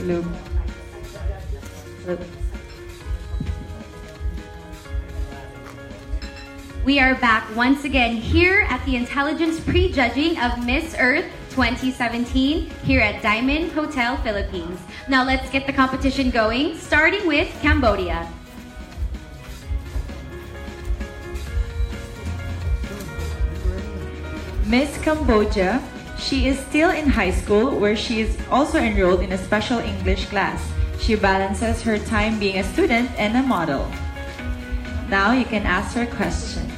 globe. We are back once again here at the Intelligence Prejudging of Miss Earth 2017 here at Diamond Hotel Philippines. Now let's get the competition going, starting with Cambodia. Miss Cambodia, she is still in high school where she is also enrolled in a special English class. She balances her time being a student and a model. Now you can ask her question.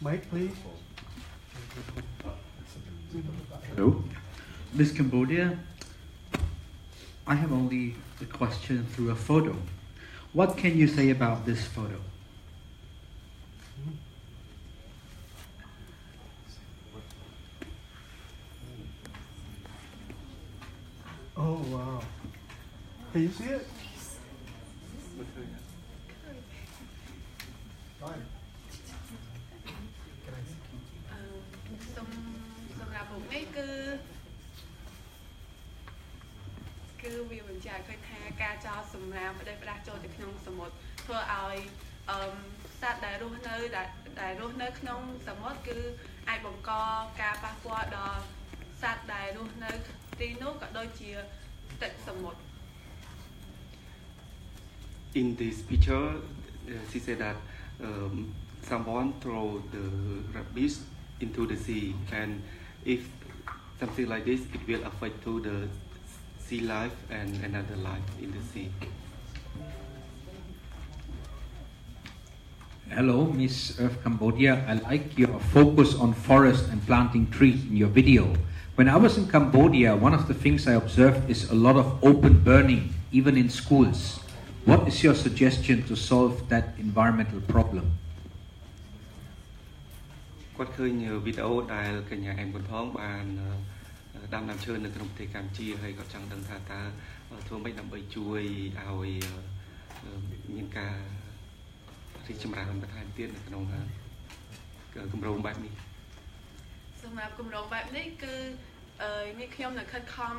Mike, please. Hello, Miss Cambodia. I have only a question through a photo. What can you say about this photo? Oh, wow. Can you see it? Fine. សម្រាប់រូបនេះគឺវាបញ្ជាក់ឃើញថាការចោលសម្រាប់ផ្ដេសផ្ដាស់ចូលទៅក្នុងសមុទ្រធ្វើឲ្យសត្វដែលរស់នៅក្នុងសមុទ្រគឺអាចបង្កការប៉ះពាល់ដល់សត្វដែលរស់នៅទីនោះក៏ដូចជាទឹកសមុទ្រ In this picture, she said that someone throw the rubbish into the sea, and if something like this, it will affect to the sea life and another life in the sea. Hello, Miss Earth Cambodia. I like your focus on forest and planting trees in your video. When I was in Cambodia, one of the things I observed is a lot of open burning, even in schools. What is your suggestion to solve that environmental problem? គាត់ឃើញវីដេអូដែលកញ្ញាអែមគុនផងបានដាំដើមឈើនៅក្នុងប្រទេសកម្ពុជាហើយគាត់ចង់ដឹងថាតើធ្វើម៉េចដើម្បីជួយឲ្យមានការរីកចម្រើនបន្ថែមទៀតនៅក្នុងគម្រោងបែបនេះសម្រាប់គម្រោងបែបនេះគឺនេះខ្ញុំនឹងខិតខំ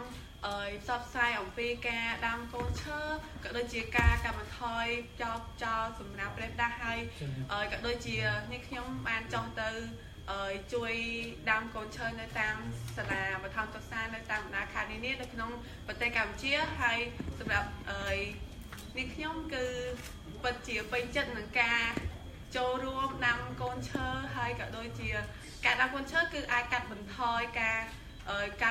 ផ្សព្វផ្សាយអំពីការដាំកូនឈើក៏ដូចជាការកាត់បន្ថយចោលសម្រាប់ប្រេះដាស់ហើយក៏ដូចជានេះខ្ញុំបានចោះទៅជួយដាំកូនឈើនៅតាមសាលាបឋមសិក្សានៅតាមបណ្ដាខេត្តនានានៅក្នុងប្រទេសកម្ពុជាហើយសម្រាប់នេះខ្ញុំគឺពិតជាពេញចិត្តនឹងការចូលរួមដាំកូនឈើហើយក៏ដូចជាការដាំកូនឈើគឺអាចកាត់បន្ថយកា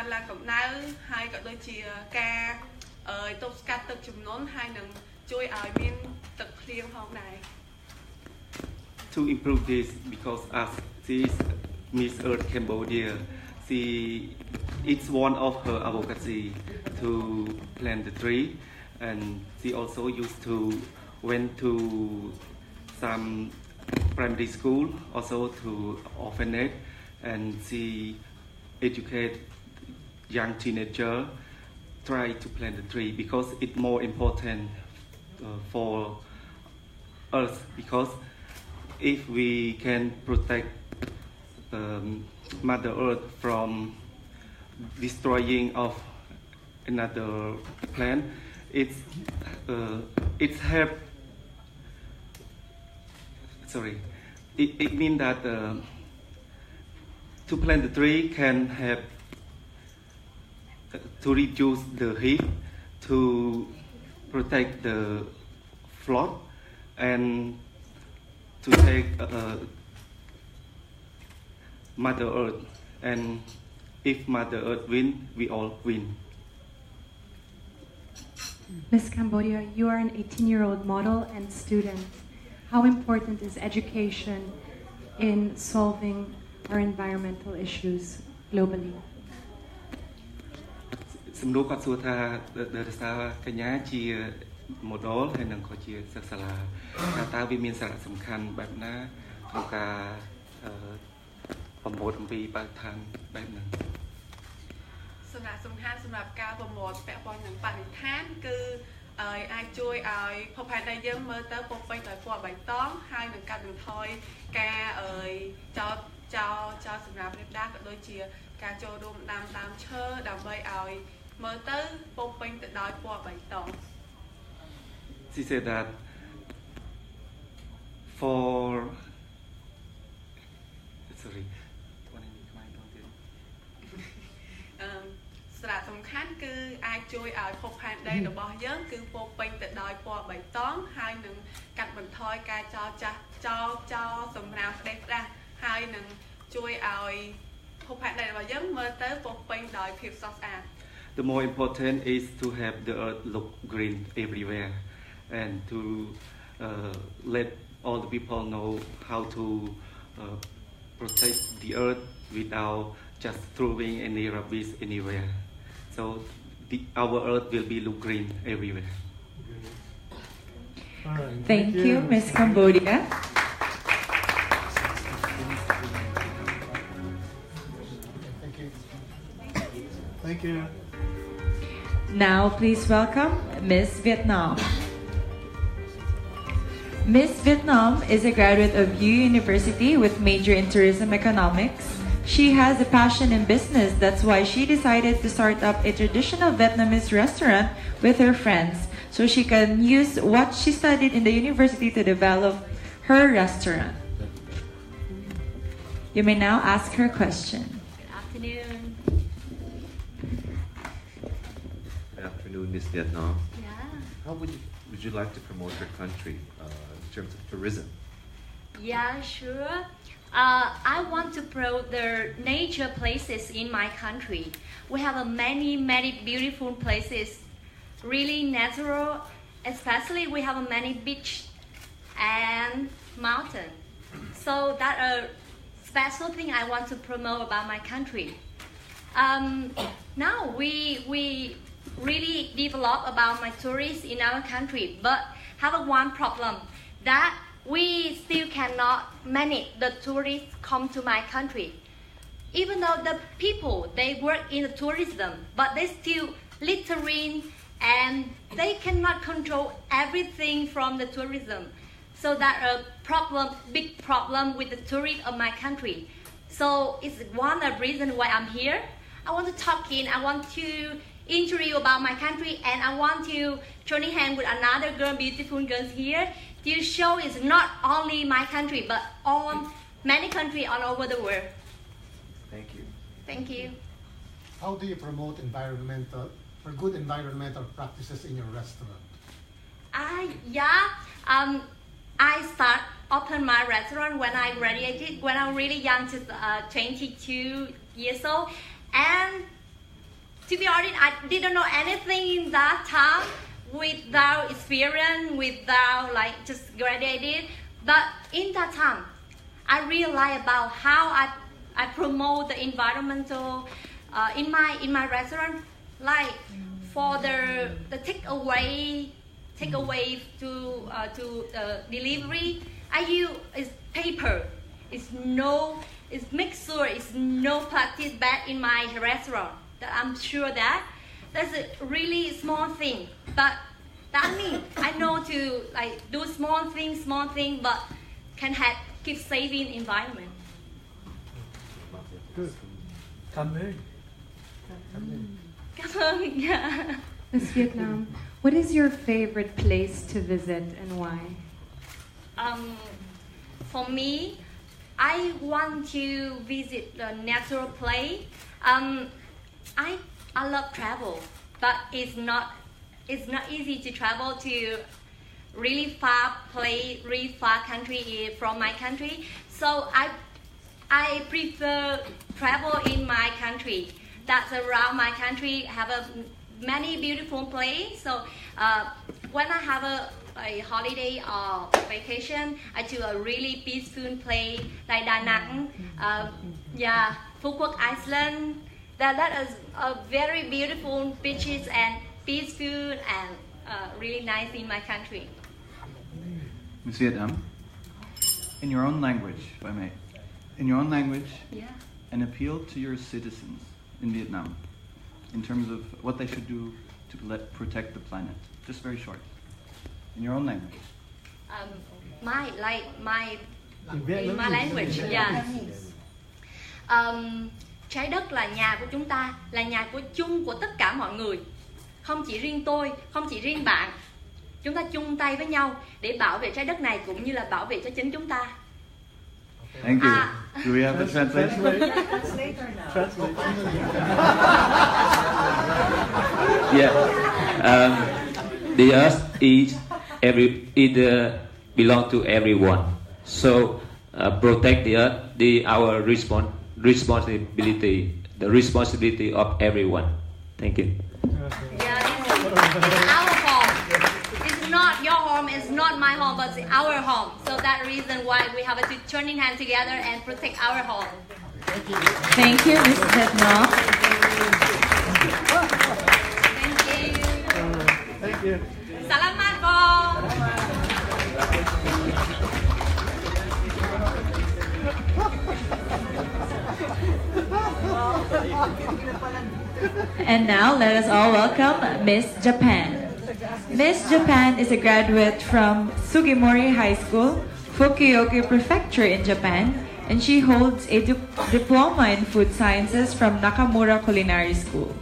រឡើងកម្ដៅហើយក៏ដូចជាការទប់ស្កាត់ទឹកជំនន់ហើយនឹងជួយឲ្យមានទឹកភ្លៀងផងដែរ To improve this because as this Miss Earth Cambodia it's one of her advocacy to plant the tree and she also used to went to some primary school also to orphanage and she educate young teenager try to plant the tree because it's more important for us because if we can protect Mother Earth from destroying of another plant it's help it means that to plant the tree can help to reduce the heat, to protect the flood, and to take Mother Earth. And if Mother Earth win, we all win. Miss Cambodia, you are an 18-year-old model and student. How important is education in solving our environmental issues globally? សំណួរគាត់សួរថាដោយសារកញ្ញាជា model ហើយនឹងក៏ជាសិស្សសាលាតើវាមានសារៈសំខាន់បែបណាក្នុងការប្រមូលអំពីបរិស្ថានបែបហ្នឹងសារៈសំខាន់សម្រាប់ការប្រមូលពាក់ព័ន្ធនឹងបរិស្ថានគឺ អាចជួយឲ្យភពផែនដីយើងមើលទៅពោពេញដោយពណ៌បៃតងហើយនឹងកាត់បន្ថយការចោលសម្រាប់រៀបដាក៏ដូចជាការចូលរួមដាំដើមឈើដើម្បីឲ្យមើលទៅពោពេញទៅដោយពណ៌បៃតង She said that for sorry សារៈសំខាន់គឺអាចជួយឲ្យភពផែនដីរបស់យើងគឺពោពេញទៅដោយពណ៌បៃតងហើយនឹងកាត់បន្ថយការចោលសម្រាប់ផ្ដេសផ្ដាស់ហើយនឹងជួយឲ្យភពផែនដីរបស់យើងមើលទៅពោពេញដោយភាពស្រស់ស្អាត The more important is to have the earth look green everywhere and to let all the people know how to protect the earth without just throwing any rubbish anywhere. So our earth will be look green everywhere. All right. Thank you, Miss Cambodia. Thank you. Now, please welcome Miss Vietnam. Miss Vietnam is a graduate of U University with major in tourism economics. She has a passion in business. That's why she decided to start up a traditional Vietnamese restaurant with her friends so she can use what she studied in the university to develop her restaurant. You may now ask her question. Good afternoon. Good afternoon, Miss Vietnam. Yeah. How would you like to promote your country in terms of tourism? Yeah, sure. I want to promote the nature places in my country. We have many beautiful places, really natural. Especially we have many beach and mountain. So that a special thing I want to promote about my country. Now we really develop about my tourists in our country, but have one problem that we still cannot manage the tourists come to my country. Even though the people, they work in the tourism, but they still littering and they cannot control everything from the tourism. So that a big problem with the tourists of my country. So it's one of the reasons why I'm here. I want to talk in, I want to interview about my country, and I want to join hand with another girl, beautiful girls here, to show it's not only my country, but all many countries all over the world. Thank you. Thank you. How do you promote good environmental practices in your restaurant? I start open my restaurant when I graduated, when I'm really young, just 22 years old, and to be honest, I didn't know anything in that time, without experience, without like just graduated. But in that time, I realized about how I promote the environmental in my restaurant, like for the takeaway to delivery. I use is paper. It's make sure it's no plastic bag in my restaurant. That I'm sure that that's a really small thing, but that means I know to like do small things, but can keep saving environment. Good. Come in. Yeah. Miss Vietnam, what is your favorite place to visit and why? For me, I want to visit the natural place. I love travel, but it's not easy to travel to really far place, really far country from my country. So I prefer travel in my country. That's around my country have many beautiful places. So when I have a holiday or vacation, I do a really peaceful place like Da Nang, Phu Quoc Island. That is a very beautiful beaches and peaceful and really nice in my country. Miss Vietnam, in your own language, if I may, in your own language, an appeal to your citizens in Vietnam in terms of what they should do to protect the planet. Just very short. In your own language. My language, yeah. Trái đất là nhà của chúng ta, là nhà của chung của tất cả mọi người. Không chỉ riêng tôi, không chỉ riêng bạn. Chúng ta chung tay với nhau để bảo vệ trái đất này cũng như là bảo vệ cho chính chúng ta. Thank you. Do we have the translation? Yeah. The earth belong to everyone. So protect the earth, our responsibility, the responsibility of everyone. Thank you. Yeah, it's our home. It's not your home, it's not my home, but it's our home. So that reason why we have to join in hand together and protect our home. Thank you, Ms. Hetno. Thank you. Salamat po. And now let us all welcome Miss Japan. Miss Japan is a graduate from Sugimori High School, Fukuoka Prefecture in Japan, and she holds a diploma in food sciences from Nakamura Culinary School.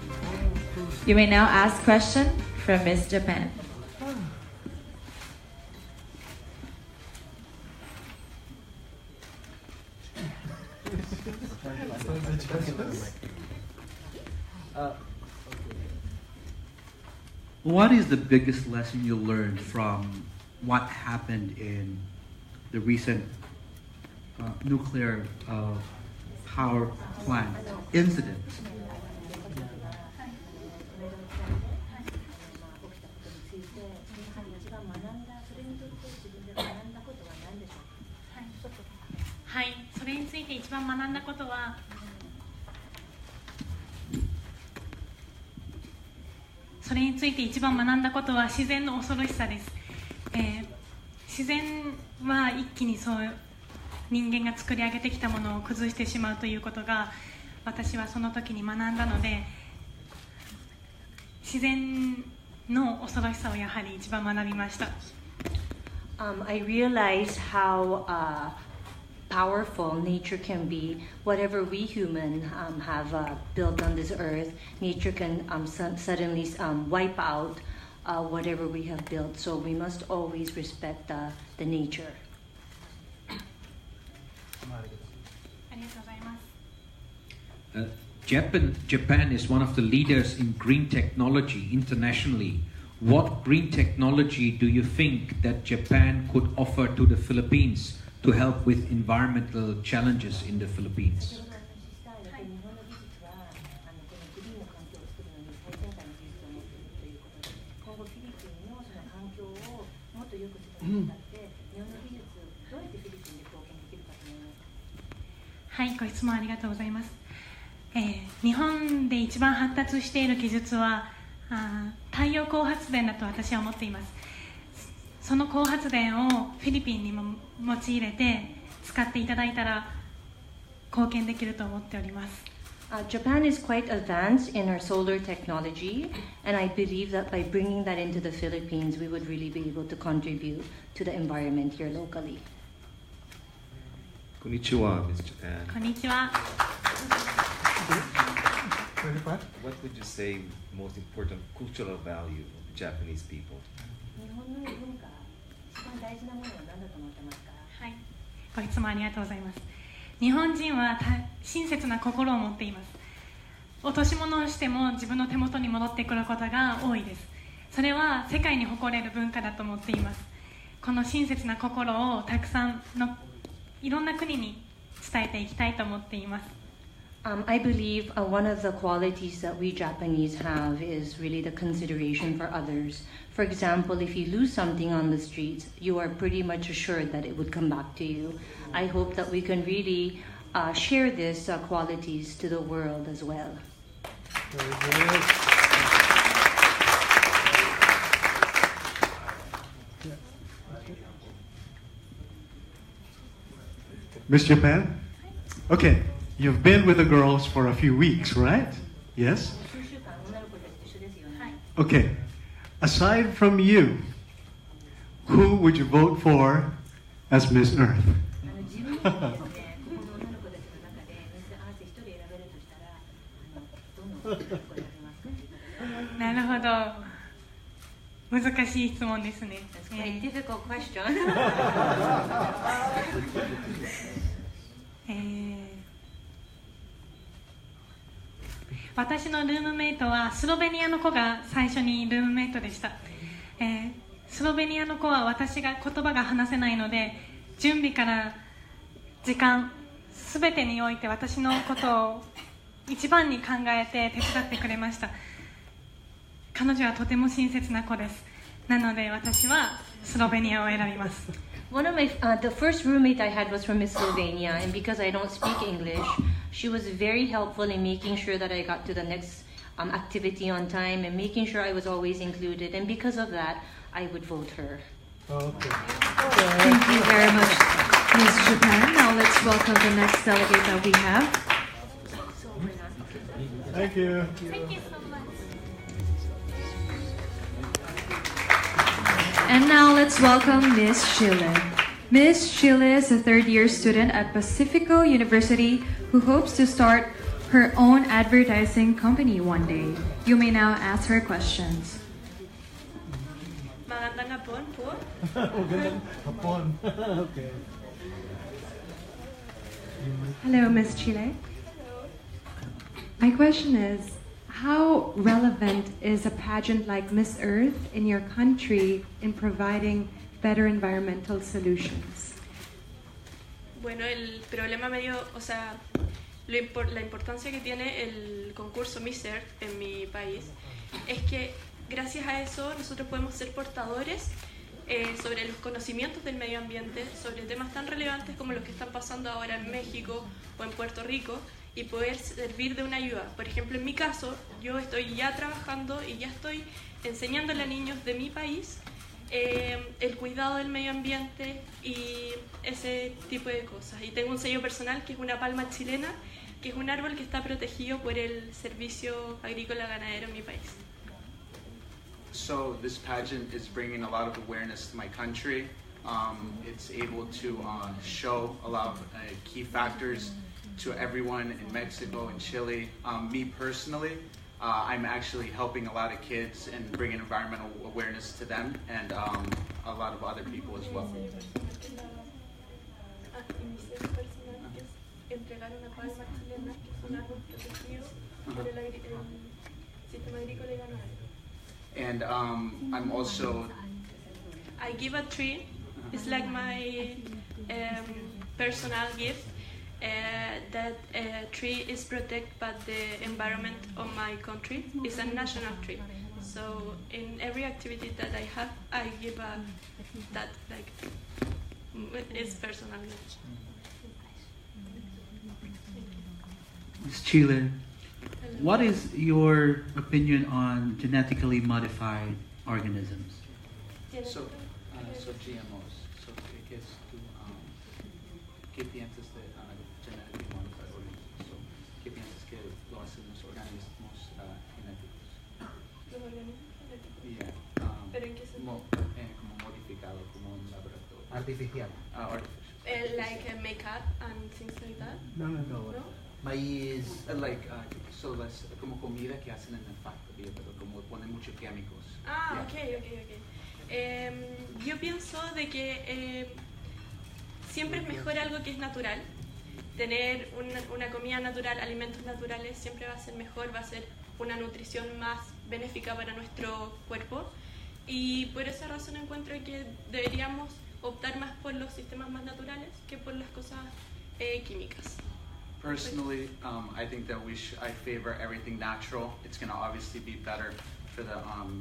You may now ask questions from Miss Japan. What is the biggest lesson you learned from what happened in the recent nuclear power plant incident? So それについて一番学んだことは自然の恐ろしさです。自然は一気にそう人間が作り上げてきたものを崩してしまうということが私はその時に学んだので、自然の恐ろしさをやはり一番学びました。I realized how powerful nature can be. Whatever we humans have built on this earth, nature can suddenly wipe out whatever we have built. So we must always respect the nature. Japan is one of the leaders in green technology internationally. What green technology do you think that Japan could offer to the Philippines to help with environmental challenges in the Philippines? Hi, ご質問ありがとうございます。日本で一番発達している技術は太陽光発電だと私は思っています。その光発電をフィリピンにも用いれて使っていただいたら貢献できると思っております。Japan is quite advanced in our solar technology, and I believe that by bringing that into the Philippines, we would really be able to contribute to the environment here locally. Konnichiwa, Ms. Japan. Konnichiwa. What would you say most important cultural value of the Japanese people? はい、ご質問ありがとうございます。日本人は親切な心を持っています。落とし物をしても自分の手元に戻ってくることが多いです。それは世界に誇れる文化だと思っています。この親切な心をたくさんのいろんな国に伝えていきたいと思っています。I believe one of the qualities that we Japanese have is really the consideration for others. For example, if you lose something on the streets, you are pretty much assured that it would come back to you. I hope that we can really share these qualities to the world as well. Very good. Miss Japan? Okay, you've been with the girls for a few weeks, right? Yes? Okay. aside from you, who would you vote for as Miss Earth? なるほど。難しい質問ですね。Quite difficult question. 私のルームメイトはスロベニアの子が最初にルームメイトでした。スロベニアの子は私が言葉が話せないので、準備から時間すべてにおいて私のことを一番に考えて手伝ってくれました。彼女はとても親切な子です。なので私はスロベニアを選びます。One of my the first roommate I had was from Slovenia, and because I don't speak English, she was very helpful in making sure that I got to the next activity on time and making sure I was always included. And because of that, I would vote her. Okay. Thank you very much, Ms. Japan. Now let's welcome the next delegate that we have. Thank you. Thank you so much. And now let's welcome Ms. Chile. Ms. Chile is a third-year student at Pacifico University who hopes to start her own advertising company one day. You may now ask her questions. Magandang hapon po. Magandang hapon. Okay. Hello, Ms. Chile. My question is, how relevant is a pageant like Miss Earth in your country in providing better environmental solutions? Bueno, el problema medio, o sea, la importancia que tiene el concurso Miss Earth en mi país es que gracias a eso nosotros podemos ser portadores sobre los conocimientos del medio ambiente, sobre temas tan relevantes como los que están pasando ahora en México o en Puerto Rico, y poder servir de una ayuda. Por ejemplo, en mi caso, yo estoy ya trabajando y ya estoy enseñándole a niños de mi país el cuidado del medio ambiente y ese tipo de cosas. Y tengo un sello personal que es una palma chilena, que es un árbol que está protegido por el Servicio Agrícola Ganadero en mi país. So this pageant is bringing a lot of awareness to my country. It's able to show a lot of key factors to everyone in Mexico and Chile. Me personally, I'm actually helping a lot of kids and bringing environmental awareness to them and a lot of other people as well. And I'm also... I give a tree. It's like my personal gift. That tree is protected by the environment of my country. It's a national tree. So in every activity that I have, I give that like it's personal. Ms. Chile, what is your opinion on genetically modified organisms? So GMOs. So ¿qué es tu, qué piensas de genetically modified organisms? So, ¿qué piensas que lo hacen los organismos genéticos? ¿Los organismos genéticos? Yeah. ¿Pero en qué sentido? Como modificado, como un laboratorio. Artificial. Artificial. Like makeup and things like that? No. Maíz. Like, so las, como comida que hacen en el factory, pero como ponen muchos químicos. Ah, yeah. Okay. Yo pienso de que siempre es mejor algo que es natural. Tener una comida natural, alimentos naturales, siempre va a ser mejor, va a ser una nutrición más benéfica para nuestro cuerpo. Y por esa razón encuentro que deberíamos optar más por los sistemas más naturales que por las cosas químicas. Personally, I think that I favor everything natural. It's going to obviously be better for the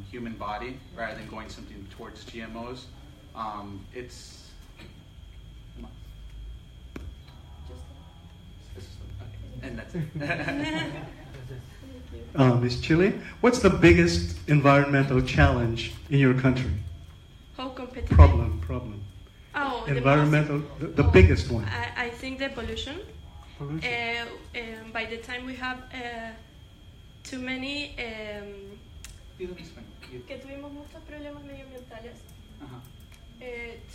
human body rather than going something towards GMOs. And that's it. Ms. Chile, what's the biggest environmental challenge in your country? How competitive? Problem. Oh, environmental, the biggest one. I think the pollution. By the time we have too many Dilo en español. Que tuvimos muchos problemas medioambientales. Ajá.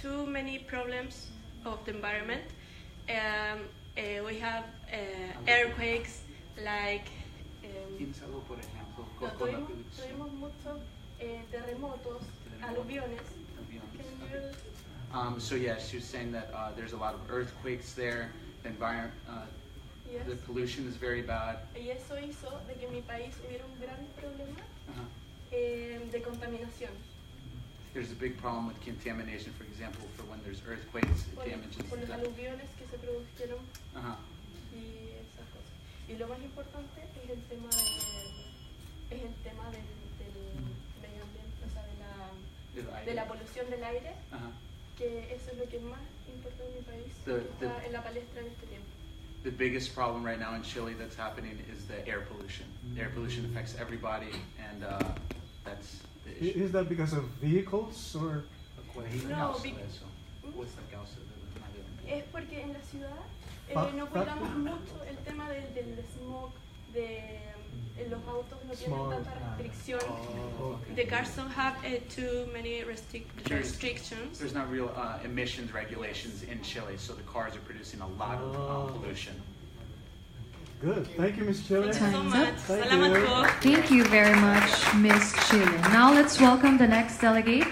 Too many problems of the environment. We have earthquakes, like. ¿Tienes algo, por ejemplo, No, con la tuvimos muchos terremotos, aluviones. So yeah, she was saying that there's a lot of earthquakes there. The environment, Yes. the pollution is very bad. Y eso hizo de que en mi país hubiera un gran problema Uh-huh. de contaminación. There's a big problem with contamination, for example, for when there's earthquakes, it damages Por los the. aluviones que se produjeron Uh-huh. y esas cosas. Y lo más importante es el tema del medio ambiente, o sea, de la polución del aire, Uh-huh. que eso es lo que más importa en mi país, The- está en la palestra en este tiempo. The biggest problem right now in Chile that's happening is the air pollution. Air pollution affects everybody, and that's the issue. Is that because of vehicles or? ¿Cuál es la No, causa big- de eso? ¿Cuál es la causa del medio ambiente? Es porque en la ciudad no Fa- cuidamos mucho el tema del smog, los autos no tienen Smog, tanta restricción. okay. The cars don't have too many restrictions. There's not real emissions regulations in Chile, so the cars are producing a lot of pollution. Good. Thank you, Ms. Chile. Time's up. Thank Salamat you. po. Thank you very much, Miss Chile. Now let's welcome the next delegate.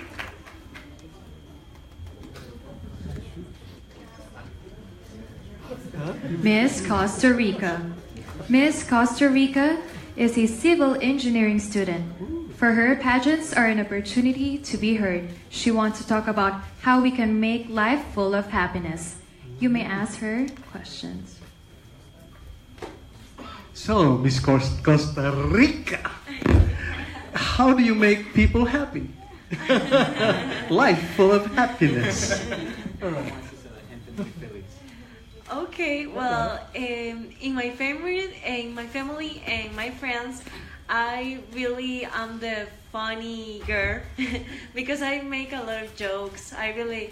Miss Costa Rica. Miss Costa Rica is a civil engineering student. For her, pageants are an opportunity to be heard. She wants to talk about how we can make life full of happiness. You may ask her questions. So, Miss Costa Rica, how do you make people happy? Life full of happiness. Okay, well, in my family and my friends, I really am the funny girl because I make a lot of jokes. I really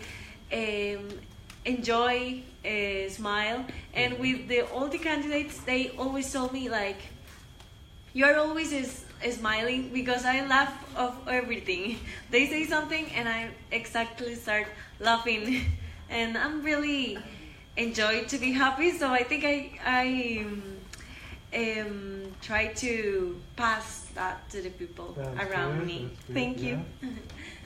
enjoy smile, and with all the candidates, they always told me like, you're always smiling because I laugh of everything. They say something and I exactly start laughing, and I'm really enjoy to be happy. So I think I try to pass that to the people That's around good, me. that's good, Thank you.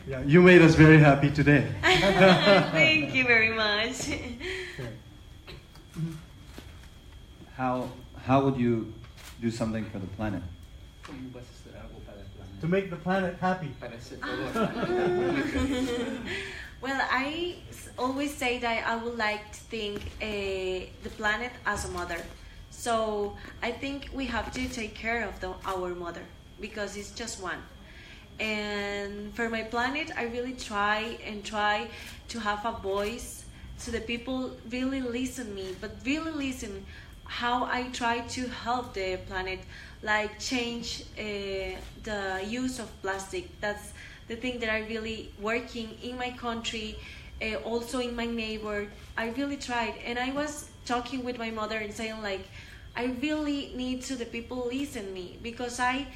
Yeah, you made us very happy today. Thank you very much. How would you do something for the planet? ¿Cómo vas a hacer algo para el planeta? To make the planet happy. Para hacer todo Well, I always say that I would like to think the planet as a mother. So I think we have to take care of our mother because it's just one. And for my planet, I really try to have a voice so the people really listen me, but really listen how I try to help the planet, like change the use of plastic. That's the thing that I really working in my country, also in my neighbor. I really tried, and I was talking with my mother and saying like, I really need to the people listen me because I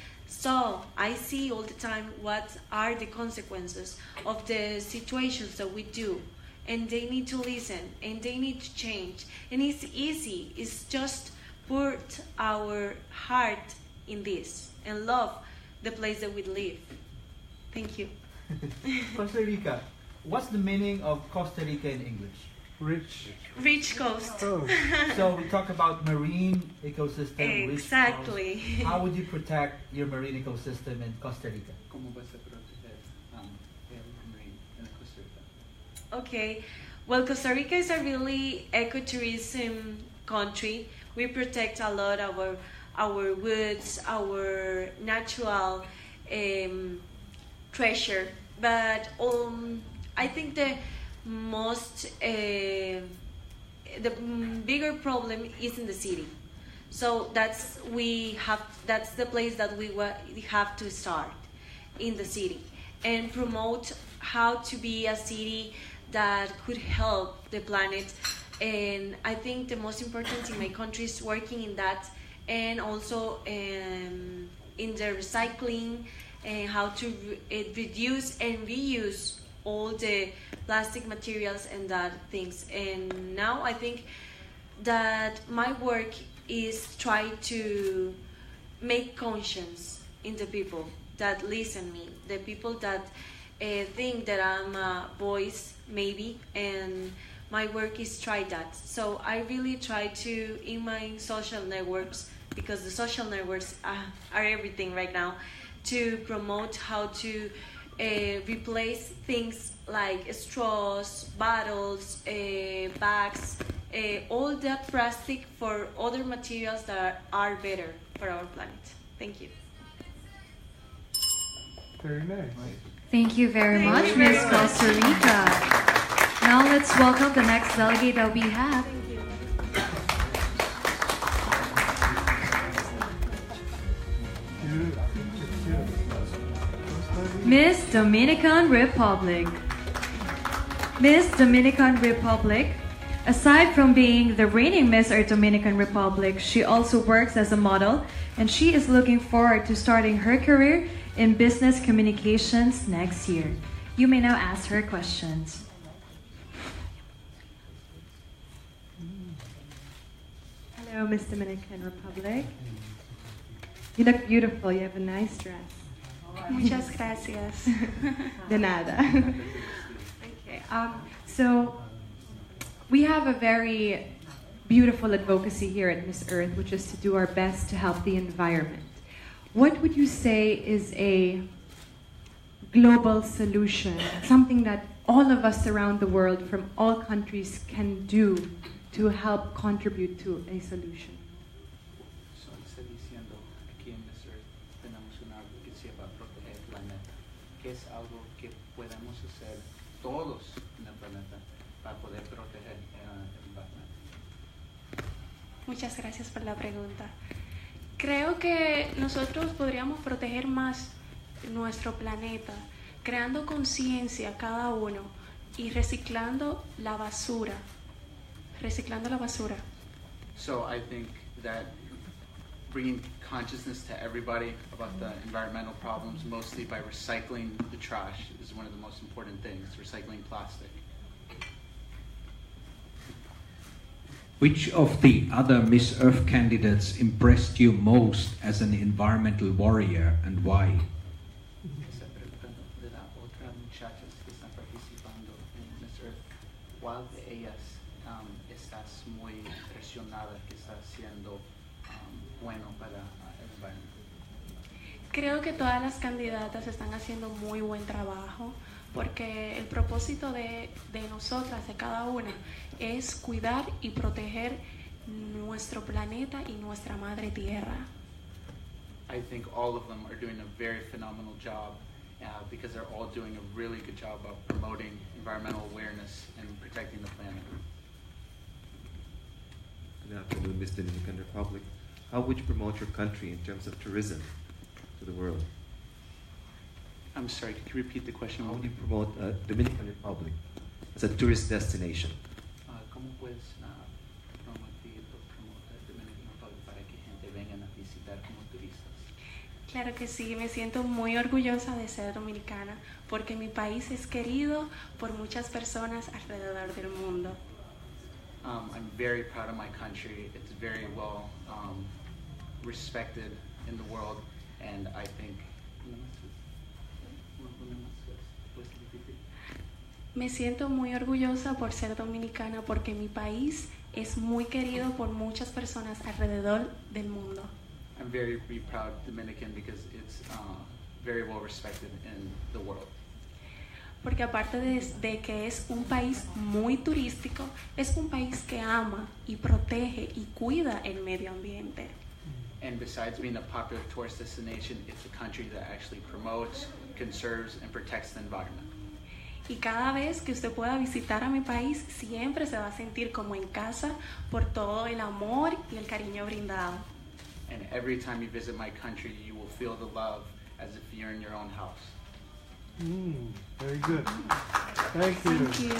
see all the time what are the consequences of the situations that we do, and they need to listen and they need to change. And it's easy. It's just put our heart in this and love the place that we live. Thank you. Costa Rica. What's the meaning of Costa Rica in English? Rich coast. So we talk about marine ecosystem. Exactly. Rich coast. How would you protect your marine ecosystem in Costa Rica? ¿Cómo vas a proteger el marine en Costa Rica? Okay. Well, Costa Rica is a really ecotourism country. We protect a lot our woods, our natural treasure. But I think the bigger problem is in the city. So that's the place that we have to start in the city and promote how to be a city that could help the planet. And I think the most important in my country is working in that, and also in the recycling and how to reduce and reuse all the plastic materials and that things. And now I think that my work is try to make conscience in the people that listen me, the people that think that I'm a voice maybe, and my work is try that. So I really try to, in my social networks, because the social networks are everything right now, to promote how to replace things like straws, bottles, bags, all that plastic for other materials that are better for our planet. Thank you. Very nice. Thank you very much, Miss Costa Rica. Now let's welcome the next delegate that we have. Miss Dominican Republic. Miss Dominican Republic, aside from being the reigning Miss Earth Dominican Republic, she also works as a model, and she is looking forward to starting her career in business communications next year. You may now ask her questions. Hello, Miss Dominican Republic. You look beautiful. You have a nice dress. Muchas gracias. De nada. Okay. So we have a very beautiful advocacy here at Miss Earth, which is to do our best to help the environment. What would you say is a global solution, something that all of us around the world from all countries can do to help contribute to a solution? So, está diciendo aquí en Miss Earth tenemos una advocacia para proteger el planeta, que es algo que podemos hacer todos en el planeta para poder proteger el environment. Muchas gracias por la pregunta. Creo que nosotros podríamos proteger más nuestro planeta, creando conciencia cada uno y reciclando la basura. So I think that bringing consciousness to everybody about the environmental problems, mostly by recycling the trash, is one of the most important things, recycling plastic. Which of the other Miss Earth candidates impressed you most as an environmental warrior, and why? Esa pregunta de las otras muchachas que están participando en Miss Earth, ¿cuál de ellas estás muy impresionada que está haciendo bueno para el environment? Creo que todas las candidatas están haciendo muy buen trabajo, porque el propósito de nosotras, de cada una, es cuidar y proteger nuestro planeta y nuestra madre tierra. I think all of them are doing a very phenomenal job because they're all doing a really good job of promoting environmental awareness and protecting the planet. Good afternoon, Miss Dominican Republic. How would you promote your country in terms of tourism to the world? I'm sorry, could you repeat the question? How would you promote Dominican Republic as a tourist destination? ¿Cómo puedes promover Dominican Republic para que gente venga a visitar como turistas? Claro que sí, me siento muy orgullosa de ser dominicana, porque mi país es querido por muchas personas alrededor del mundo. I'm very proud of my country. It's very well respected in the world, and I think me siento muy orgullosa por ser dominicana, porque mi país es muy querido por muchas personas alrededor del mundo. I'm very proud Dominican because it's very well respected in the world. Porque aparte de que es un país muy turístico, es un país que ama y protege y cuida el medio ambiente. And besides being a popular tourist destination, it's a country that actually promotes, conserves, and protects the environment. Y cada vez que usted pueda visitar a mi país, siempre se va a sentir como en casa por todo el amor y el cariño brindado. And every time you visit my country, you will feel the love as if you're in your own house. Very good. Thank you. Thank you.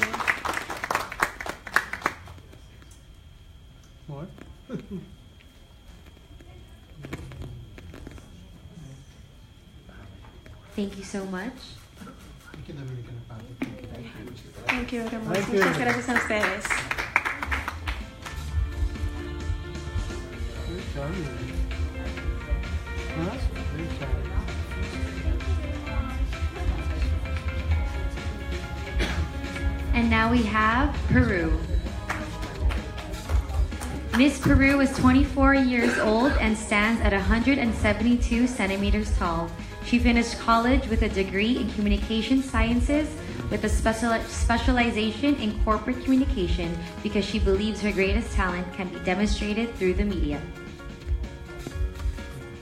More? Thank you so much. Thank you, Dominican Republic. Thank you very much. Thank you. Muchas gracias a ustedes. Very charming. Huh? Very charming. And now we have Peru. Miss Peru is 24 years old and stands at 172 centimeters tall. She finished college with a degree in communication sciences with a specialization in corporate communication because she believes her greatest talent can be demonstrated through the media.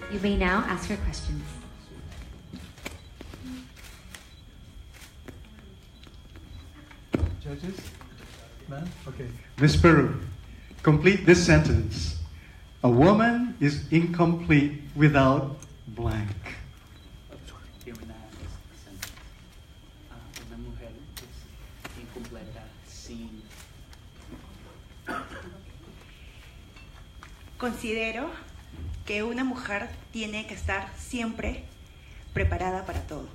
You may now ask her questions. Judges? Man? Okay. Miss Peru, complete this sentence. A woman is incomplete without blank. Una mujer es incompleta sin. Considero que una mujer tiene que estar siempre preparada para todo.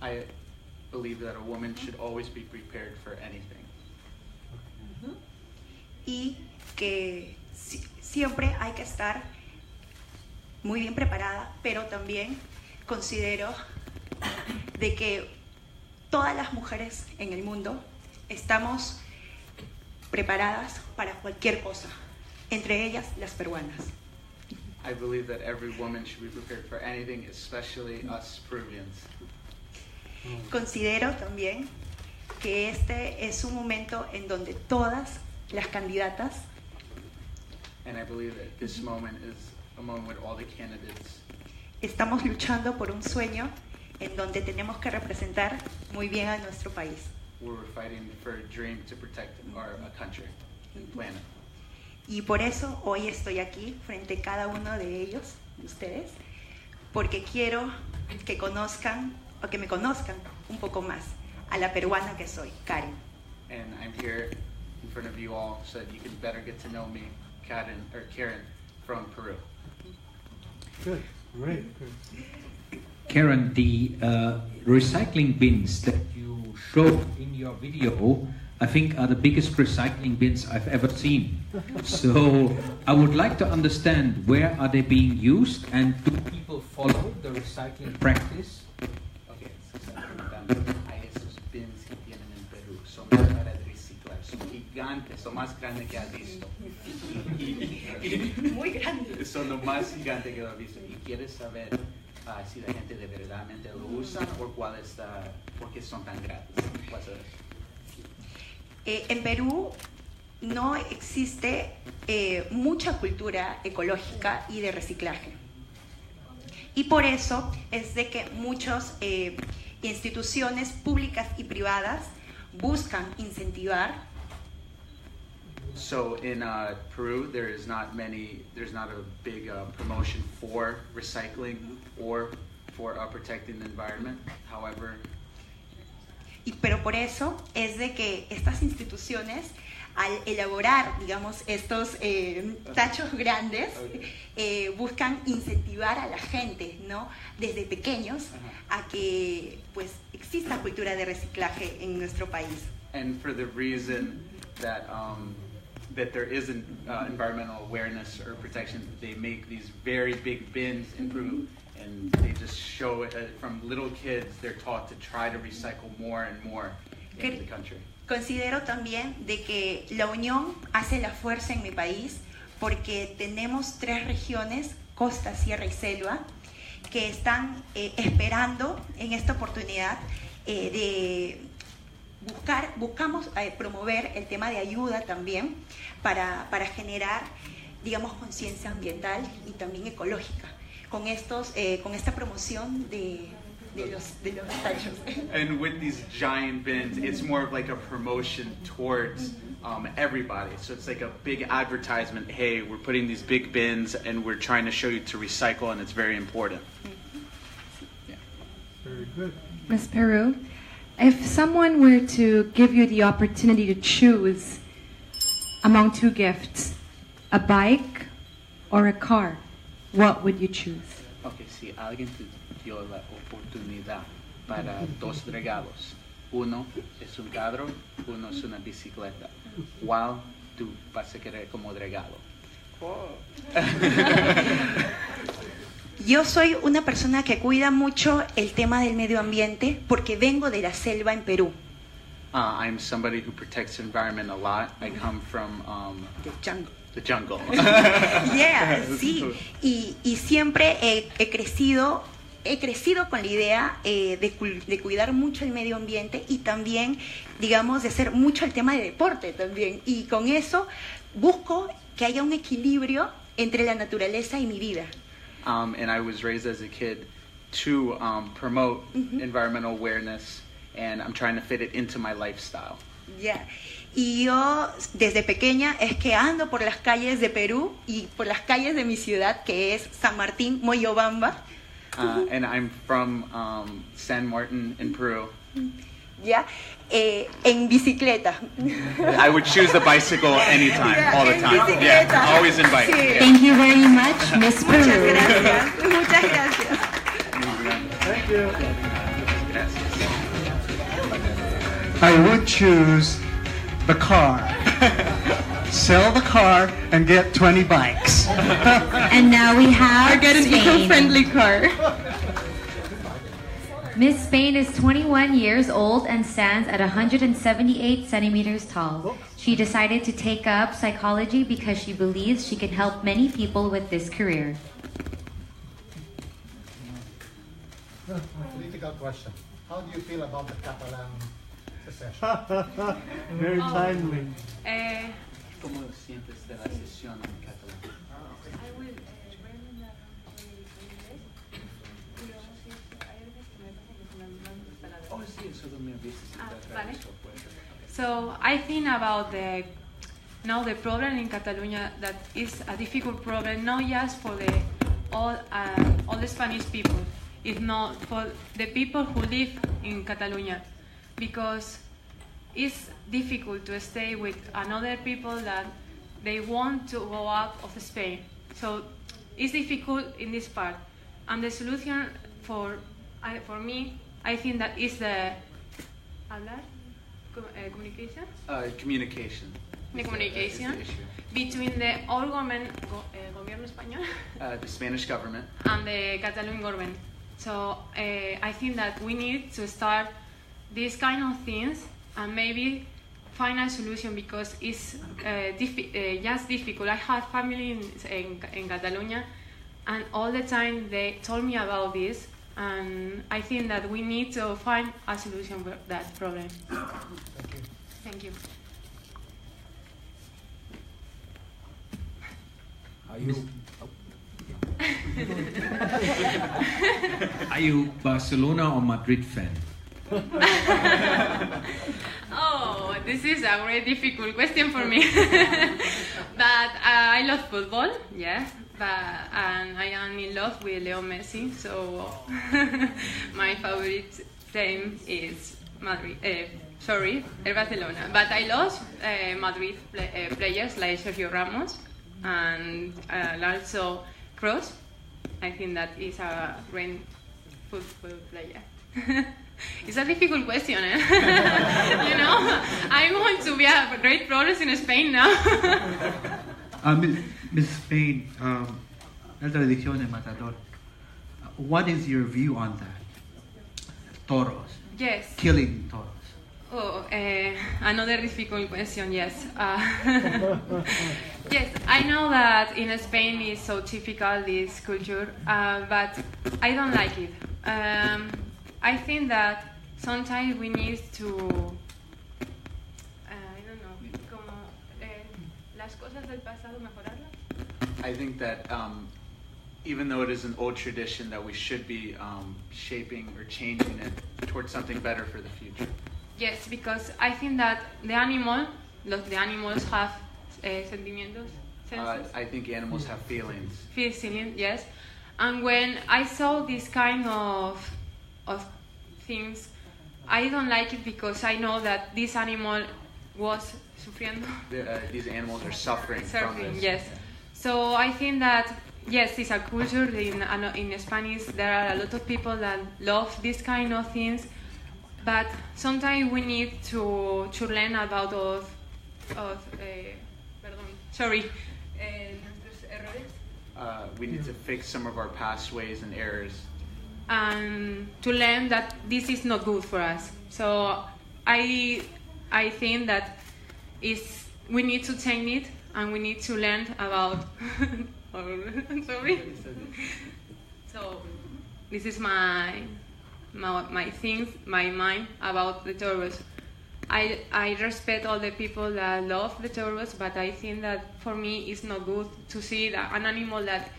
I believe that a woman should always be prepared for anything. Y que siempre hay que estar muy bien preparada, pero también considero de que todas las mujeres en el mundo estamos preparadas para cualquier cosa, entre ellas las peruanas. I believe that every woman should be prepared for anything, especially us Peruvians. Considero también que este es un momento en donde todas las candidatas And I believe that this moment is a moment with all the candidates. estamos luchando por un sueño en donde tenemos que representar muy bien a nuestro país. We're fighting for a dream to protect our country and planet. Y por eso hoy estoy aquí frente a cada uno de ellos, de ustedes, porque quiero que conozcan o que me conozcan un poco más a la peruana que soy, Karen. And I'm here in front of you all so that you can better get to know me, Karen from Peru. Good, great, good. Karen, the recycling bins that you showed in your video, I think are the biggest recycling bins I've ever seen. So I would like to understand, where are they being used, and do people follow the recycling practice? Okay, se está preguntando a esos bins que tienen en Perú. Son para reciclar, son gigantes, son más grandes que has visto. Muy grandes. Son lo más gigante que has visto. Y quieres saber si la gente de verdad lo usa o por qué son tan grandes. En Perú no existe mucha cultura ecológica y de reciclaje. Y por eso es de que muchas instituciones públicas y privadas buscan incentivar. So in Peru, there's not a big promotion for recycling or for protecting the environment. However, Pero por eso es de que estas instituciones, al elaborar, digamos, estos tachos grandes, buscan incentivar a la gente, ¿no? Desde pequeños, a que pues exista cultura de reciclaje en nuestro país. and for the reason that that there isn't environmental awareness or protection, they make these very big bins in Peru. And they just show it from little kids, they're taught to try to recycle more and more in the country. Considero también de que la unión hace la fuerza en mi país, porque tenemos 3 regiones, costa, sierra y selva, que están esperando en esta oportunidad de buscamos promover el tema de ayuda también para generar, digamos, conciencia ambiental y también ecológica. Con esta promoción de los tachos. And with these giant bins, it's more of like a promotion towards everybody. So it's like a big advertisement. Hey, we're putting these big bins and we're trying to show you to recycle, and it's very important. Very good. Miss Peru, if someone were to give you the opportunity to choose among 2 gifts, a bike or a car, what would you choose? Okay, si alguien dio la oportunidad para dos regalos. Uno es un carro, uno es una bicicleta. ¿Cuál tú vas a querer como regalo? Yo soy una persona que cuida mucho el tema del medio ambiente porque vengo de la selva en Perú. I'm somebody who protects the environment a lot. I come from the jungle. Yeah, sí. Y siempre he crecido con la idea de cuidar mucho el medio ambiente y también, digamos, de hacer mucho el tema de deporte también. Y con eso busco que haya un equilibrio entre la naturaleza y mi vida. And I was raised as a kid to promote environmental awareness, and I'm trying to fit it into my lifestyle. Yeah. Y yo desde pequeña es que ando por las calles de Perú y por las calles de mi ciudad, que es San Martín, Moyobamba. And I'm from San Martin in Peru. Yeah. En bicicleta. I would choose the bicycle anytime, all the time. Yeah, always in bike. Sí. Yeah. Thank you very much, Miss Peru. Muchas gracias. Muchas gracias. Thank you. I would choose the car. Sell the car and get 20 bikes. And now we have Or get an Spain. eco-friendly car. Miss Spain is 21 years old and stands at 178 centimeters tall. She decided to take up psychology because she believes she can help many people with this career. Political question. How do you feel about the Catalan secession? Very timely. ¿Cómo sientes de la sesión en catalán? So I think about the problem in Catalonia that is a difficult problem not just for all the Spanish people, it's not for the people who live in Catalonia, because it's difficult to stay with another people that they want to go out of Spain. So it's difficult in this part, and the solution for me, I think that is the communication. Communication. The communication between the old government, gobierno español, The Spanish government. and the Catalan government. So I think that we need to start these kind of things and maybe find a solution, because it's just difficult. I have family in Catalonia, and all the time they told me about this, and I think that we need to find a solution for that problem. Thank you. Are you Barcelona or Madrid fan? Oh, this is a very difficult question for me. But I love football, yes. And I am in love with Leo Messi, so my favorite team is Barcelona. But I love Madrid players like Sergio Ramos and also Kroos. I think that is a great football player. It's a difficult question, eh? You know, I want to be a great pro in Spain now. Miss Spain, la tradición de Matador. What is your view on that? Toros. Yes. Killing toros. Oh, another difficult question, yes. Yes, I know that in Spain is so typical, this culture, but I don't like it. I think that sometimes we need to, I don't know, como las cosas del pasado mejorarlas. I think that even though it is an old tradition, that we should be shaping or changing it towards something better for the future. Yes, because I think that the animals have sentimientos. I think animals have feelings. Feelings, yes. And when I saw this kind of things, I don't like it, because I know that this animal was sufriendo. These animals are suffering from this. Yes. So I think that yes, it's a culture. In Spanish, there are a lot of people that love this kind of things, but sometimes we need to learn about we need to fix some of our past ways and errors. And to learn that this is not good for us. So I think that we need to change it, and we need to learn about. So this is my things, my mind about the toros. I respect all the people that love the toros, but I think that for me it's not good to see that an animal that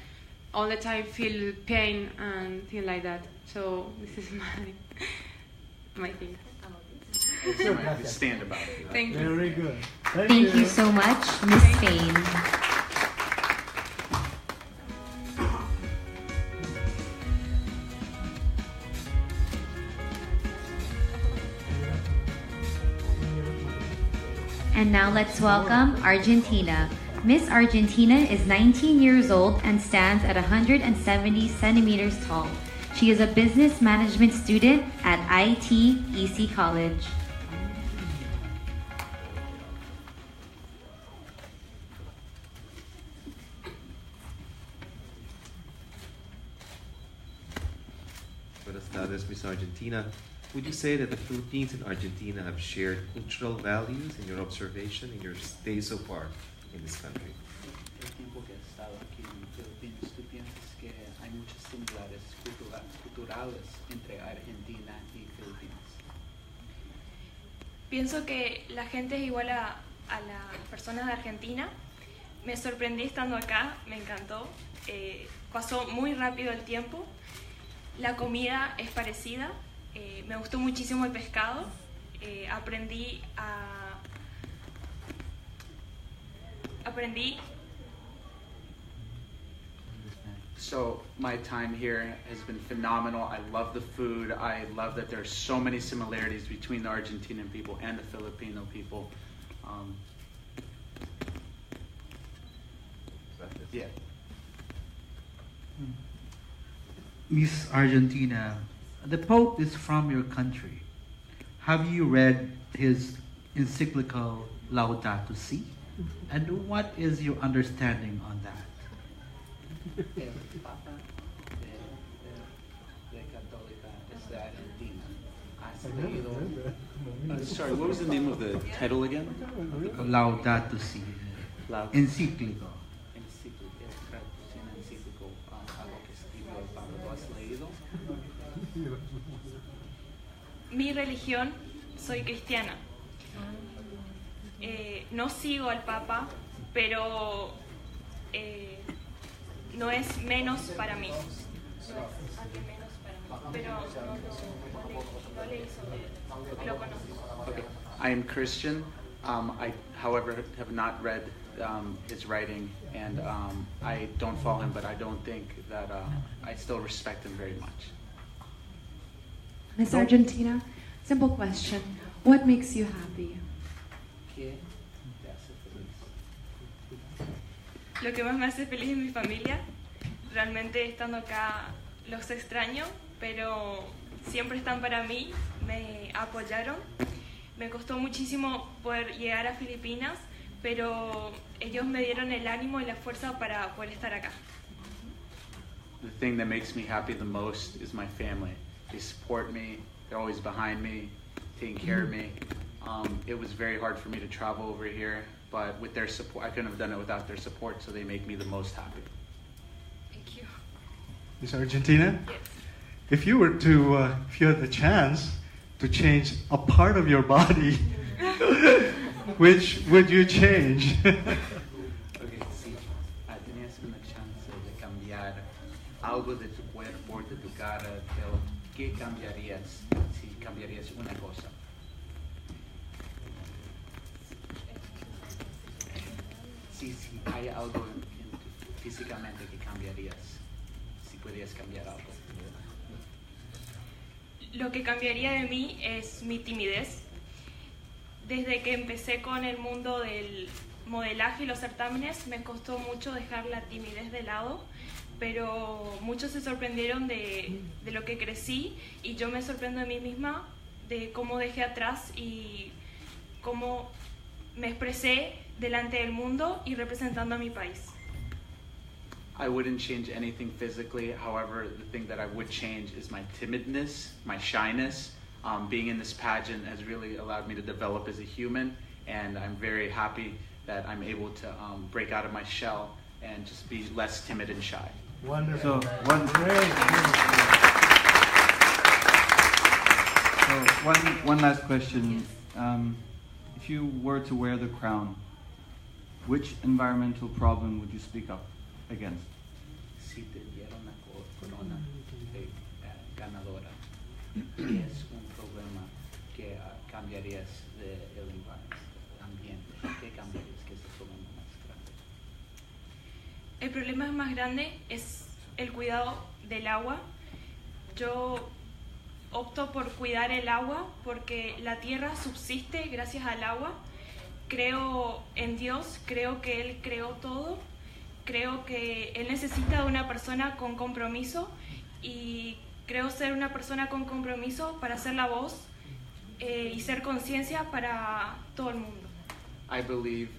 all the time feel pain and things like that. So this is my thing. Stand about it. Thank you. Very good. Thank you so much, Miss Spain. And now let's welcome Argentina. Miss Argentina is 19 years old and stands at 170 centimeters tall. She is a business management student at ITEC College. Buenas tardes, Miss Argentina. Would you say that the Philippines and Argentina have shared cultural values in your observation in your stay so far in this country? El tiempo que has estado aquí en Filipinas, ¿tú piensas que hay muchas similares culturales entre Argentina y Filipinas? Pienso que la gente es igual a las personas de Argentina. Me sorprendí estando acá, me encantó. Pasó muy rápido el tiempo. La comida es parecida. Me gustó muchísimo el pescado. Aprendí. So my time here has been phenomenal. I love the food. I love that there are so many similarities between the Argentinian people and the Filipino people. Yeah. Miss Argentina, the Pope is from your country. Have you read his encyclical Laudato Si? And what is your understanding on that? El Papa de Católica es de Argentina. ¿Has leído? Sorry, what was the name of the title again? Laudato Si. Encíclico. Es traducción encíclico a lo que escribió el Papa. ¿Lo has leído? Mi religión, soy cristiana. No sigo al Papa, pero no es menos para mí. Pero no leí sobre él, lo conozco. Okay. I am Christian. I, however, have not read his writing, and I don't follow him, but I don't think that I still respect him very much. Miss Argentina, simple question. What makes you happy? Lo que más me hace feliz es mi familia. Realmente estando acá los extraño, pero siempre están para mí, me apoyaron. Me costó muchísimo poder llegar a Filipinas, pero ellos me dieron el ánimo y la fuerza para poder estar acá. The thing that makes me happy the most is my family. They support me. They're always behind me, taking care of me. It was very hard for me to travel over here, but with their support, I couldn't have done it without their support, so they make me the most happy. Thank you. Miss Argentina? Yes. If you were to, if you had the chance to change a part of your body, which would you change? Okay, sí. Tenías una chance de cambiar algo de tu cuerpo, de tu cara, pero ¿qué cambiarías si cambiarías una cosa? Sí, hay algo físicamente que cambiarías, si pudieras cambiar algo. Lo que cambiaría de mí es mi timidez. Desde que empecé con el mundo del modelaje y los certámenes me costó mucho dejar la timidez de lado, pero muchos se sorprendieron de lo que crecí y yo me sorprendo de mí misma de cómo dejé atrás y cómo me expresé delante del mundo y representando a mi país. I wouldn't change anything physically. However, the thing that I would change is my timidness, my shyness. Being in this pageant has really allowed me to develop as a human, and I'm very happy that I'm able to break out of my shell and just be less timid and shy. Wonderful. So one last question. If you were to wear the crown, which environmental problem would you speak up against? Si te dieron la corona de ganadora, ¿qué es un problema que cambiarías del ambiente? ¿Qué cambiarías? ¿Qué es el problema más grande? El problema más grande es el cuidado del agua. Yo opto por cuidar el agua porque la tierra subsiste gracias al agua. Creo en Dios, creo que Él creó todo, creo que Él necesita de una persona con compromiso y creo ser una persona con compromiso para ser la voz y ser conciencia para todo el mundo. I believe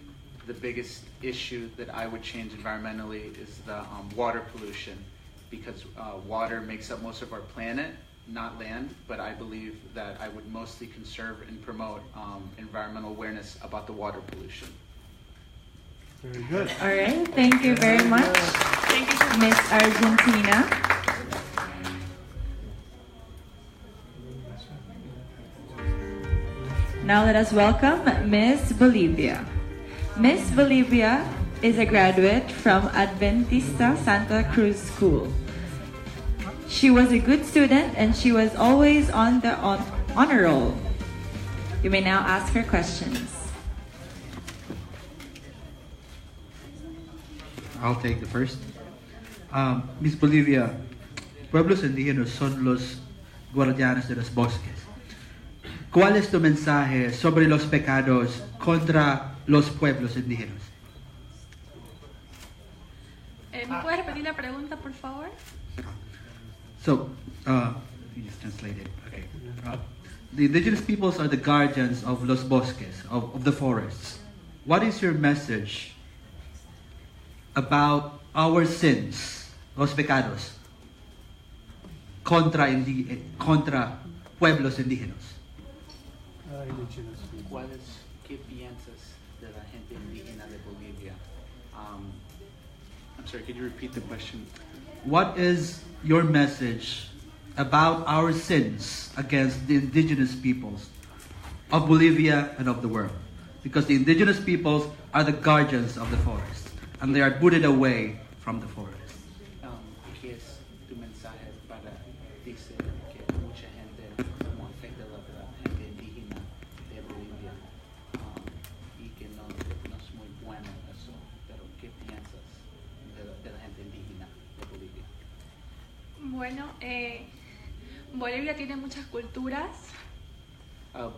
the biggest issue that I would change environmentally is the water pollution, because water makes up most of our planet, not land, but I believe that I would mostly conserve and promote environmental awareness about the water pollution. Very good. All right, thank you very much, Miss Argentina. Now let us welcome Miss Bolivia. Miss Bolivia is a graduate from Adventista Santa Cruz School. She was a good student and she was always on the honor roll. You may now ask her questions. I'll take the first. Miss Bolivia, pueblos indígenas son los guardianes de los bosques. ¿Cuál es tu mensaje sobre los pecados contra los pueblos indígenas? ¿Me puedes repetir la pregunta, por favor? So, you just translate it. Okay. The indigenous peoples are the guardians of los bosques, of the forests. What is your message about our sins, los pecados, contra pueblos indígenas? ¿Qué piensas de la gente indígena de Bolivia? I'm sorry, could you repeat the question? What is your message about our sins against the indigenous peoples of Bolivia and of the world? Because the indigenous peoples are the guardians of the forest, and they are booted away from the forest. ¿Qué es tu mensaje para decir que mucha gente no afecta a la gente indígena de Bolivia y que no es muy bueno eso? Pero ¿qué piensas de la gente indígena de Bolivia? Bueno, Bolivia tiene muchas culturas.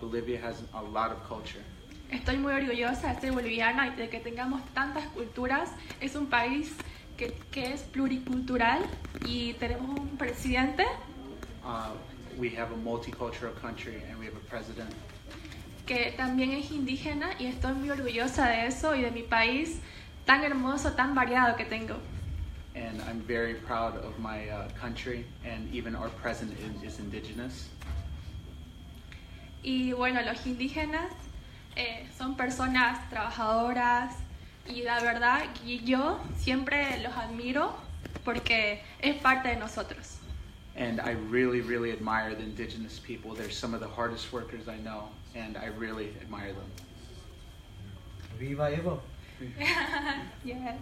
Bolivia has a lot of culture. Estoy muy orgullosa de ser boliviana y de que tengamos tantas culturas. Es un país que es pluricultural y tenemos un presidente. We have a multicultural country and we have a president. Que también es indígena y estoy muy orgullosa de eso y de mi país tan hermoso, tan variado que tengo. And I'm very proud of my country, and even our president is indigenous. Y bueno, los indígenas son personas trabajadoras y la verdad yo siempre los admiro porque es parte de nosotros. And I really, really admire the indigenous people. They're some of the hardest workers I know, and I really admire them. Viva Evo. Yeah.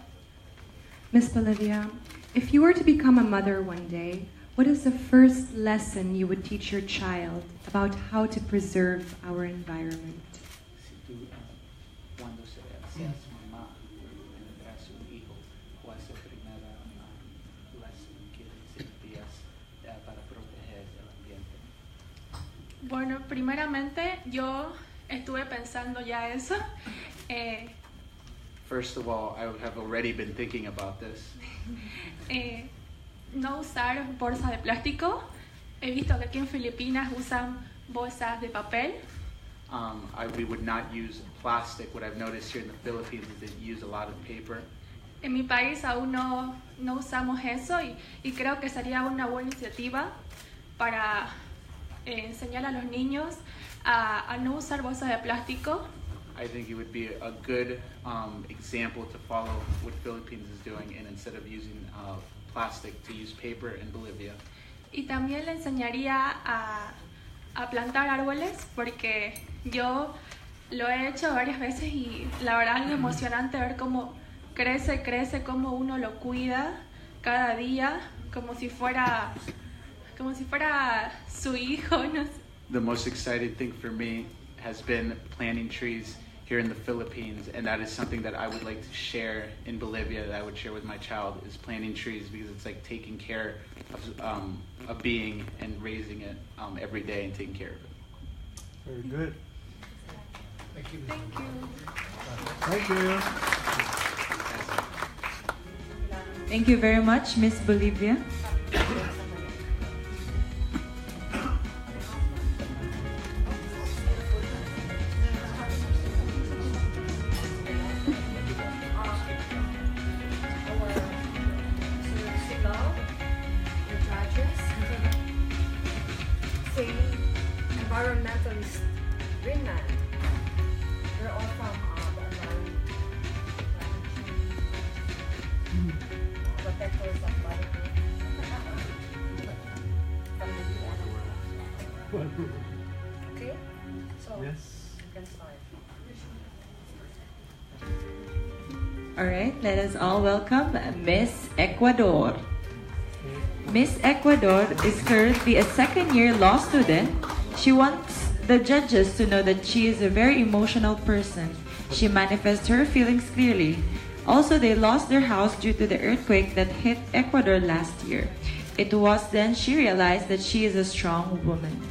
Miss Bolivia, if you were to become a mother one day, what is the first lesson you would teach your child about how to preserve our environment? Si tú, cuando seas mamá, tendrás un hijo, ¿cuál es la primera lección que enseñarías para proteger el ambiente? Bueno, primeramente yo estuve pensando ya eso. First of all, I have already been thinking about this. No usar bolsas de plástico. He visto que aquí en Filipinas usan bolsas de papel. We would not use plastic. What I've noticed here in the Philippines is they use a lot of paper. En mi país aún no usamos eso y creo que sería una buena iniciativa para enseñar a los niños a no usar bolsas de plástico. I think it would be a good example to follow what Philippines is doing, and instead of using plastic, to use paper in Bolivia. Y también le enseñaría a plantar árboles, porque yo lo he hecho varias veces y la verdad es emocionante ver cómo crece, cómo uno lo cuida cada día, como si fuera su hijo. No sé. The most exciting thing for me has been planting trees here in the Philippines, and that is something that I would like to share in Bolivia, that I would share with my child, is planting trees, because it's like taking care of a being and raising it every day and taking care of it. Very good. Thank you. Thank you. Thank you. Thank you very much, Miss Bolivia. Environmentalist Greenland. We're all from the environment. Protectors of Bible. Okay? So Yes. you can start. All right, let us all welcome Miss Ecuador. Miss Ecuador is currently a second-year law student. She wants the judges to know that she is a very emotional person. She manifests her feelings clearly. Also, they lost their house due to the earthquake that hit Ecuador last year. It was then she realized that she is a strong woman.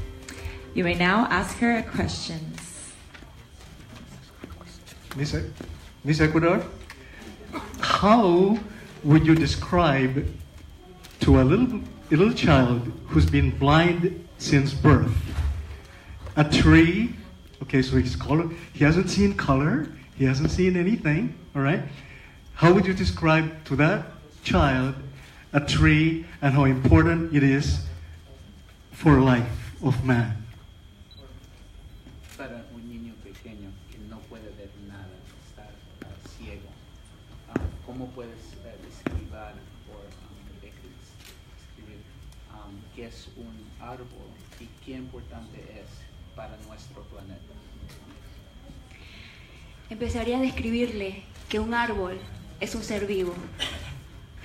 You may now ask her questions. Miss Ecuador, how would you describe to a little child who's been blind since birth a tree? Okay, so he's color. He hasn't seen color. He hasn't seen anything. All right. How would you describe to that child a tree and how important it is for life of man? Para un niño pequeño que no puede ver nada, estar ciego, ¿cómo puedes describir qué es un árbol y qué importante es para nuestro planeta? Empezaría a describirle que un árbol es un ser vivo.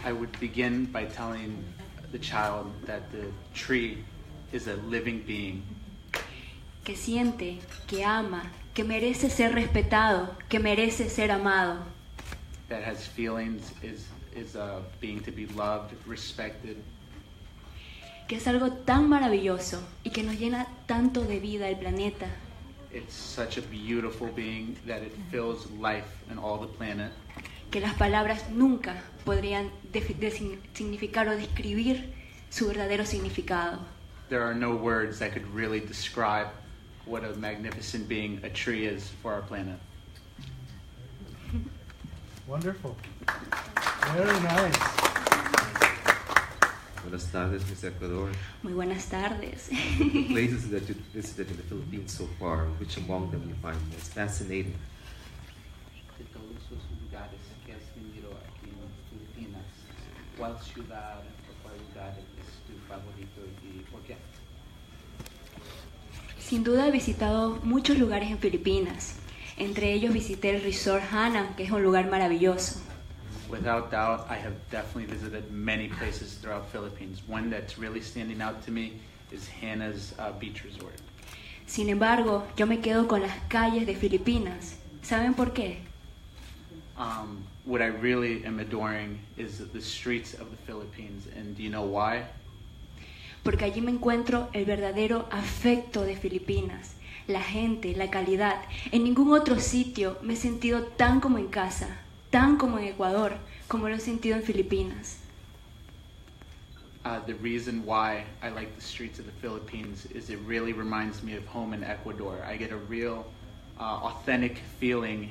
I would begin by telling the child that the tree is a living being. Que siente, que ama, que merece ser respetado, que merece ser amado. That has feelings, is a being to be loved, respected. Que es algo tan maravilloso y que nos llena tanto de vida el planeta. It's such a beautiful being that it fills life in all the planet. Que las palabras nunca podrían significar o describir su verdadero significado. There are no words that could really describe what a magnificent being a tree is for our planet. Wonderful. Very nice. Buenas tardes, Miss Ecuador. Muy buenas tardes. The places that you visited in the Philippines so far, which among them you find most fascinating? De todos esos lugares que has venido aquí en Filipinas, ¿cuál ciudad o cuál lugar es tu favorito y por qué? Sin duda he visitado muchos lugares en Filipinas. Entre ellos visité el Resort Hanang, que es un lugar maravilloso. Without doubt, I have definitely visited many places throughout Philippines. One that's really standing out to me is Hannah's Beach Resort. Sin embargo, yo me quedo con las calles de Filipinas. ¿Saben por qué? What I really am adoring is the streets of the Philippines. And do you know why? Porque allí me encuentro el verdadero afecto de Filipinas, la gente, la calidad. En ningún otro sitio me he sentido tan como en casa. tan como en Ecuador, como lo he sentido en Filipinas. The reason why I like the streets of the Philippines is it really reminds me of home in Ecuador. I get a real authentic feeling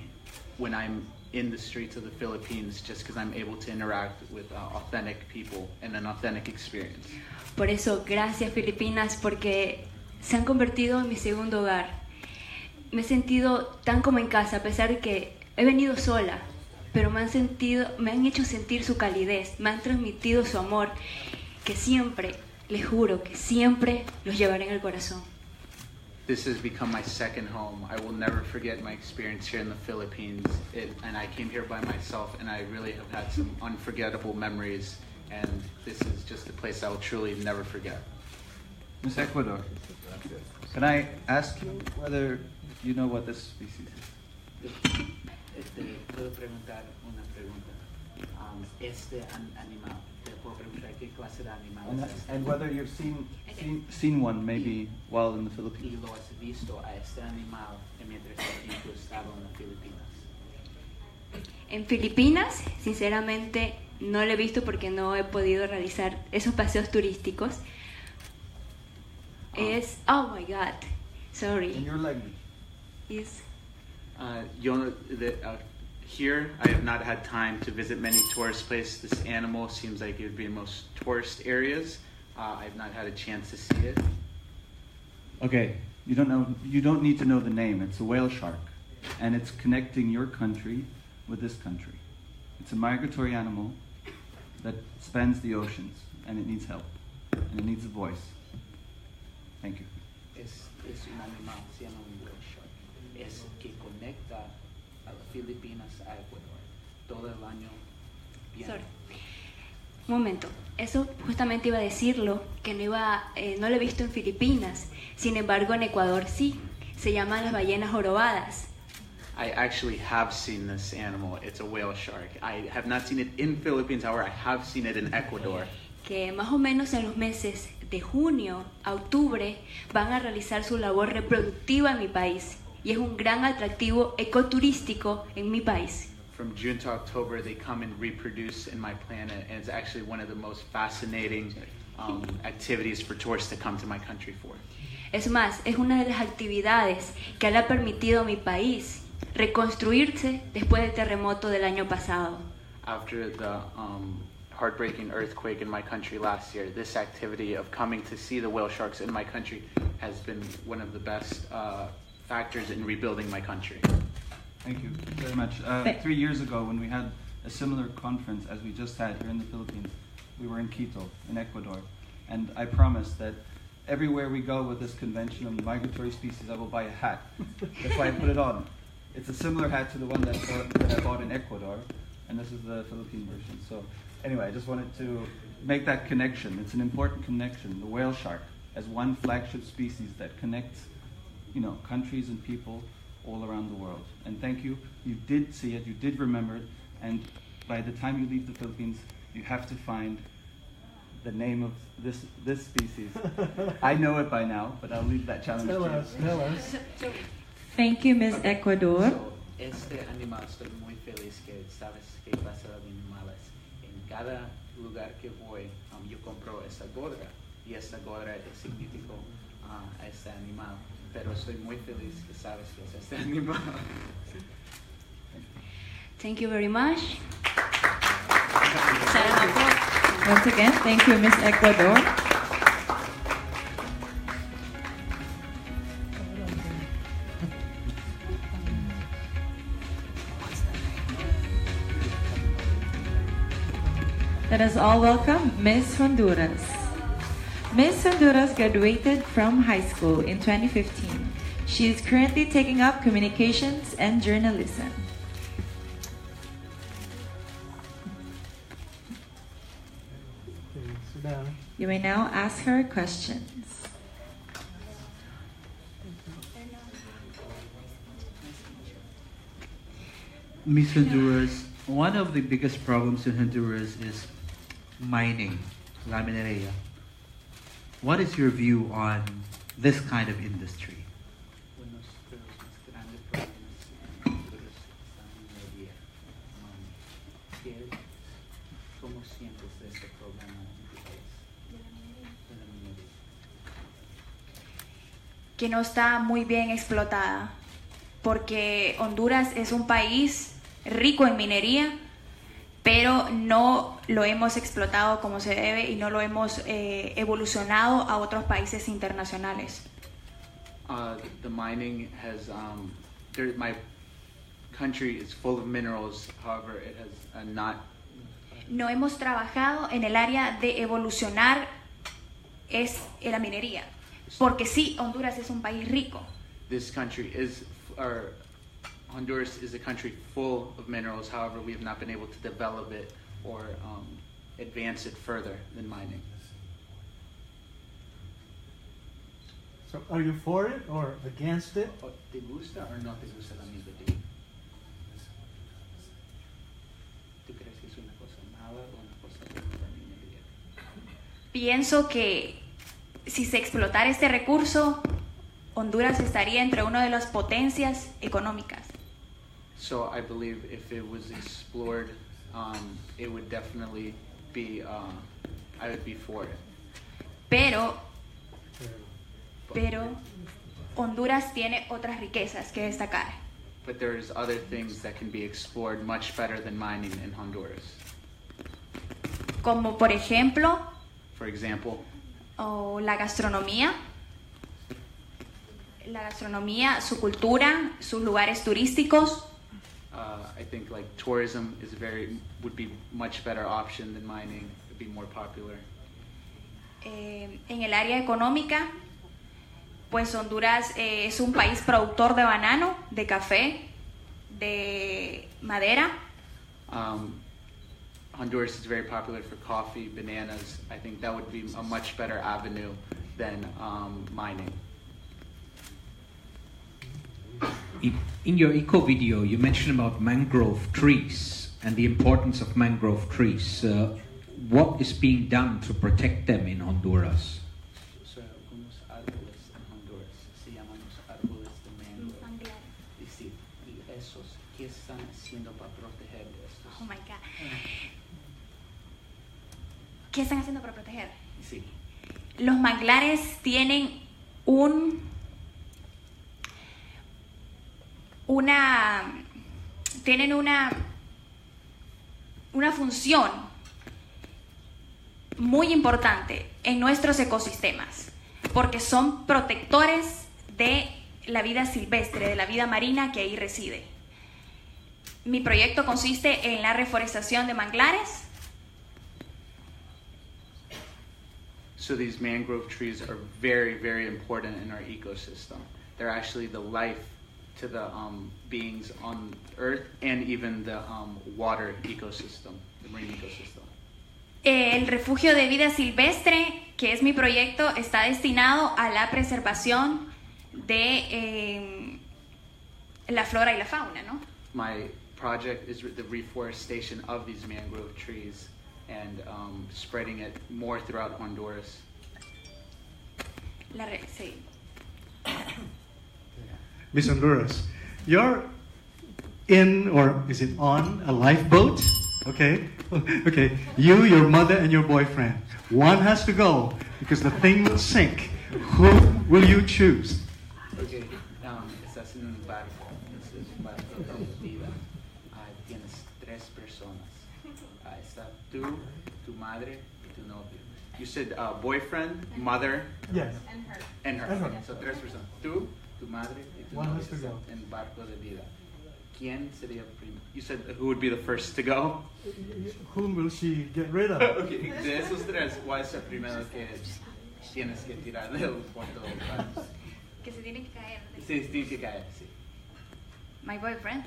when I'm in the streets of the Philippines just because I'm able to interact with authentic people and an authentic experience. Por eso, gracias Filipinas, porque se han convertido en mi segundo hogar. Me he sentido tan como en casa, a pesar de que he venido sola, pero me han hecho sentir su calidez, me han transmitido su amor, que siempre, les juro, que siempre los llevaré en el corazón. This has become my second home. I will never forget my experience here in the Philippines. And I came here by myself, and I really have had some unforgettable memories. And this is just a place I will truly never forget. Miss Ecuador, can I ask you whether you know what this species is? Puedo preguntar una pregunta. Este animal, te puedo preguntar qué clase de animal es este. And whether you've seen one maybe while in the Philippines. Y lo has visto a este animal mientras tú estabas en las Filipinas. En Filipinas, sinceramente, no lo he visto porque no he podido realizar esos paseos turísticos. Oh my God, sorry. In your language. Yes. Here, I have not had time to visit many tourist places. This animal seems like it would be in most tourist areas. I have not had a chance to see it. Okay, you don't need to know the name. It's a whale shark, and it's connecting your country with this country. It's a migratory animal that spans the oceans, and it needs help, and it needs a voice. Thank you. Es un animal, se llama un whale shark. Es que conecta a las Filipinas a Ecuador todo el año. Sorry. Un momento, eso justamente iba a decirlo, que no lo he visto en Filipinas, sin embargo en Ecuador sí, se llaman las ballenas jorobadas. I actually have seen this animal. It's a whale shark. I have not seen it in Philippines, however, I have seen it in Ecuador. Que más o menos en los meses de junio a octubre van a realizar su labor reproductiva en mi país y es un gran atractivo ecoturístico en mi país. From June to October, they come and reproduce in my planet, and it's actually one of the most fascinating activities for tourists to come to my country for. Es más, es una de las actividades que le ha permitido a mi país reconstruirse después del terremoto del año pasado. After the heartbreaking earthquake in my country last year, this activity of coming to see the whale sharks in my country has been one of the best factors in rebuilding my country. Thank you very much. 3 years ago, when we had a similar conference as we just had here in the Philippines, we were in Quito, in Ecuador, and I promised that everywhere we go with this convention on migratory species, I will buy a hat. That's why I put it on. It's a similar hat to the one that I bought in Ecuador, and this is the Philippine version. So anyway, I just wanted to make that connection. It's an important connection. The whale shark as one flagship species that connects, countries and people all around the world. And thank you. You did see it. You did remember it. And by the time you leave the Philippines, you have to find the name of this species. I know it by now, but I'll leave that challenge to you. Tell us. Thank you, Ms. Ecuador. So, este animal, estoy muy feliz que sabes qué clase de animales. En cada lugar que voy, yo compro esta gorra, y esta gorra significa a este animal. Pero estoy muy feliz que sabes que es este animal. Thank you very much. Once again, thank you, Ms. Ecuador. Let us all welcome Miss Honduras. Miss Honduras graduated from high school in 2015. She is currently taking up communications and journalism. You may now ask her questions. Miss Honduras, one of the biggest problems in Honduras is mining, la minería. What is your view on this kind of industry? este problema en tu país? De la minería. Que no está muy bien explotada, porque Honduras es un país rico en minería, pero no lo hemos explotado como se debe y no lo hemos evolucionado a otros países internacionales. The mining has, my country is full of minerals, however, it has not. No hemos trabajado en el área de evolucionar la minería, porque sí, Honduras es un país rico. This country is, Honduras is a country full of minerals, however, we have not been able to develop it or advance it further than mining. So are you for it or against it? ¿Te gusta o no te gusta la minería? ¿Tú crees que es una cosa mala o una cosa buena la minería? Pienso que si se explotara este recurso, Honduras estaría entre una de las potencias económicas. So I believe if it was explored, it would definitely be, I would be for it. Pero Honduras tiene otras riquezas que destacar. But there's other things that can be explored much better than mining in Honduras. Como por ejemplo, For example, la gastronomía, su cultura, sus lugares turísticos. I think like tourism would be much better option than mining. It would be more popular. En el área económica, pues Honduras es un país productor de banano, de café, de madera. Honduras is very popular for coffee, bananas. I think that would be a much better avenue than mining. In your eco video, you mentioned about mangrove trees and the importance of mangrove trees. What is being done to protect them in Honduras? So, algunos árboles en Honduras se llaman los árboles de mangrove. Y esos, ¿qué están haciendo para proteger estos? Oh my God. ¿Qué están haciendo para proteger? Sí. Los manglares tienen una función muy importante en nuestros ecosistemas, porque son protectores de la vida silvestre, de la vida marina que ahí reside. Mi proyecto consiste en la reforestación de manglares. So these mangrove trees are very, very important in our ecosystem. They're actually the life to the beings on Earth and even the water ecosystem, the marine ecosystem. El refugio de vida silvestre, que es mi proyecto, está destinado a la preservación de la flora y la fauna, ¿no? My project is the reforestation of these mangrove trees and spreading it more throughout Honduras. Sí. Miss Honduras, you're in, or is it on, a lifeboat? Okay, okay. You, your mother, and your boyfriend. One has to go because the thing will sink. Who will you choose? Okay, estás en un barco. Es un barco de vida. Tienes tres personas. Está tú, tu madre, y tu novio. You said boyfriend, mother. Yes. And her. And her. So tres personas. Tú, tu madre, y tu One novio. has to go. En barco de vida. ¿Quién sería primero? You said who would be the first to go? Whom will she get rid of? Okay, de esos tres, ¿cuál es el primero que tienes que tirar del cuarto del barco? Que se tiene que caer. Sí, tiene que caer, sí. My boyfriend.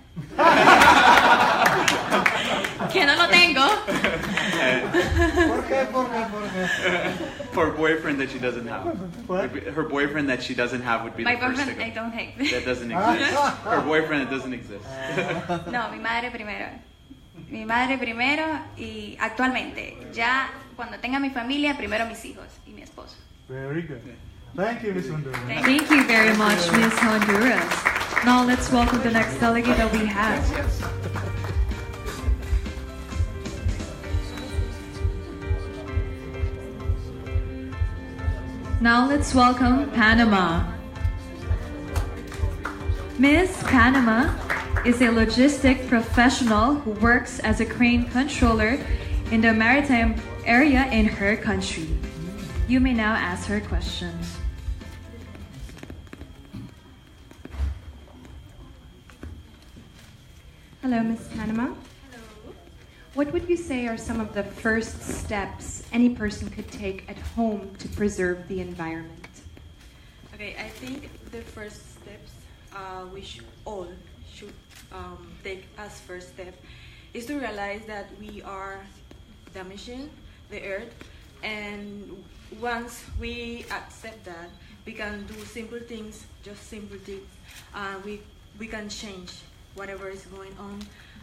Que no lo tengo. ¿Por qué? For a boyfriend that she doesn't have. What? Her boyfriend that she doesn't have would be My the first to boyfriend go. I don't have. That doesn't exist. Her boyfriend that doesn't exist. No, mi madre primero. Mi madre primero y actualmente. Ya cuando tenga mi familia, primero mis hijos y mi esposo. Very good. Thank you, Miss Honduras. Thank you very much, Miss Honduras. Now let's welcome the next delegate that we have. Now let's welcome Panama. Miss Panama is a logistic professional who works as a crane controller in the maritime area in her country. You may now ask her questions. Hello, Miss Panama. What would you say are some of the first steps any person could take at home to preserve the environment? Okay, I think the first steps we all should take as first step is to realize that we are damaging the earth, and once we accept that, we can do simple things, just simple things. We can change whatever is going on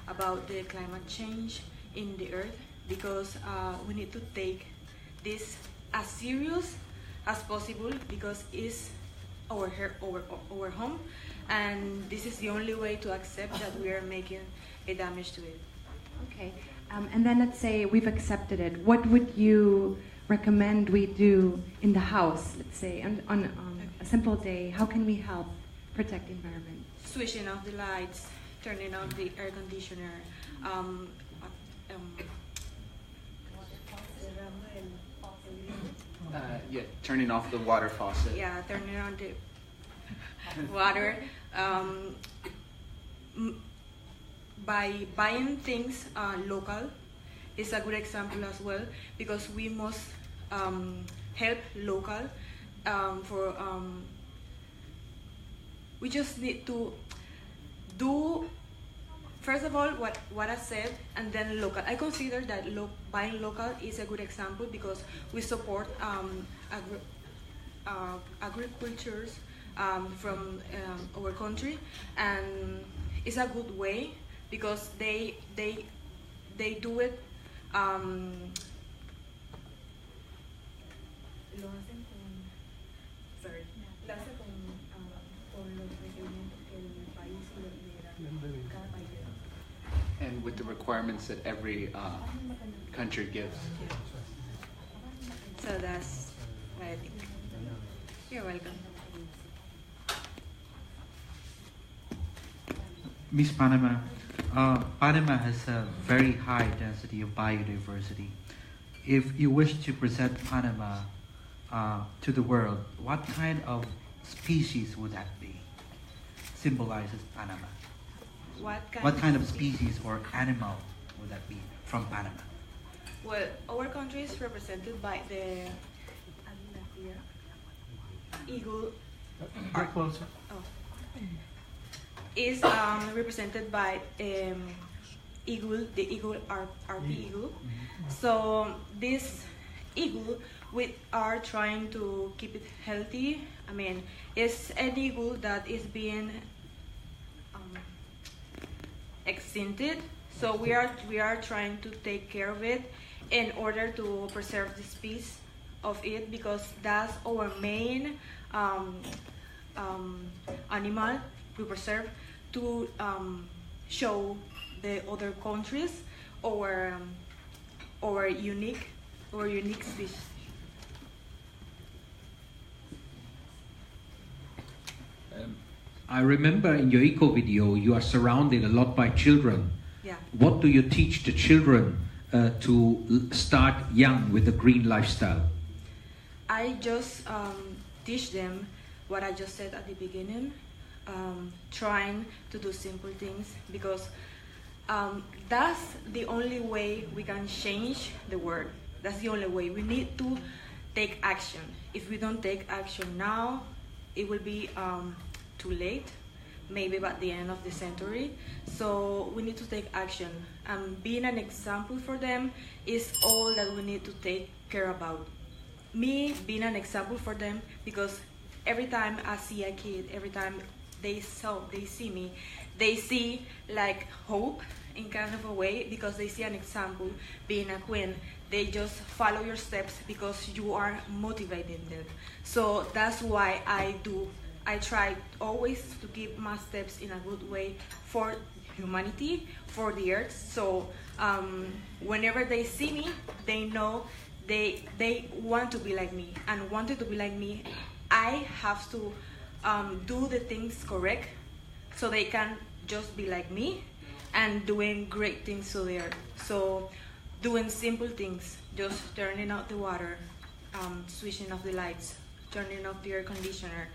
about the climate change in the earth, because we need to take this as serious as possible, because it's our home, and this is the only way to accept that we are making a damage to it. Okay, and then let's say we've accepted it. What would you recommend we do in the house, let's say, on a simple day? How can we help protect the environment? Switching off the lights, turning off the air conditioner, turning off the water faucet. Yeah, turning on the water. By buying things local is a good example as well, because we must help local. We just need to do, first of all, what I said, and then local. I consider that buying local is a good example, because we support agricultures from our country, and it's a good way because they do it. And with the requirements that every country gives. So that's what I think. You're welcome. Miss Panama, Panama has a very high density of biodiversity. If you wish to present Panama to the world, what kind of species would that be? Symbolizes Panama. What kind of species or animal would that be from Panama? Well, our country is represented by the eagle. Is represented by eagle, the eagle RP eagle. So this eagle, we are trying to keep it healthy. I mean, it's an eagle that is being extincted. So we are trying to take care of it in order to preserve the species of it, because that's our main animal we preserve, to show the other countries our unique species. I remember in your eco video you are surrounded a lot by children. Yeah. What do you teach the children to start young with the green lifestyle? I just teach them what I just said at the beginning, trying to do simple things, because that's the only way we can change the world. That's the only way. We need to take action. If we don't take action now, it will be too late, maybe by the end of the century. So we need to take action. Being an example for them is all that we need to take care about. Me being an example for them, because every time I see a kid, every time they see me, they see like hope in kind of a way, because they see an example being a queen. They just follow your steps because you are motivating them. So that's why I try always to keep my steps in a good way for humanity, for the earth. So whenever they see me, they know they want to be like me, and wanting to be like me, I have to do the things correct so they can just be like me and doing great things so doing simple things, just turning out the water, switching off the lights, turning off the air conditioner,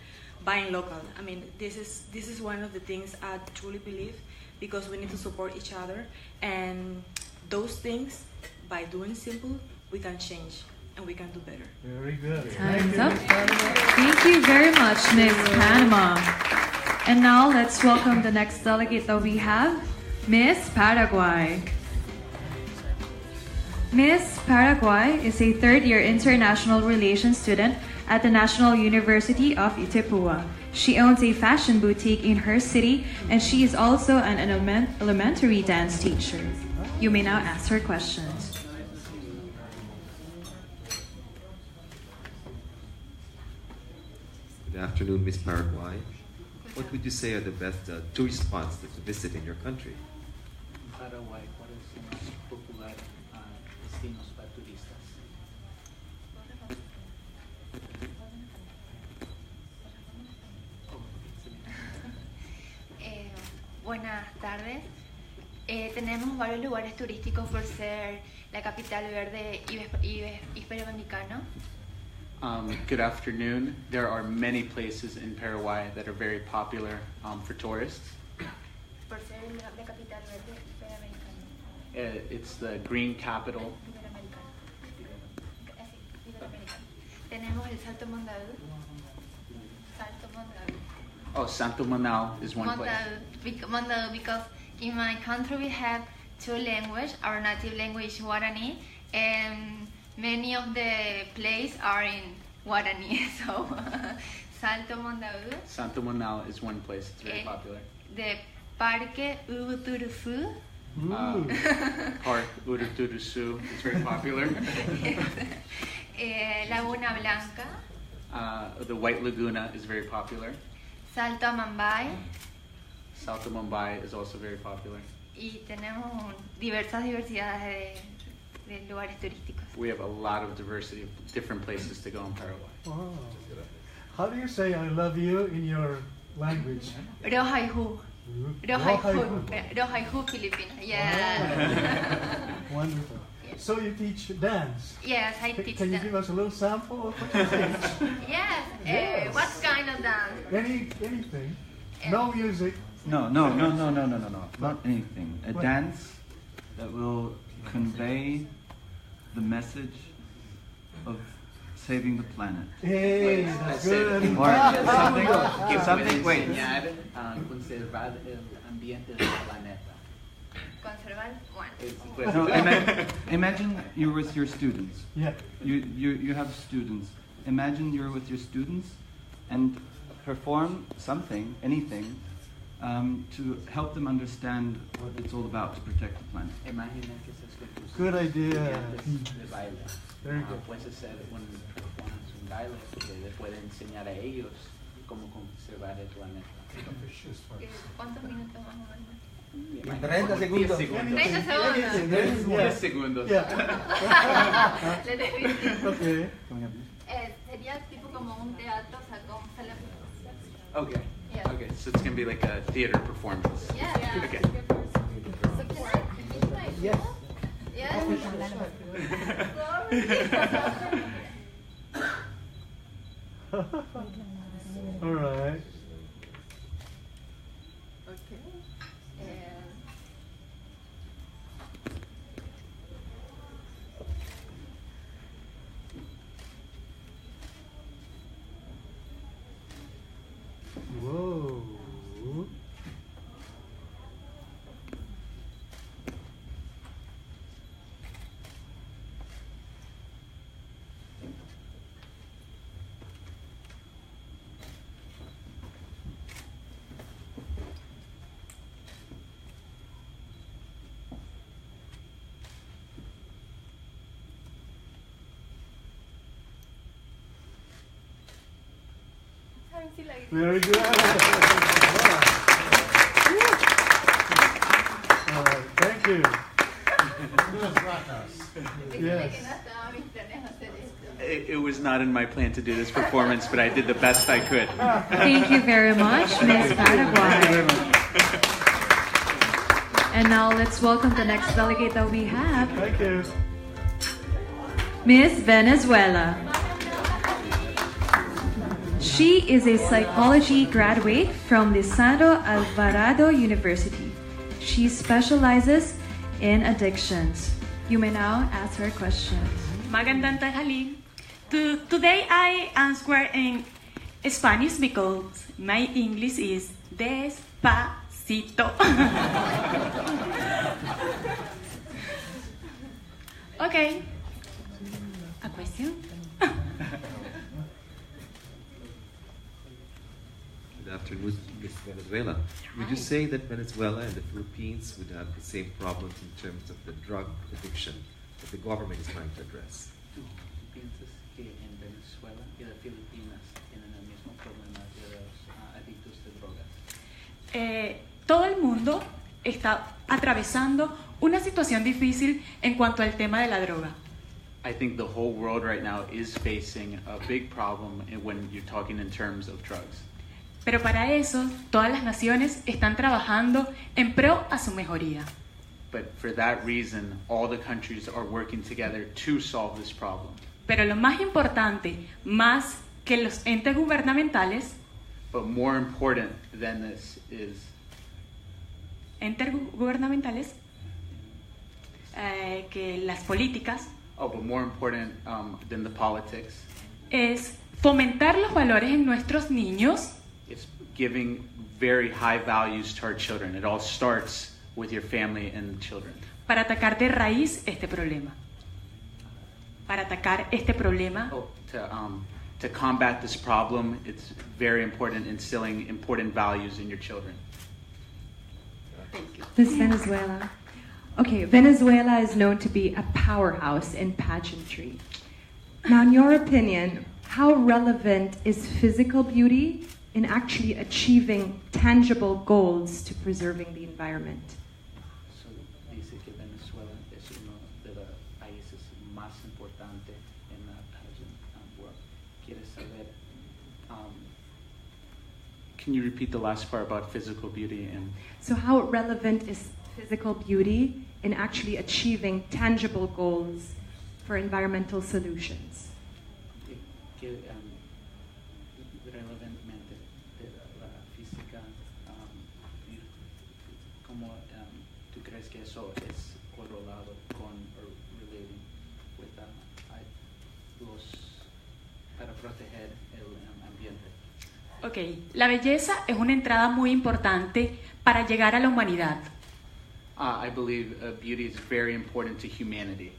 buying local. I mean, this is one of the things I truly believe, because we need to support each other, and those things, by doing simple, we can change and we can do better. Very good. Time's up. Thank you very much, Miss Panama. And now let's welcome the next delegate that we have, Miss Paraguay. Miss Paraguay is a third-year international relations student at the National University of Itipua. She owns a fashion boutique in her city, and she is also an elementary dance teacher. You may now ask her questions. Good afternoon, Miss Paraguay. What would you say are the best tourist spots to visit in your country? En Paraguay, ¿cuáles son los más populares destinos para turistas? Buenas tardes. Tenemos varios lugares turísticos por ser la capital verde hispanoamericana. Good afternoon. There are many places in Paraguay that are very popular for tourists. Por ser la capital verde hispanoamericana. It's the green capital. Tenemos el Salto Mondadú. Salto Mondadú. Oh, Santo Manao is one place. Mondadú, because in my country we have two languages, our native language Guarani, and many of the places are in Guarani, so Salto Mondadú. Santo Manao is one place, it's very popular. The Parque Uruturuzú. Park Uruturuzú, it's very popular. Laguna Blanca. The White Laguna is very popular. Salto Amambay. Salto Mumbai is also very popular. Y tenemos diversidades de lugares turísticos. We have a lot of diversity of different places to go in Paraguay. Wow. How do you say I love you in your language? Rohaihu. Rohaihu, Filipino. Yeah. Wonderful. Yes. So you teach dance? Yes, I teach Can you dance. give us a little sample of what you teach? Yes. Yes. What kind of dance? Anything. No music. No, not anything. A dance that will convey the message of saving the planet. Hey, that's good. Or something, wait. Conservar el ambiente del planeta. Conservar, bueno. No, imagine you're with your students. Yeah. You have students. Imagine you're with your students and perform something, anything, to help them understand what it's all about to protect the planet. Imagina que estás con tus Good idea. estudiantes de baile. Very good. Puedes hacer un baile que le puede enseñar a ellos cómo conservar el planeta. ¿Cuántos minutos más o menos? 30 segundos. 30 segundos. 10 segundos. Okay. Sería tipo como un teatro, o sea, como sala. Okay. Yeah. Okay, so it's gonna be like a theater performance. Yeah. Okay. Yes. Yes. All right. Okay. Whoa. Very good. All right, thank you. It was not in my plan to do this performance, but I did the best I could. Thank you very much, Miss Paraguay. And now let's welcome the next delegate that we have. Thank you. Miss Venezuela. She is a psychology graduate from Lisandro Alvarado University. She specializes in addictions. You may now ask her questions. Magandang tanghali. Today I answer in Spanish because my English is despacito. Okay. A question? Good afternoon, Miss Venezuela. Would you say that Venezuela and the Philippines would have the same problems in terms of the drug addiction that the government is trying to address? ¿Tú piensas que en Venezuela y las Filipinas tienen el mismo problema de los adictos de drogas? Todo el mundo está atravesando una situación difícil en cuanto al tema de la droga. I think the whole world right now is facing a big problem when you're talking in terms of drugs. Pero para eso, todas las naciones están trabajando en pro a su mejoría. But for that reason, all the countries are working together to solve this problem. Pero lo más importante, más que los entes gubernamentales, But more important than this is entes gubernamentales, que las políticas, but more important than the politics, es fomentar los valores en nuestros niños. it's giving very high values to our children. It all starts with your family and children. Para atacar de raíz este problema. Para atacar este problema. To combat this problem, it's very important instilling important values in your children. Miss Venezuela. Okay, Venezuela is known to be a powerhouse in pageantry. Now, in your opinion, how relevant is physical beauty in actually achieving tangible goals to preserving the environment? So, dice que Venezuela es uno de los países más importantes en la pageant world. ¿Quieres saber? Can you repeat the last part about physical beauty? And So how relevant is physical beauty in actually achieving tangible goals for environmental solutions? Que relevantemente de la física, ¿cómo tú crees que eso es correlado con or relating with para proteger el ambiente? Ok, la belleza es una entrada muy importante para llegar a la humanidad. I believe beauty is very important to humanity.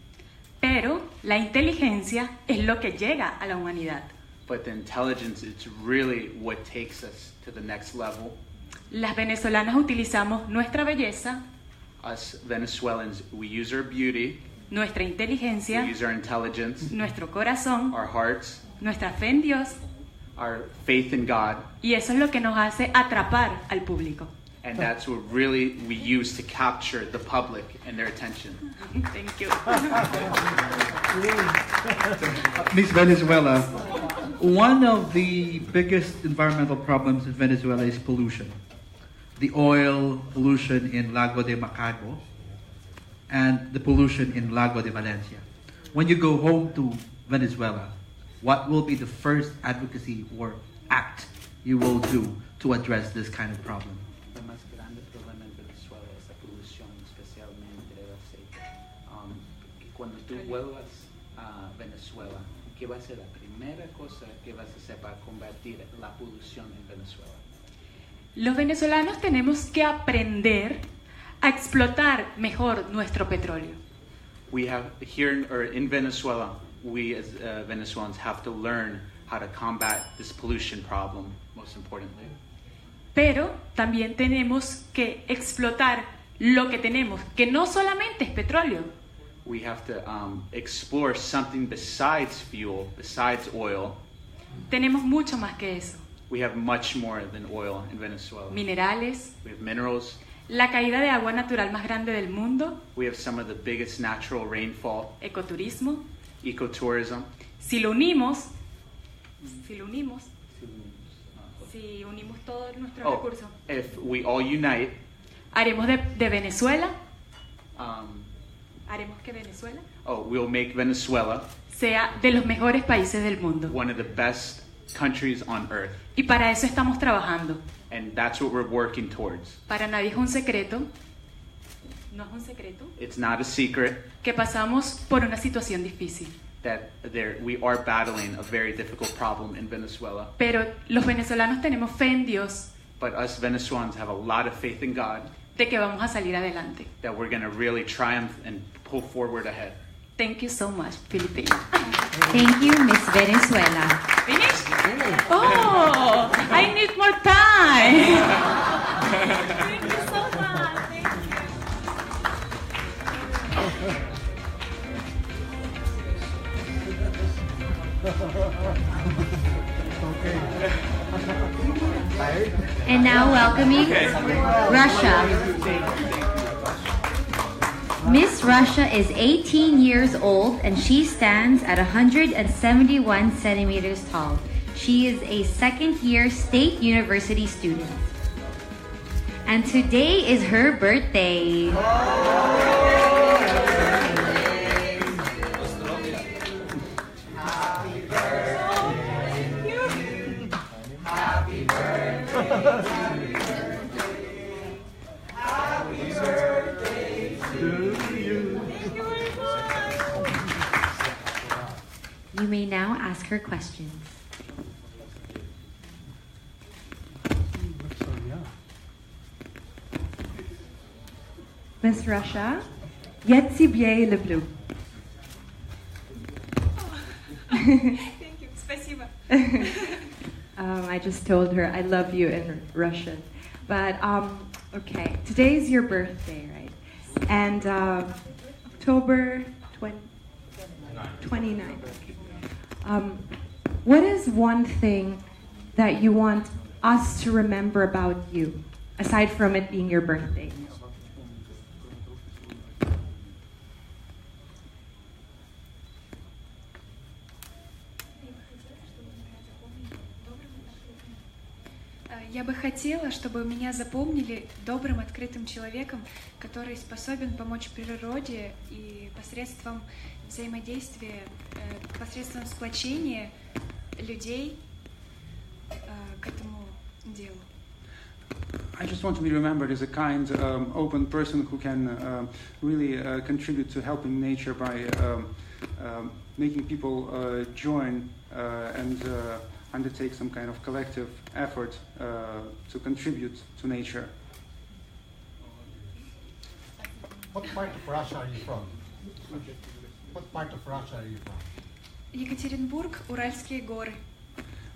Pero la inteligencia es lo que llega a la humanidad. But the intelligence is really what takes us to the next level. Las venezolanas utilizamos nuestra belleza, Us Venezuelans, we use our beauty, nuestra inteligencia, we use our intelligence, nuestro corazón, our hearts, nuestra fe en Dios, our faith in God, y eso es lo que nos hace atrapar al público. and that's what really we use to capture the public and their attention. Thank you. Miss Venezuela, one of the biggest environmental problems in Venezuela is pollution. The oil pollution in Lago de Macago and the pollution in Lago de Valencia. When you go home to Venezuela, what will be the first advocacy or act you will do to address this kind of problem? El más grande problema en Venezuela es la polución, especialmente el aceite. Cuando tú vuelvas a Venezuela, ¿qué va a ser la primera cosa que vas a hacer para combatir la polución en Venezuela? Los venezolanos tenemos que aprender a explotar mejor nuestro petróleo. We have here in Venezuela, we as Venezuelans have to learn how to combat this pollution problem, most importantly. Pero también tenemos que explotar lo que tenemos, que no solamente es petróleo. We have to explore something besides fuel, besides oil. Tenemos mucho más que eso. We have much more than oil in Venezuela. Minerales, We have minerals, la caída de agua natural más grande del mundo, We have some of the biggest natural rainfall, ecoturismo. ecotourism. Si unimos todos nuestros Oh, recursos, if we all unite, haremos de Venezuela, um, haremos que Venezuela we'll make Venezuela sea de los mejores países del mundo. one of the best countries on earth. Y para eso estamos trabajando. And that's what we're working towards. Para nadie es un secreto, no es un secreto, It's not a secret que pasamos por una situación difícil. that we are battling a very difficult problem in Venezuela. Pero los venezolanos tenemos fe en Dios But us Venezuelans have a lot of faith in God de que vamos a salir adelante. that we're going to really triumph and pull forward ahead. Thank you so much, Philippines. Thank you, Miss Venezuela. Finished? Oh, I need more time. Thank you so much. Thank And now welcoming Russia. Miss Russia is 18 years old and she stands at 171 centimeters tall. She is a second-year State University student. And today is her birthday. You may now ask her questions. Miss Russia, Yetzi Biei Leblu. Thank you. Спасибо. I just told her I love you in Russian. But, okay, today's your birthday, right? And October 29th. What is one thing that you want us to remember about you, aside from it being your birthday? Я бы хотела, чтобы меня запомнили добрым, открытым человеком, который способен помочь природе и посредством взаимодействия, посредством сплочения людей к этому делу. I just want to be remembered as a kind, open person who can really contribute to helping nature by making people join and undertake some kind of collective effort to contribute to nature. What part of Russia are you from? What part of Russia are you from? Екатеринбург, Уральские горы.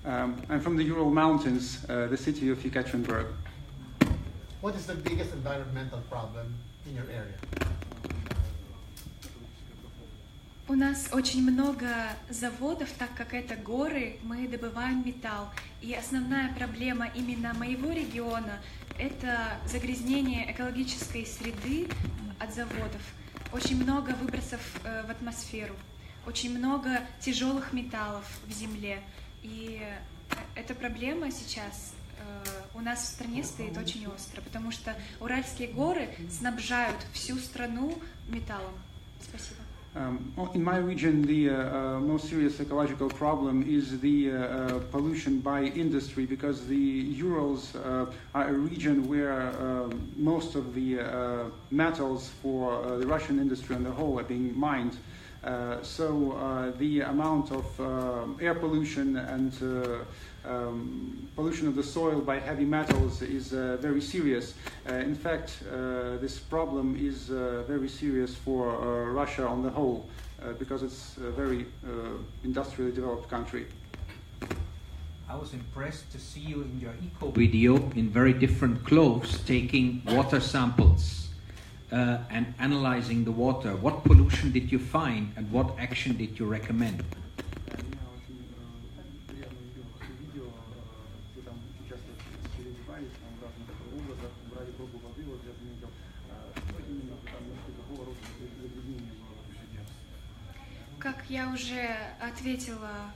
I'm from the Ural Mountains, the city of Yekaterinburg. What is the biggest environmental problem in your area? У нас очень много заводов, так как это горы, мы добываем металл. И основная проблема именно моего региона – это загрязнение экологической среды от заводов. Очень много выбросов в атмосферу, очень много тяжелых металлов в земле. И эта проблема сейчас у нас в стране стоит очень остро, потому что Уральские горы снабжают всю страну металлом. Спасибо. In my region, the most serious ecological problem is the pollution by industry, because the Urals are a region where most of the metals for the Russian industry on the whole are being mined. So the amount of air pollution and pollution of the soil by heavy metals is very serious. In fact, this problem is very serious for Russia on the whole, because it's a very industrially developed country. I was impressed to see you in your eco video in very different clothes taking water samples and analyzing the water. What pollution did you find and what action did you recommend? как я уже ответила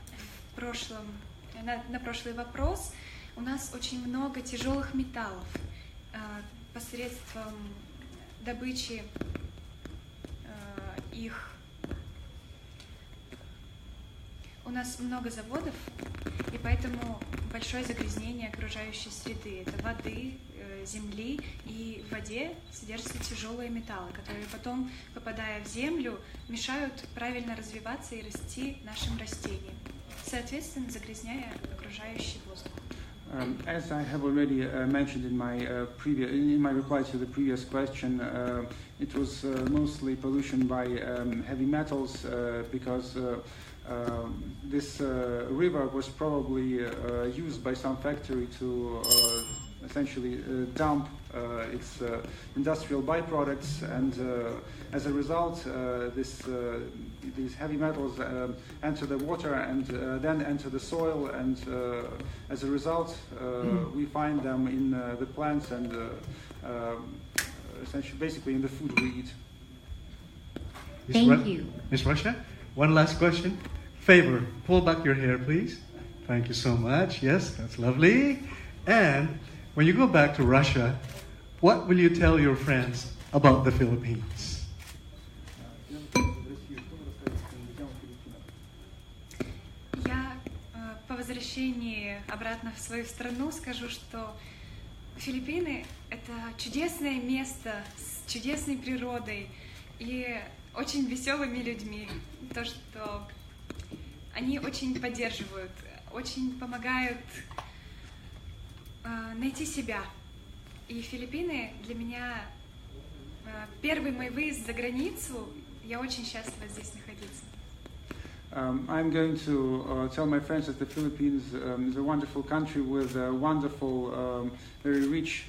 на прошлый вопрос, у нас очень много тяжелых металлов посредством добычи их. У нас много заводов, и поэтому большое загрязнение окружающей среды. Это воды, земли, и в воде содержатся тяжелые металлы, которые потом, попадая в землю, мешают правильно развиваться и расти нашим растениям, соответственно, загрязняя окружающий воздух. As I have already mentioned in my reply to the previous question, it was mostly pollution by heavy metals because this river was probably used by some factory to essentially dump its industrial byproducts, and as a result, these heavy metals enter the water and then enter the soil, and as a result, we find them in the plants and essentially, basically, in the food we eat. Thank you. Ms. Russia, one last question. Favor, pull back your hair, please. Thank you so much. Yes, that's lovely. And when you go back to Russia, what will you tell your friends about the Philippines? Я по возвращении обратно в свою страну скажу, что Филиппины — это чудесное место с чудесной природой и очень веселыми людьми. То, что они очень поддерживают, очень помогают найти себя. И Филиппины для меня первый мой выезд за границу. Я очень счастлива здесь находиться. I'm going to tell my friends that the Philippines is a wonderful country with wonderful, very rich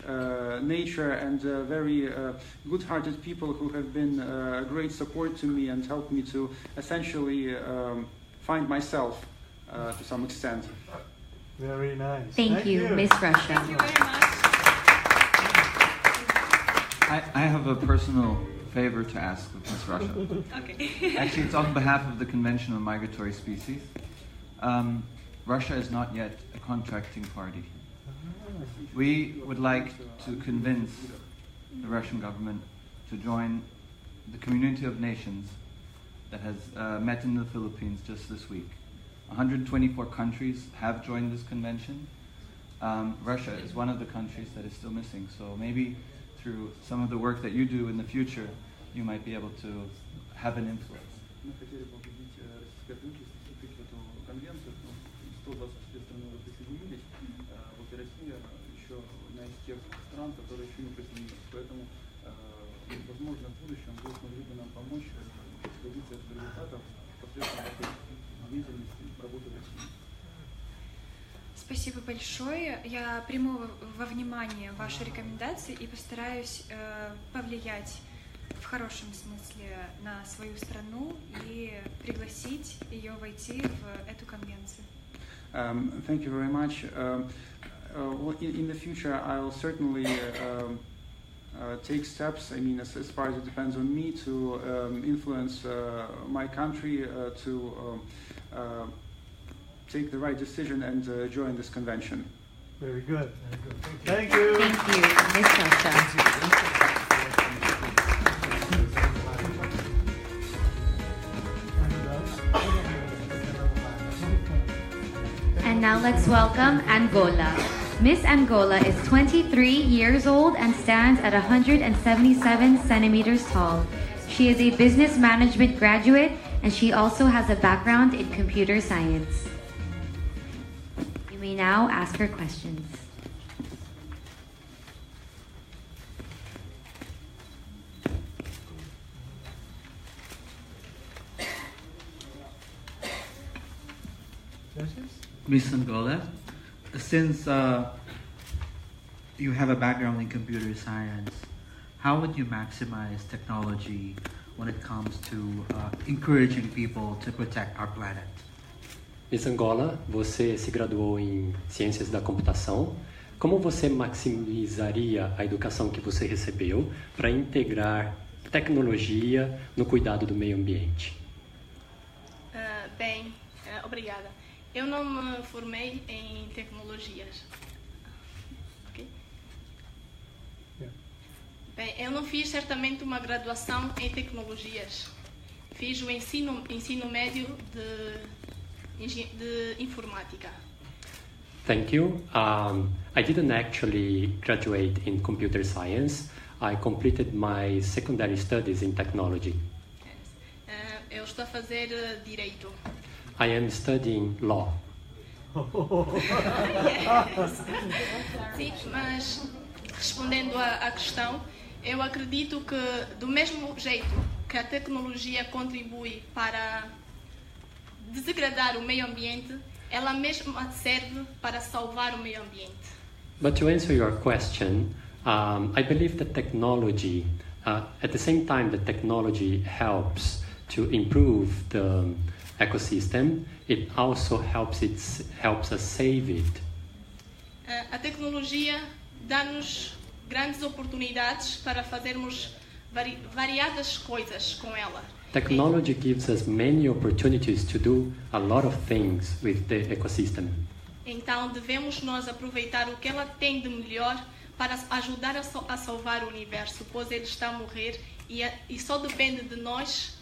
nature and very good-hearted people who have been a great support to me and helped me to essentially find myself to some extent. Very nice. Thank you, Miss Russia. Thank you very much. I have a personal favor to ask of Miss Russia. Okay. Actually, it's on behalf of the Convention on Migratory Species. Russia is not yet a contracting party. We would like to convince the Russian government to join the community of nations that has met in the Philippines just this week. 124 countries have joined this convention. Russia is one of the countries that is still missing, so maybe through some of the work that you do in the future, you might be able to have an influence. Спасибо большое. Я приму во внимание ваши рекомендации и постараюсь повлиять в хорошем смысле на свою страну и пригласить ее войти в эту конвенцию. Thank you very much. In the future, I'll certainly take steps. I mean, as far as it depends on me, to influence my country to take the right decision and join this convention. Very good. Thank you. Thank you, Miss Russia. And now let's welcome Angola. Miss Angola is 23 years old and stands at 177 centimeters tall. She is a business management graduate and she also has a background in computer science. You may now ask her questions. Miss Angola, since you have a background in computer science, how would you maximize technology when it comes to encouraging people to protect our planet? Miss Angola, você se graduou em Ciências da Computação. Como você maximizaria a educação que você recebeu para integrar tecnologia no cuidado do meio ambiente? Bem, obrigada. Eu não me formei em tecnologias. Okay? Bem, eu não fiz certamente uma graduação em tecnologias. Fiz o ensino médio de informática. Thank you. I didn't actually graduate in computer science. I completed my secondary studies in technology. Eu estou a fazer direito. I am studying law. Yes. Sim, mas respondendo à questão, eu acredito que do mesmo jeito que a tecnologia contribui para desagradar o meio ambiente, ela mesma serve para salvar o meio ambiente. But to answer your question, I believe that technology, at the same time that technology helps to improve the ecosystem, it also helps us save it. A tecnologia dá-nos grandes oportunidades para fazermos variadas coisas com ela. Technology gives us many opportunities to do a lot of things with the ecosystem. Então devemos nós aproveitar o que ela tem de melhor para ajudar a salvar o universo, pois ele está a morrer e só depende de nós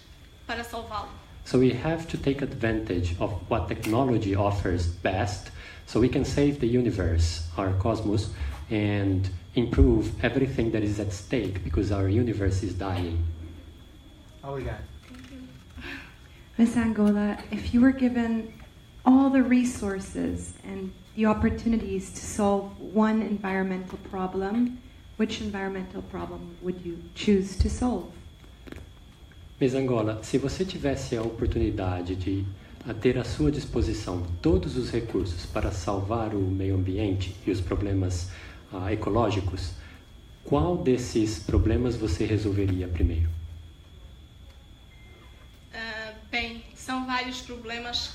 para salvá-lo. So we have to take advantage of what technology offers best, so we can save the universe, our cosmos, and improve everything that is at stake because our universe is dying. Obrigado. Ms. Angola, if you were given all the resources and the opportunities to solve one environmental problem, which environmental problem would you choose to solve? Ms. Angola, se você tivesse a oportunidade de ter à sua disposição todos os recursos para salvar o meio ambiente e os problemas ecológicos, qual desses problemas você resolveria primeiro? Bem, são vários problemas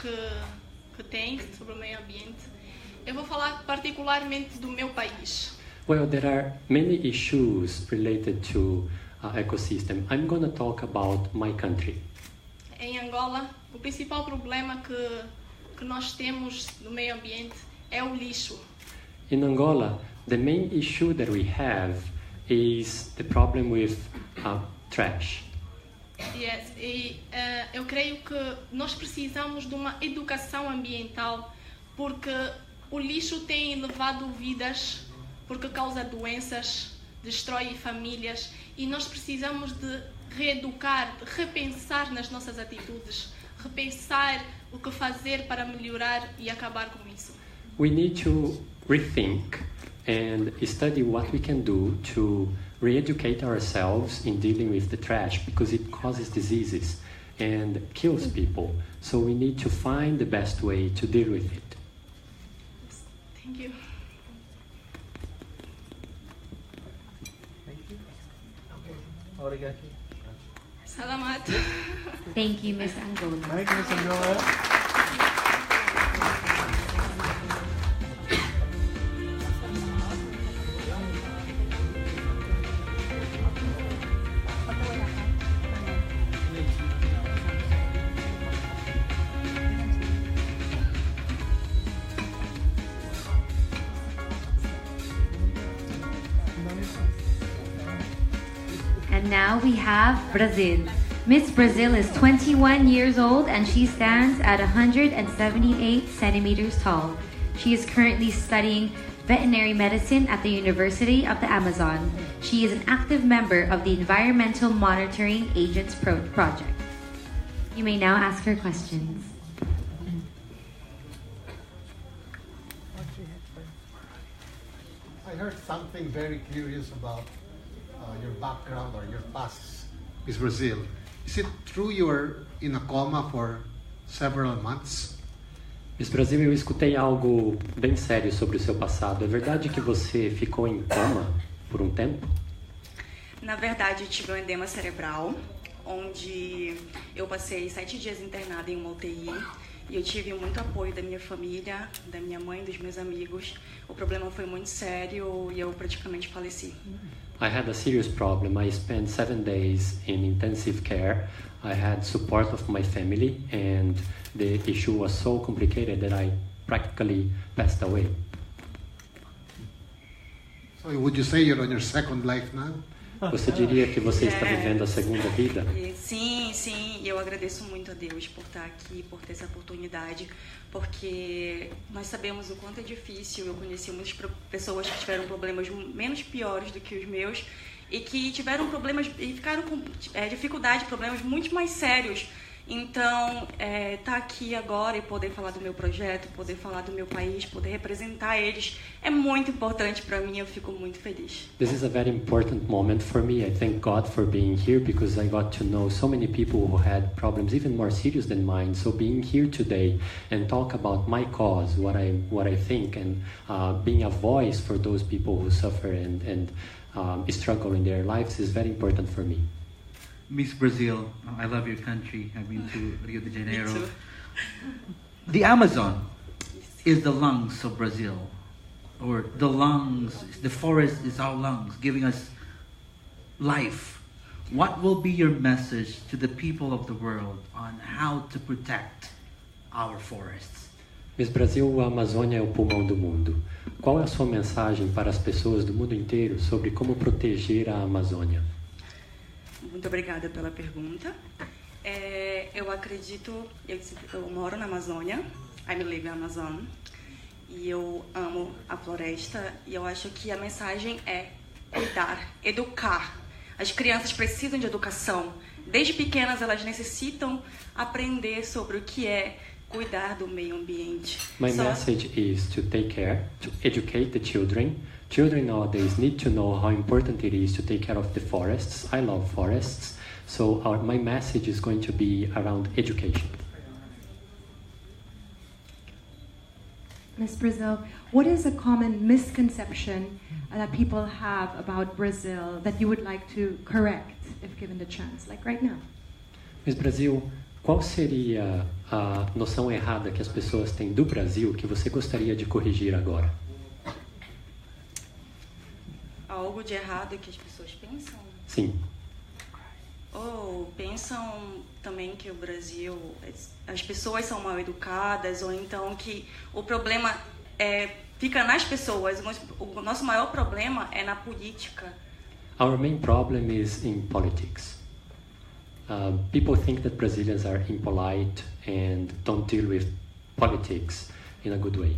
que tem sobre o meio ambiente. Eu vou falar particularmente do meu país. Well, there are many issues related to ecosystem. I'm going to talk about my country. Em Angola, o principal problema que nós temos no meio ambiente é o lixo. In Angola, the main issue that we have is the problem with trash. Yes, eu creio que nós precisamos de uma educação ambiental porque o lixo tem levado vidas, porque causa doenças, destrói famílias e nós precisamos de reeducar, de repensar nas nossas atitudes, repensar o que fazer para melhorar e acabar com isso. We need to rethink and study what we can do to re-educate ourselves in dealing with the trash because it causes diseases and kills people. So we need to find the best way to deal with it. Thank you. Obrigado. Salamat. Thank you, Ms. Angola. Thank you, Ms. Angola. And now we have Brazil. Miss Brazil is 21 years old and she stands at 178 centimeters tall. She is currently studying veterinary medicine at the University of the Amazon. She is an active member of the Environmental Monitoring Agents Project. You may now ask her questions. I heard something very curious about your background or your past, Miss Brazil. Is it true you were in a coma for several months? Miss Brasil, eu escutei algo bem sério sobre o seu passado. É verdade que você ficou em coma por um tempo? Na verdade, tive um edema cerebral, onde eu passei 7 dias internada em uma UTI e eu tive muito apoio da minha família, da minha mãe, dos meus amigos. O problema foi muito sério e eu praticamente faleci. I had a serious problem. I spent 7 days in intensive care. I had support of my family, and the issue was so complicated that I practically passed away. So would you say you're on your second life now? Você diria que você está vivendo a segunda vida? Sim, sim, e eu agradeço muito a Deus por estar aqui, por ter essa oportunidade, porque nós sabemos o quanto é difícil. Eu conheci muitas pessoas que tiveram problemas menos piores do que os meus e que tiveram problemas e ficaram com dificuldade, problemas muito mais sérios. Então, estar aqui agora e poder falar do meu projeto, poder falar do meu país, poder representar eles, é muito importante para mim. Eu fico muito feliz. This is a very important moment for me. I thank God for being here because I got to know so many people who had problems even more serious than mine. So being here today and talk about my cause, what I think, and being a voice for those people who suffer and struggle in their lives is very important for me. Miss Brazil, I love your country. I've been to Rio de Janeiro. Me too. The Amazon is the lungs of Brazil, or the lungs, the forest is our lungs, giving us life. What will be your message to the people of the world on how to protect our forests? Miss Brasil, a Amazônia é o pulmão do mundo. Qual é a sua mensagem para as pessoas do mundo inteiro sobre como proteger a Amazônia? Muito obrigada pela pergunta. Eu acredito, eu moro na Amazônia, I live in Amazon, e eu amo a floresta, e eu acho que a mensagem é cuidar, educar. As crianças precisam de educação. Desde pequenas elas necessitam aprender sobre o que é cuidar do meio ambiente. My message is to take care, to educate the children. Children nowadays need to know how important it is to take care of the forests. I love forests, so my message is going to be around education. Miss Brazil, what is a common misconception that people have about Brazil that you would like to correct if given the chance, like right now? Miss Brasil, qual seria a noção errada que as pessoas têm do Brasil que você gostaria de corrigir agora? Algo de errado que as pessoas pensam? Sim. Ou pensam também que o Brasil, as pessoas são mal educadas, ou então que o problema fica nas pessoas. O nosso maior problema é na política. Our main problem is in politics. People think that Brazilians are impolite and don't deal with politics in a good way.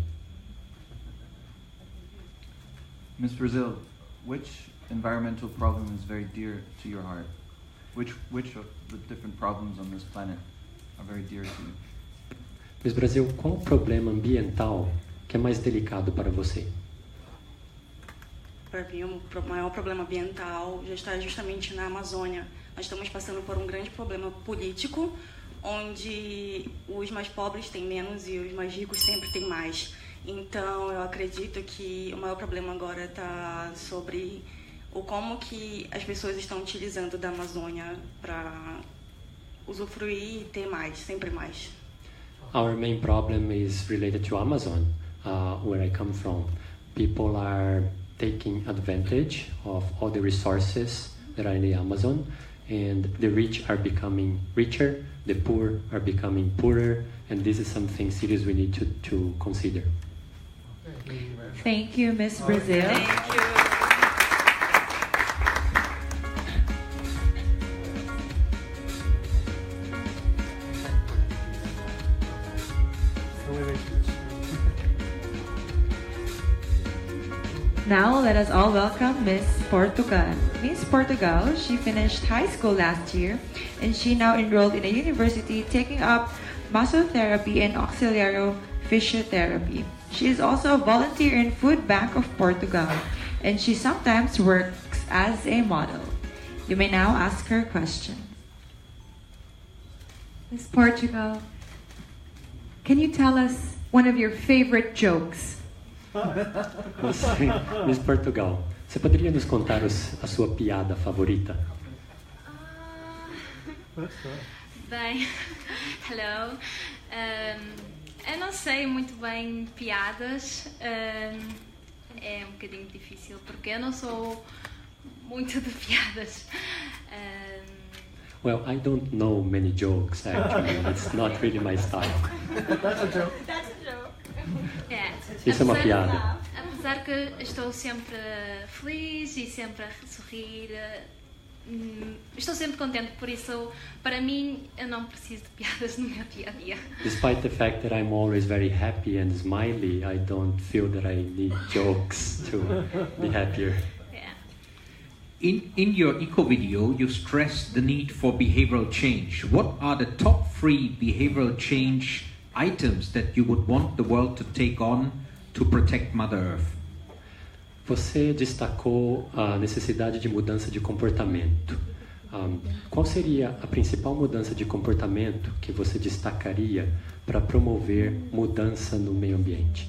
Miss Brazil, which environmental problem is very dear to your heart? Which of the different problems on this planet are very dear to you? Miss Brasil, qual o problema ambiental que é mais delicado para você? Para mim, o maior problema ambiental já está justamente na Amazônia. Nós estamos passando por um grande problema político, onde os mais pobres têm menos e os mais ricos sempre têm mais. Então, eu acredito que o maior problema agora está sobre o como que as pessoas estão utilizando da Amazônia para usufruir e ter mais, sempre mais. Our main problem is related to Amazon, where I come from. People are taking advantage of all the resources that are in the Amazon, and the rich are becoming richer, the poor are becoming poorer, and this is something serious we need to consider. Thank you, Miss Brazil. Thank you. Now let us all welcome Miss Portugal. Miss Portugal, she finished high school last year and she now enrolled in a university taking up masotherapy and auxiliary physiotherapy. She is also a volunteer in Food Bank of Portugal and she sometimes works as a model. You may now ask her questions. Miss Portugal, can you tell us one of your favorite jokes? Miss Portugal, você poderia nos contar a sua piada favorita? Bem, hello. Eu não sei muito bem piadas. É um bocadinho difícil porque eu não sou muito de piadas. Well, I don't know many jokes actually. It's not really my style. That's a joke. That's a joke. Isso é uma piada. Apesar que estou sempre feliz e sempre a sorrir, estou sempre contente, por isso, para mim, eu não preciso de piadas no meu dia a dia. Despite the fact that I'm always very happy and smiley, I don't feel that I need jokes to be happier. In your eco video, you stress the need for behavioral change. What are the top 3 behavioral change items that you would want the world to take on to protect Mother Earth? Você destacou a necessidade de mudança de comportamento. Qual seria a principal mudança de comportamento que você destacaria para promover mudança no meio ambiente?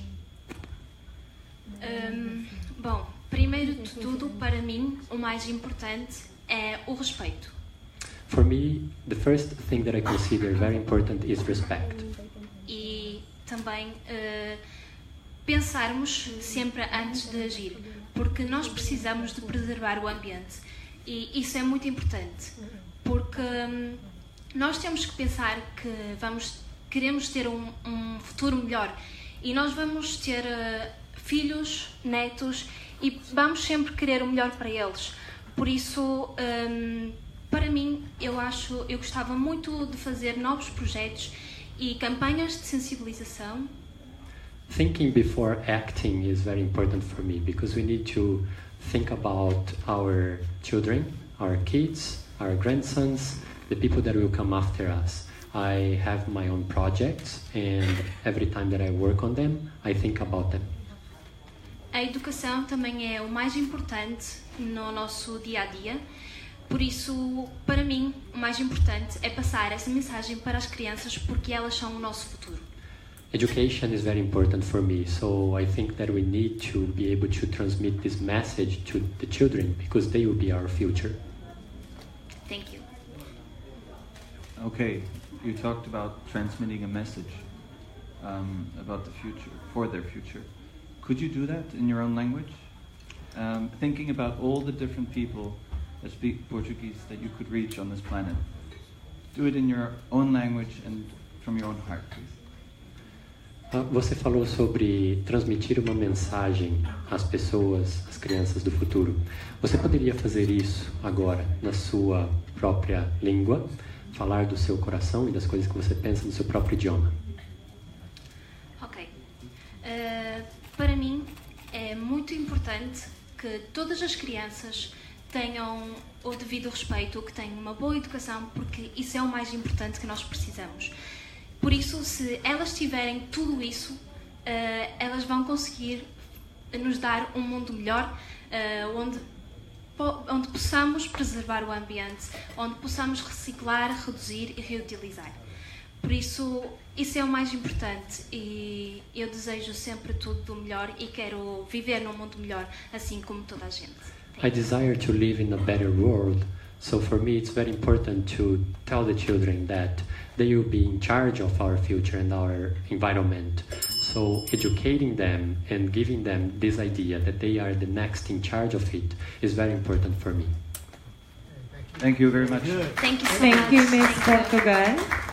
Bom, primeiro de tudo, para mim, o mais importante é o respeito. For me, the first thing that I consider very important is respect. E também pensarmos sempre antes de agir, porque nós precisamos de preservar o ambiente e isso é muito importante, porque nós temos que pensar que queremos ter um futuro melhor e nós vamos ter filhos, netos e vamos sempre querer o melhor para eles. Por isso, para mim, eu gostava muito de fazer novos projetos e campanhas de sensibilização. Thinking before acting is very important for me because we need to think about our children, our kids, our grandsons, the people that will come after us. I have my own projects and every time that I work on them, I think about them. A educação também é o mais importante no nosso dia a dia. Por isso, para mim, o mais importante é passar essa mensagem para as crianças porque elas são o nosso futuro. Education is very important for me, so I think that we need to be able to transmit this message to the children because they will be our future. Thank you. Okay, you talked about transmitting a message about the future, for their future. Could you do that in your own language? Thinking about all the different people that speak Portuguese that you could reach on this planet. Do it in your own language and from your own heart, please. Você falou sobre transmitir uma mensagem às pessoas, às crianças do futuro. Você poderia fazer isso agora na sua própria língua, falar do seu coração e das coisas que você pensa no seu próprio idioma? Ok. Para mim é muito importante que todas as crianças tenham o devido respeito, que tenham uma boa educação, porque isso é o mais importante que nós precisamos. Por isso, se elas tiverem tudo isso, elas vão conseguir nos dar um mundo melhor, onde possamos preservar o ambiente, onde possamos reciclar, reduzir e reutilizar. Por isso, isso é o mais importante e eu desejo sempre tudo do melhor e quero viver num mundo melhor, assim como toda a gente. I desire to live in a better world. So for me, it's very important to tell the children that they will be in charge of our future and our environment. So educating them and giving them this idea that they are the next in charge of it is very important for me. Thank you very much. Thank you so much. Thank you, Miss Portugal.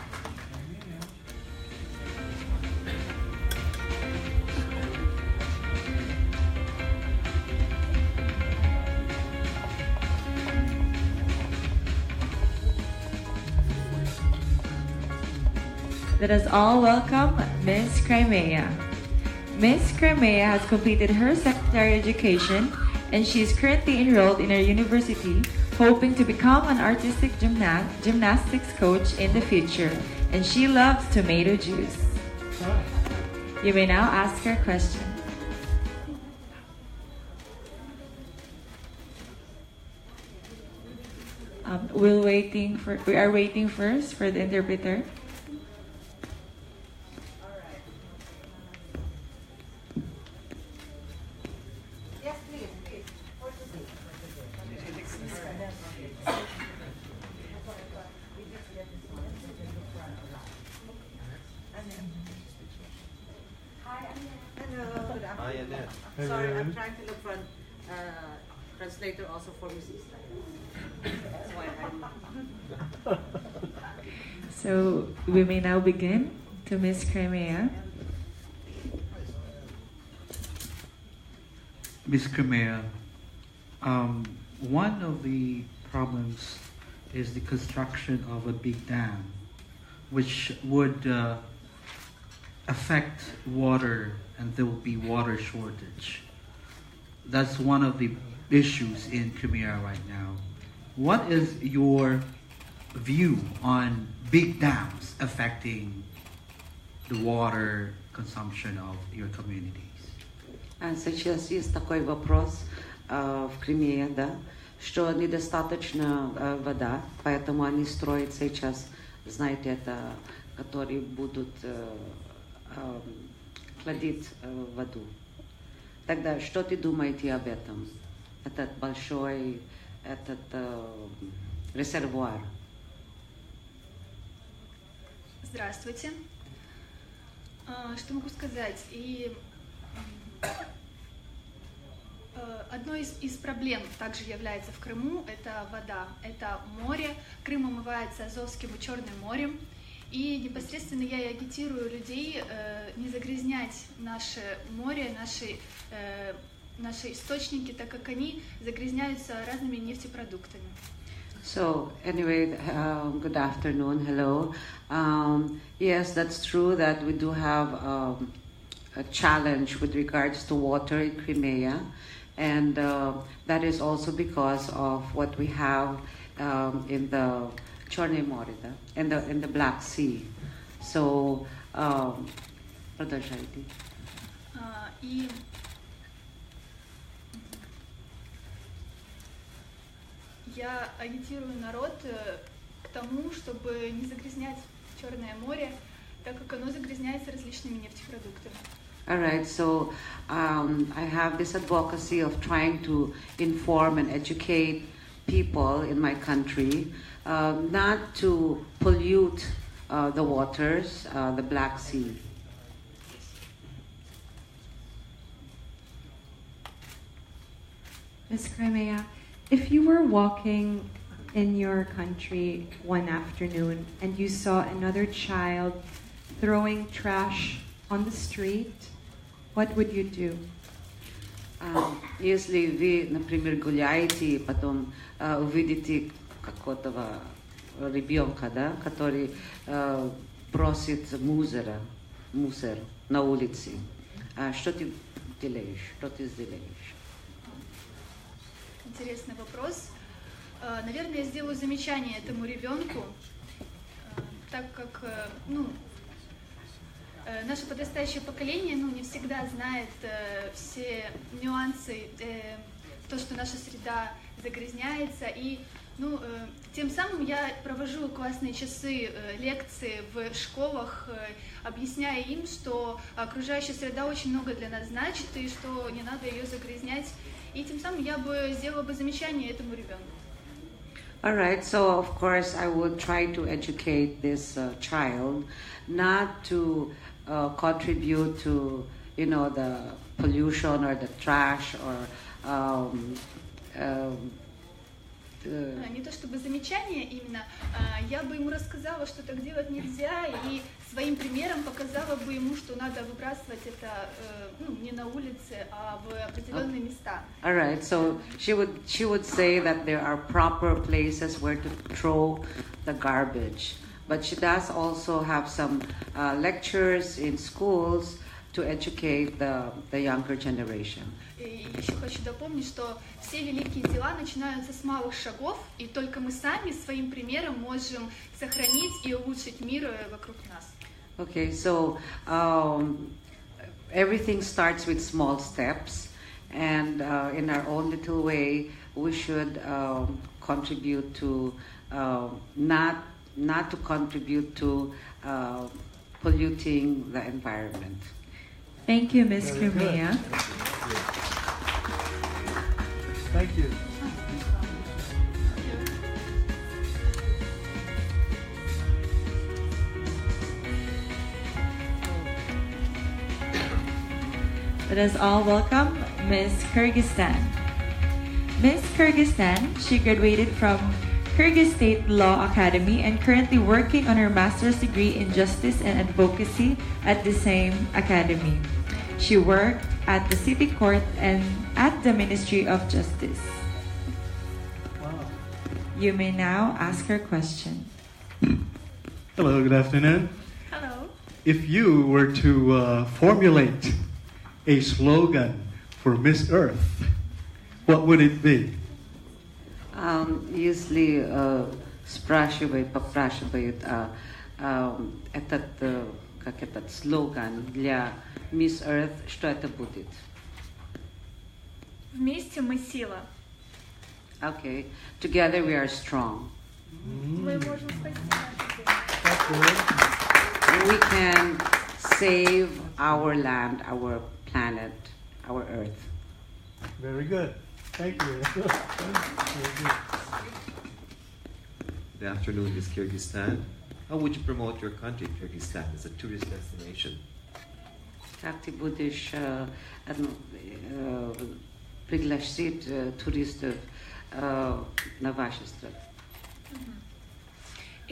Let us all welcome Miss Crimea. Miss Crimea has completed her secondary education and she is currently enrolled in a university, hoping to become an artistic gymnastics coach in the future. And she loves tomato juice. You may now ask her question. We are waiting first for the interpreter. Hello, good Hi, afternoon. Annette. Sorry, I'm trying to look for translator also for Mrs. That's why I'm... So we may now begin to Miss Crimea. Miss Crimea, one of the problems is the construction of a big dam, which would affect water, and there will be water shortage. That's one of the issues in Crimea right now. What is your view on big dams affecting the water consumption of your communities? Сейчас есть такой вопрос в Кремее, да, что недостаточно вода, поэтому они строят сейчас, знаете, это, которые будут кладить воду. Тогда что ты думаете об этом? Этот большой, этот резервуар. Здравствуйте. Что могу сказать? И одной из проблем также является в Крыму это вода, это море. Крым омывается Азовским и Черным морем. И непосредственно я и агитирую людей не загрязнять наше море, наши источники, так как они загрязняются разными нефтепродуктами. So anyway, good afternoon, hello. Yes, that's true that we do have a challenge with regards to water in Crimea, and that is also because of what we have in the Chorny More, in the Black Sea. So, продолжайте. И я агитирую народ к тому, чтобы не загрязнять Черное море, так как оно загрязняется различными нефтепродуктами. All right, so I have this advocacy of trying to inform and educate people in my country not to pollute the waters, the Black Sea. Ms. Crimea, if you were walking in your country one afternoon and you saw another child throwing trash on the street, what would you do? Если вы, например, гуляете и потом увидите какого-то ребенка, да, который бросит мусор на улице, что ты делаешь? Что ты сделаешь? Интересный вопрос. Наверное, я сделаю замечание этому ребенку, так как, наше подрастающее поколение, не всегда знает все нюансы, то, что наша среда загрязняется, и, тем самым я провожу классные часы, лекции в школах, объясняя им, что окружающая среда очень много для нас значит, и что не надо ее загрязнять, и тем самым я бы сделала бы замечание этому ребенку. All right, so of course I would try to educate this child not to contribute to, the pollution or the trash or не то чтобы замечание именно, я бы ему рассказала, что так делать нельзя, и своим примером показала бы ему, что надо выбрасывать это не на улице, а в определенные места. All right, so she would say that there are proper places where to throw the garbage, but she does also have some lectures in schools to educate the younger generation. И еще хочу дополнить, что все великие дела начинаются с малых шагов, и только мы сами своим примером можем сохранить и улучшить мир вокруг нас. Okay, so everything starts with small steps, and in our own little way, we should contribute to not to contribute to polluting the environment. Thank you, Ms. Crimea. Thank you. Let us all welcome Miss Kyrgyzstan. Miss Kyrgyzstan, she graduated from Kyrgyz State Law Academy and currently working on her master's degree in justice and advocacy at the same academy. She worked at the City Court and at the Ministry of Justice. Wow. You may now ask her question. Hello, good afternoon. Hello. If you were to formulate a slogan for Miss Earth, what would it be? Если попрашивает этот слоган для Miss Earth, что это будет? Вместе мы сила. Okay. Together we are strong. Мы можем We can save our land, our planet, our Earth. Very good. Thank you. Good afternoon, Miss Kyrgyzstan. How would you promote your country, Kyrgyzstan, as a tourist destination? Как ты будешь пригласить туристов на вашу страну?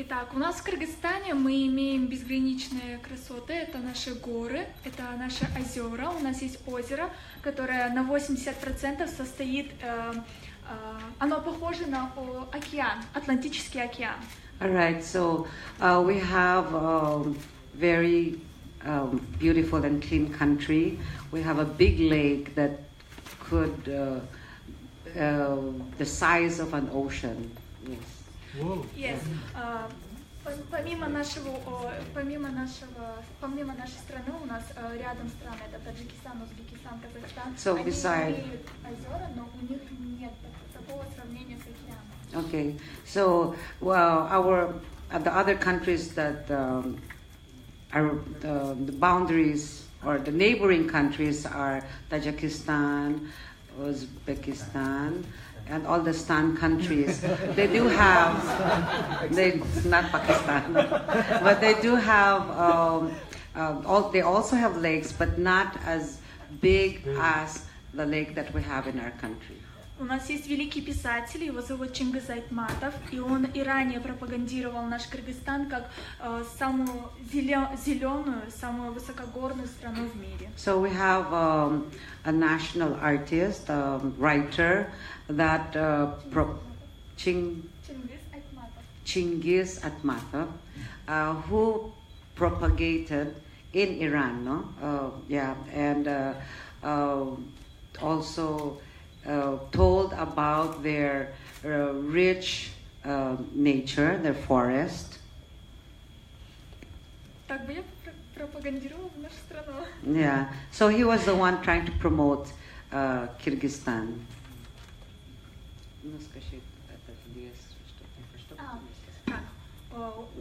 Итак, у нас в Кыргызстане мы имеем безграничные красоты. Это наши горы, это наши озера. У нас есть озеро, которое на 80% состоит, оно похоже на океан, Атлантический океан. All right, so we have very beautiful and clean country. We have a big lake that could the size of an ocean. Yes. Whoa. Yes. Помимо нашей страны у нас рядом страны, это Таджикистан, Узбекистан, Казахстан. So Они beside. имеют озера, но у них нет такого сравнения с океаном. Okay, so well, the other countries that are the boundaries or the neighboring countries are Tajikistan, Uzbekistan, and all the Stan countries. They do have, not Pakistan, but they do have, they also have lakes, but not as big as the lake that we have in our country. У нас есть великий писатель, его зовут Чингиз Айтматов, и он и ранее пропагандировал наш Кыргызстан как самую зеленую, самую высокогорную страну в мире. So we have a national artist, writer, that Chingiz Atmatov, who propagated in Iran, no? And also told about their rich nature, their forest. Так бы я пропагандировала нашу страну. Yeah, so he was the one trying to promote Kyrgyzstan.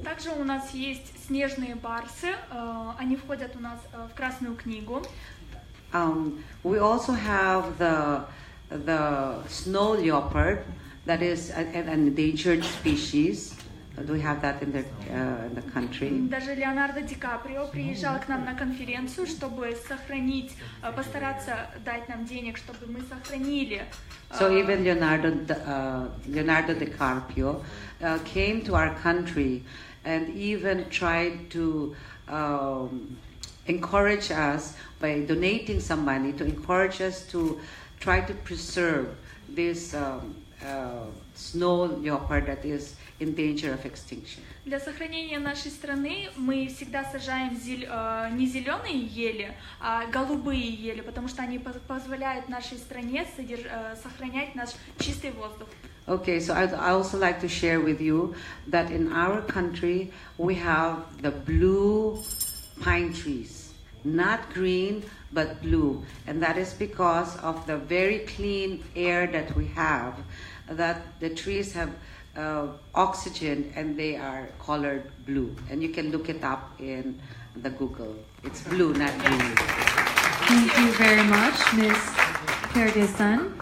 Также у нас есть снежные барсы, они входят у нас в Красную книгу. We also have the snow leopard, that is an endangered species. Do we have that in the country? Даже Леонардо Ди Каприо приезжал к нам на конференцию, чтобы сохранить, постараться дать нам денег, чтобы мы сохранили. So even Leonardo DiCaprio came to our country and even tried to encourage us by donating some money to encourage us to try to preserve this snow leopard that is in danger of extinction. Для сохранения нашей страны мы всегда сажаем не зеленые ели, а голубые ели, потому что они позволяют нашей стране сохранять наш чистый воздух. Okay, so I also like to share with you that in our country we have the blue pine trees, not green but blue, and that is because of the very clean air that we have, that the trees have oxygen and they are colored blue, and you can look it up in the Google. It's blue, not green. Thank you very much, Ms. Kyrgyzstan.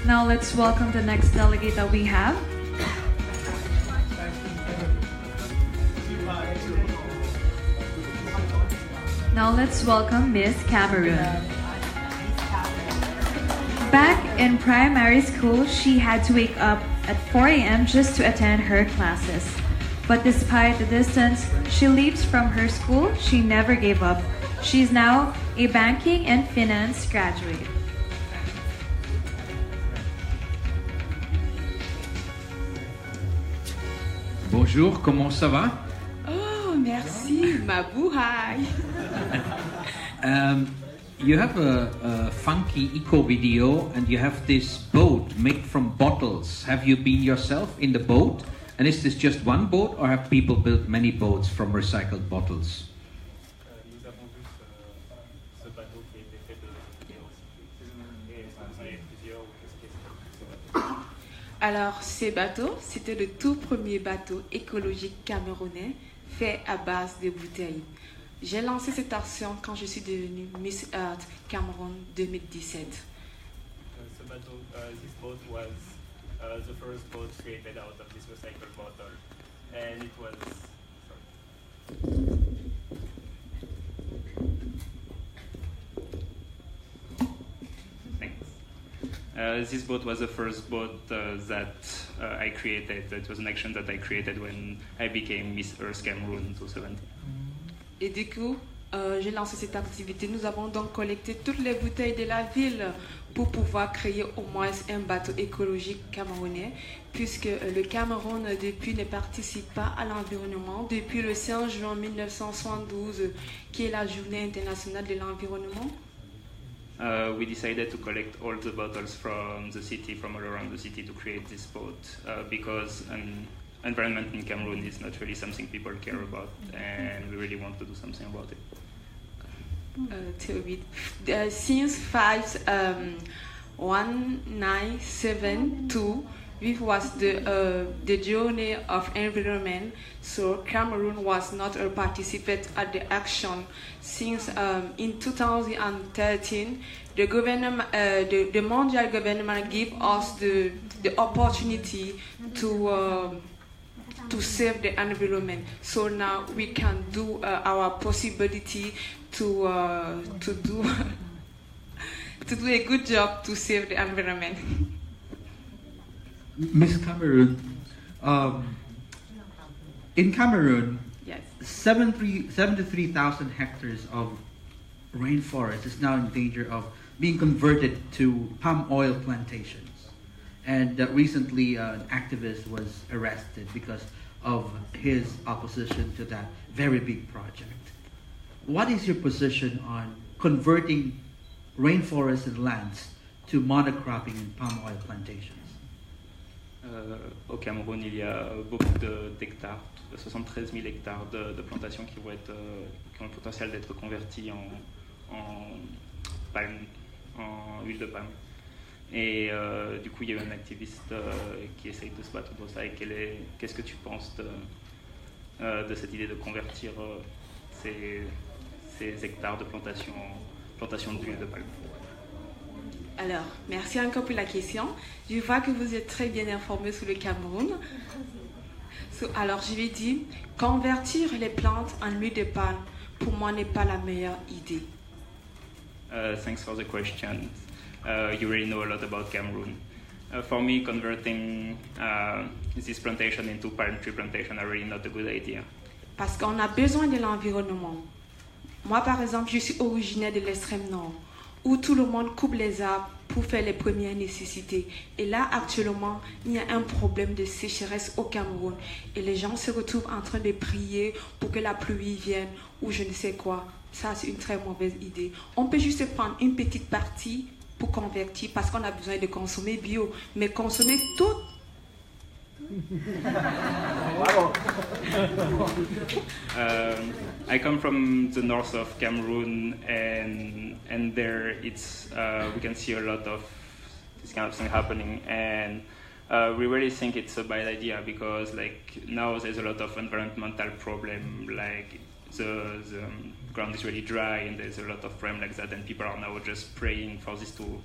Now let's welcome the next delegate that we have. Now let's welcome Miss Cameroon. Back in primary school, she had to wake up at 4 a.m. just to attend her classes. But despite the distance she leaves from her school, she never gave up. She's now a banking and finance graduate. Bonjour, comment ça va? Oh, merci, mabuhay. You have a funky eco video and you have this boat made from bottles. Have you been yourself in the boat? And is this just one boat or have people built many boats from recycled bottles? Alors, ces bateaux, c'était le tout premier bateau écologique camerounais fait à base de bouteilles. J'ai lancé cette action quand je suis devenue Miss Earth Cameroun 2017. Ce bateau, this boat was the first boat created out of this recycled bottle, and it was. This boat was the first boat that I created. It was an action that I created when I became Miss Earth Cameroon 2017. Et du coup, j'ai lancé cette activité. Nous avons donc collecté toutes les bouteilles de la ville pour pouvoir créer au moins un bateau écologique camerounais, puisque le Cameroun depuis ne participe pas à l'environnement depuis le 5 juin 1972, qui est la journée internationale de l'environnement. We decided to collect all the bottles from the city, from all around the city, to create this boat because environment in Cameroon is not really something people care about, and we really want to do something about it. Since 1972, which was the journey of environment, so Cameroon was not a participant at the action. Since in 2013, the government, the mondial government gave us the opportunity to save the environment. So now we can do our possibility to do to do a good job to save the environment. Miss Cameroon, in Cameroon, yes, 73,000 hectares of rainforest is now in danger of being converted to palm oil plantations. And recently an activist was arrested because of his opposition to that very big project. What is your position on converting rainforests and lands to monocropping and palm oil plantations? Au Cameroun, il y a beaucoup d'hectares, 73 000 hectares de plantations qui ont le potentiel d'être convertis en palme, en huile de palme. Et du coup, il y a eu un activiste qui essaye de se battre pour ça. Et qu'est-ce que tu penses de cette idée de convertir ces hectares de plantation d'huile de palme? Alors, merci encore pour la question. Je vois que vous êtes très bien informé sur le Cameroun. Alors, je vais dire, convertir les plantes en huile de palme, pour moi, n'est pas la meilleure idée. Thanks for the question. You really know a lot about Cameroon. For me, converting this plantation into palm tree plantation are really not a good idea. Parce qu'on a besoin de l'environnement. Moi, par exemple, je suis originaire de l'extrême nord, où tout le monde coupe les arbres pour faire les premières nécessités. Et là, actuellement, il y a un problème de sécheresse au Cameroun. Et les gens se retrouvent en train de prier pour que la pluie vienne ou je ne sais quoi. Ça, c'est une très mauvaise idée. On peut juste prendre une petite partie pour convertir parce qu'on a besoin de consommer bio. Mais consommer tout... I come from the north of Cameroon, and there it's we can see a lot of this kind of thing happening, and we really think it's a bad idea because like now there's a lot of environmental problem, like the ground is really dry and there's a lot of problem like that, and people are now just praying for this to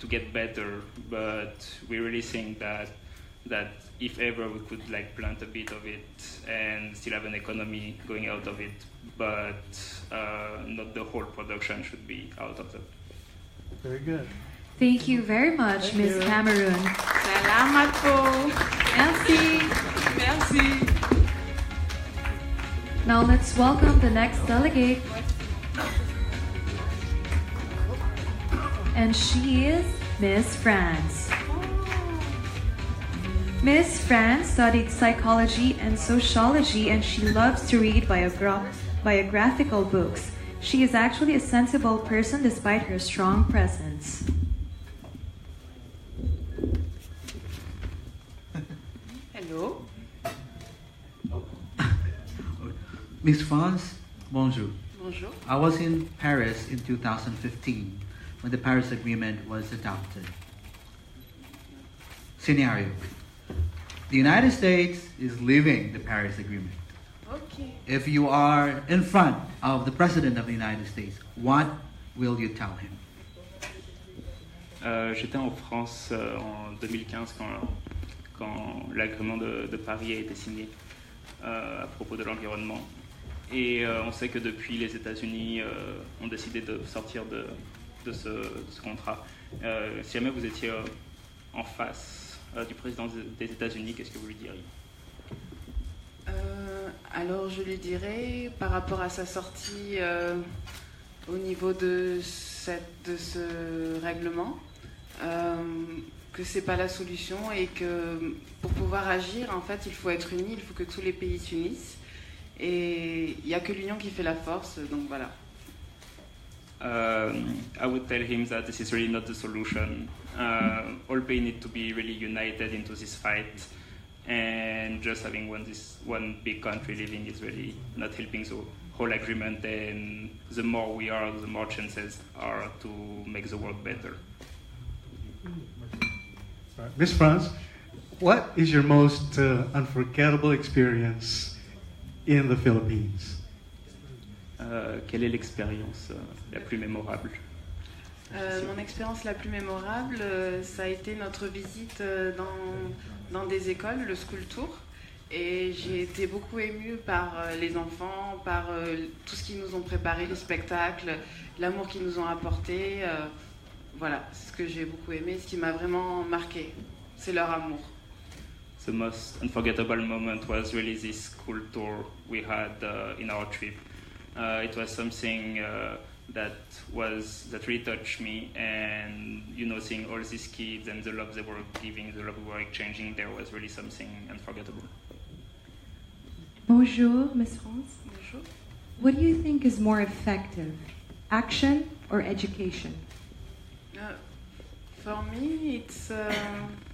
get better. But we really think that that if ever we could like plant a bit of it and still have an economy going out of it, but not the whole production should be out of it. Very good. Thank you very much, Thank Ms. you. Cameron. Salamat po. Merci. Merci. Now let's welcome the next delegate. And she is Miss France. Miss France studied psychology and sociology, and she loves to read biographical books. She is actually a sensible person despite her strong presence. Hello. Miss France, bonjour. Bonjour. I was in Paris in 2015 when the Paris Agreement was adopted. Scenario. The United States is leaving the Paris Agreement. Okay. If you are in front of the President of the United States, what will you tell him? J'étais en France en 2015 quand l'agrément de Paris a été signé à propos de l'environnement. Et on sait que depuis, les États-Unis ont décidé de sortir de ce contrat. Si jamais vous étiez en face du président des États-Unis, qu'est-ce que vous lui diriez? Alors je lui dirais, par rapport à sa sortie au niveau de ce règlement, que c'est pas la solution et que pour pouvoir agir, en fait, il faut être unis, il faut que tous les pays s'unissent. Et il n'y a que l'union qui fait la force, donc voilà. I would tell him that this is really not the solution. All pays need to be really united into this fight, and just having one big country leaving is really not helping the whole agreement. And the more we are, the more chances are to make the world better. Miss France, what is your most unforgettable experience in the Philippines? Quelle est l'expérience la plus mémorable? Mon expérience la plus mémorable, ça a été notre visite dans des écoles, le School Tour. Et j'ai été beaucoup émue par les enfants, par tout ce qu'ils nous ont préparé, les spectacles, l'amour qu'ils nous ont apporté. Voilà, c'est ce que j'ai beaucoup aimé, ce qui m'a vraiment marqué, c'est leur amour. The most unforgettable moment was really this school tour we had in our trip. It was something that really touched me, and seeing all these kids and the love they were giving, the love we were exchanging there was really something unforgettable. Bonjour, Miss France. Bonjour. What do you think is more effective, action or education? For me, it's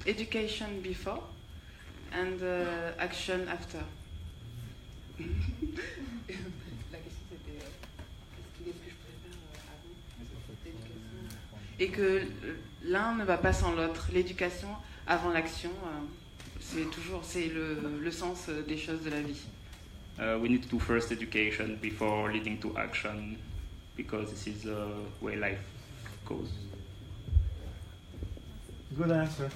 education before and action after. Et que l'un ne va pas sans l'autre. L'éducation avant l'action, c'est le sens des choses de la vie. We need to do first education before leading to action, because this is the way life goes. Good answer.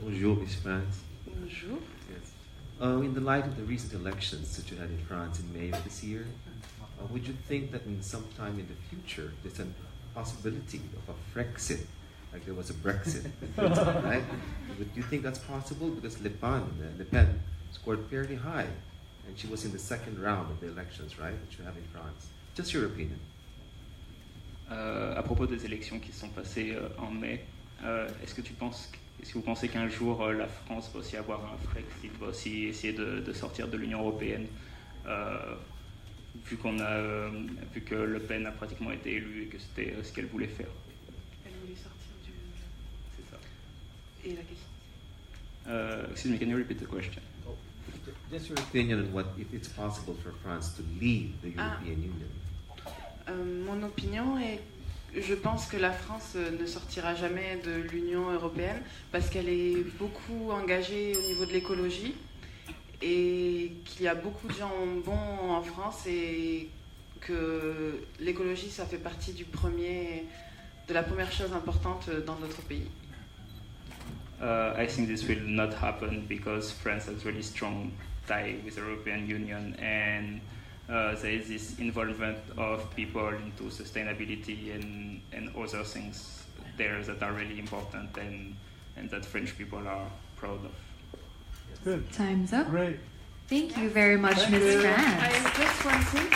Bonjour, Miss France. Bonjour. Yes. In the light of the recent elections that you had in France in May of this year, would you think that in some time in the future there's a possibility of a Frexit, like there was a Brexit, right? Would you think that's possible? Because Le Pen scored fairly high, and she was in the second round of the elections, right, that you have in France. Just your opinion. À propos des élections qui sont passées en mai, est-ce que vous pensez qu'un jour la France va aussi avoir un Frexit, va aussi essayer de sortir de l'Union européenne, vu que Le Pen a pratiquement été élue et que c'était ce qu'elle voulait faire? Elle voulait sortir du... C'est ça. Et la question? Excuse me, can you repeat the question? Just your opinion on what if it's possible for France to leave the European Union. Mon opinion est, je pense que la France ne sortira jamais de l'Union européenne parce qu'elle est beaucoup engagée au niveau de l'écologie et qu'il y a beaucoup de gens bons en France et que l'écologie, ça fait partie de la première chose importante dans notre pays. I think this will not happen because France has really strong tie with the European Union, and there is this involvement of people into sustainability and other things there that are really important and that French people are proud of. Good. Time's up. Great. Thank you very much, Ms. France. I have just one thing.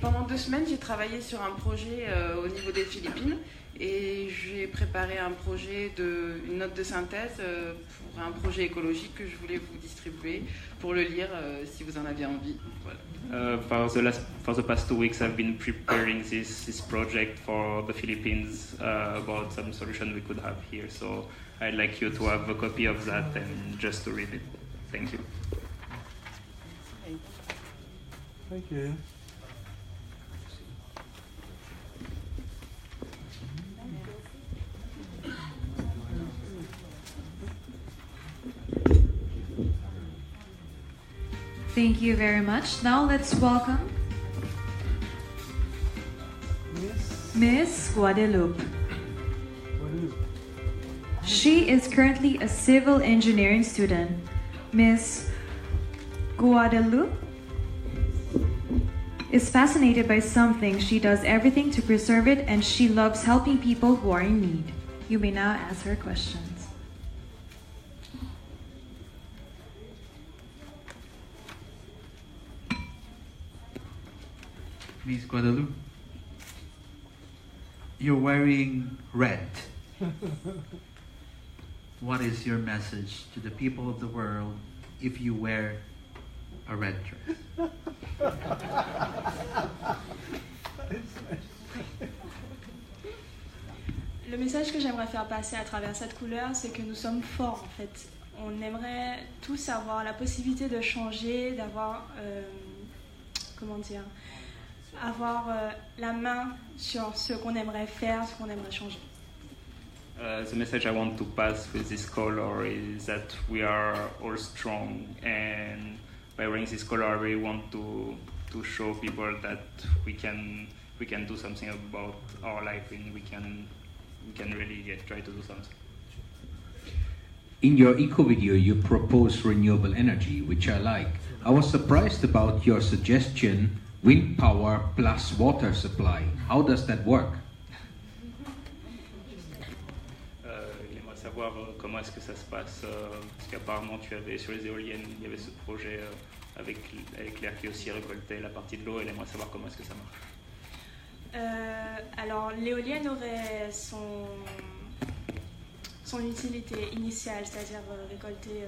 Pendant 2 semaines, j'ai travaillé sur un projet au niveau des Philippines et j'ai préparé une note de synthèse pour un projet écologique que je voulais vous distribuer pour le lire si vous en avez envie. Voilà. For the past 2 weeks, I've been preparing this project for the Philippines about some solution we could have here. So I'd like you to have a copy of that and just to read it. Thank you. Thank you. Thank you very much. Now let's welcome Miss Guadalupe. She is currently a civil engineering student. Miss Guadalupe is fascinated by something. She does everything to preserve it, and she loves helping people who are in need. You may now ask her questions. Miss Guadalupe, you're wearing red. What is your message to the people of the world if you wear a red dress? Le message que j'aimerais faire passer à travers cette couleur, c'est que nous sommes forts en fait. On aimerait tous avoir la possibilité de changer, d'avoir, avoir la main sur ce qu'on aimerait faire, ce qu'on aimerait changer. The message I want to pass with this color is that we are all strong, and by wearing this color, I really want to show people that we can do something about our life, and we can really try to do something. In your eco video, you propose renewable energy, which I like. I was surprised about your suggestion, wind power plus water supply. How does that work? J'aimerais savoir comment est-ce que ça se passe, parce qu'apparemment tu avais sur les éoliennes, il y avait ce projet avec l'air qui aussi récoltait la partie de l'eau, et elle aimerait savoir comment est-ce que ça marche. Alors l'éolienne aurait son utilité initiale, c'est-à-dire récolter,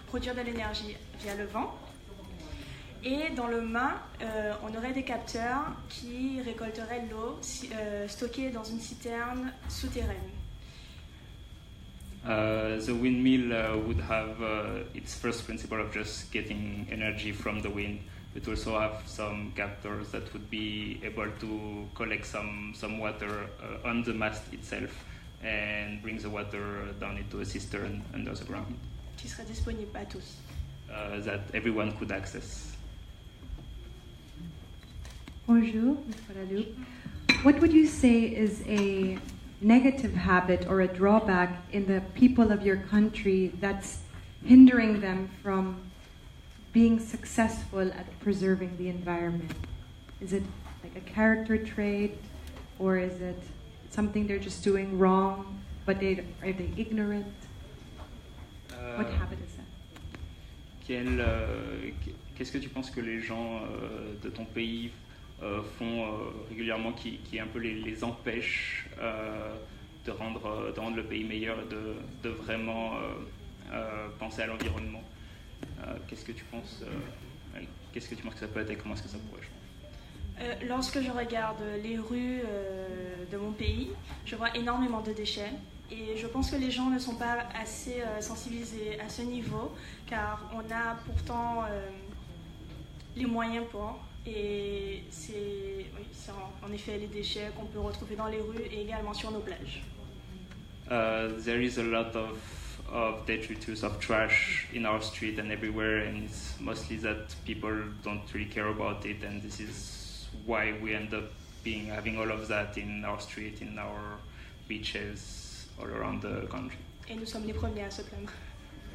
produire de l'énergie via le vent. Et dans le mât, on aurait des capteurs qui récolteraient l'eau stockée dans une citerne souterraine. The windmill would have its first principle of just getting energy from the wind, but also have some captors that would be able to collect some water on the mast itself and bring the water down into a cistern under the ground. Qui serait disponible à tous. That everyone could access. Bonjour, Ms. Guadalupe. What would you say is a negative habit or a drawback in the people of your country that's hindering them from being successful at preserving the environment? Is it like a character trait, or is it something they're just doing wrong, but are they ignorant? What habit is that? Qu'est-ce que tu penses que les gens de ton pays font régulièrement qui un peu les empêche de rendre le pays meilleur et de vraiment penser à l'environnement? Qu'est-ce que tu penses que ça peut être et comment est-ce que ça pourrait changer? Lorsque je regarde les rues de mon pays, je vois énormément de déchets. Et je pense que les gens ne sont pas assez sensibilisés à ce niveau, car on a pourtant les moyens pour. Et c'est en effet les déchets qu'on peut retrouver dans les rues et également sur nos plages. There is a lot of detritus, of trash in our street and everywhere, and it's mostly that people don't really care about it, and this is why we end up having all of that in our street, in our beaches, all around the country. Et nous sommes les premiers à se plaindre.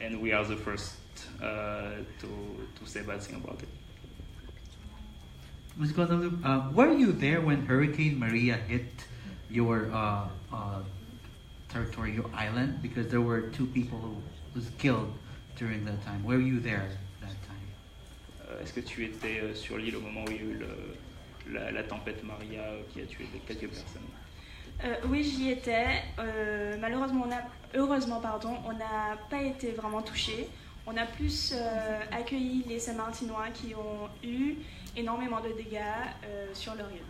And we are the first to say bad thing about it. Ms. Guadalupe, were you there when Hurricane Maria hit your territory, your island? Because there were 2 people who was killed during that time. Were you there that time? Est-ce que tu étais sur l'île au moment où il y a eu la tempête Maria qui a tué quelques personnes? Oui, j'y étais. Malheureusement, heureusement, on n'a pas été vraiment touchés. On a plus accueilli les Saint-Martinois qui ont eu énormément de dégâts sur leur île.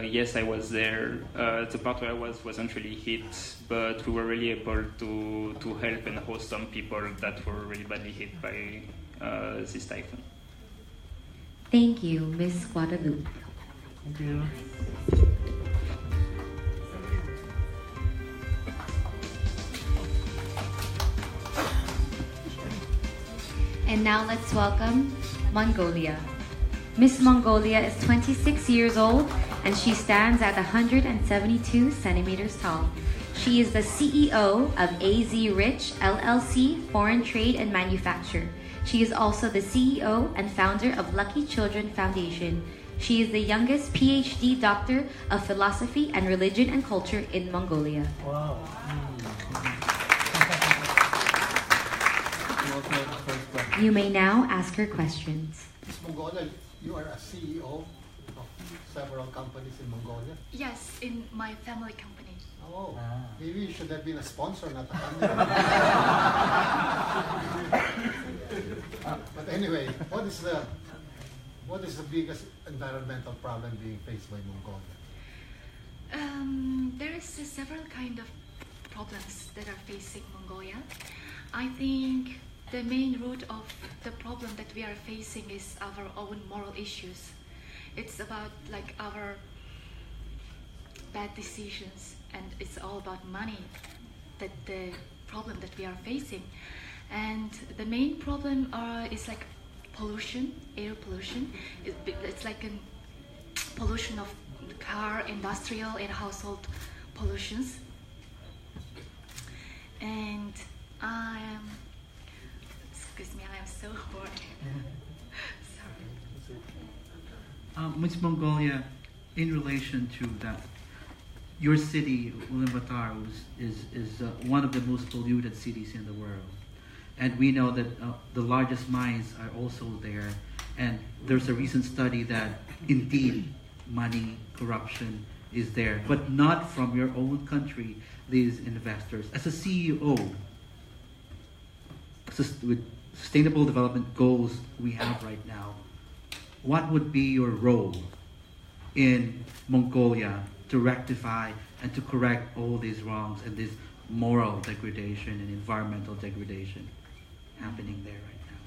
Yes, I was there. The part where I wasn't really hit, but we were really able to help and host some people that were really badly hit by this typhoon. Thank you, Ms. Guadalupe. Thank you. And now let's welcome Mongolia. Miss Mongolia is 26 years old and she stands at 172 centimeters tall. She is the CEO of AZ Rich LLC Foreign Trade and Manufacture. She is also the CEO and founder of Lucky Children Foundation. She is the youngest PhD doctor of philosophy and religion and culture in Mongolia. Wow. You may now ask her questions. Ms. Mongolia, you are a CEO of several companies in Mongolia? Yes, in my family company. Oh, maybe you should have been a sponsor, not a candidate. But anyway, what is the biggest environmental problem being faced by Mongolia? There is several kind of problems that are facing Mongolia. I think the main root of the problem that we are facing is our own moral issues. It's about like our bad decisions, and it's all about money, that the problem that we are facing. And the main problem is like pollution, air pollution. It's like a pollution of the car, industrial and household pollutions. And excuse me, I am so bored. Sorry. Ms. Mongolia, in relation to that, your city, Ulaanbaatar, is one of the most polluted cities in the world. And we know that the largest mines are also there. And there's a recent study that indeed money, corruption is there, but not from your own country, these investors. As a CEO, with sustainable development goals we have right now, what would be your role in Mongolia to rectify and to correct all these wrongs and this moral degradation and environmental degradation happening there right now?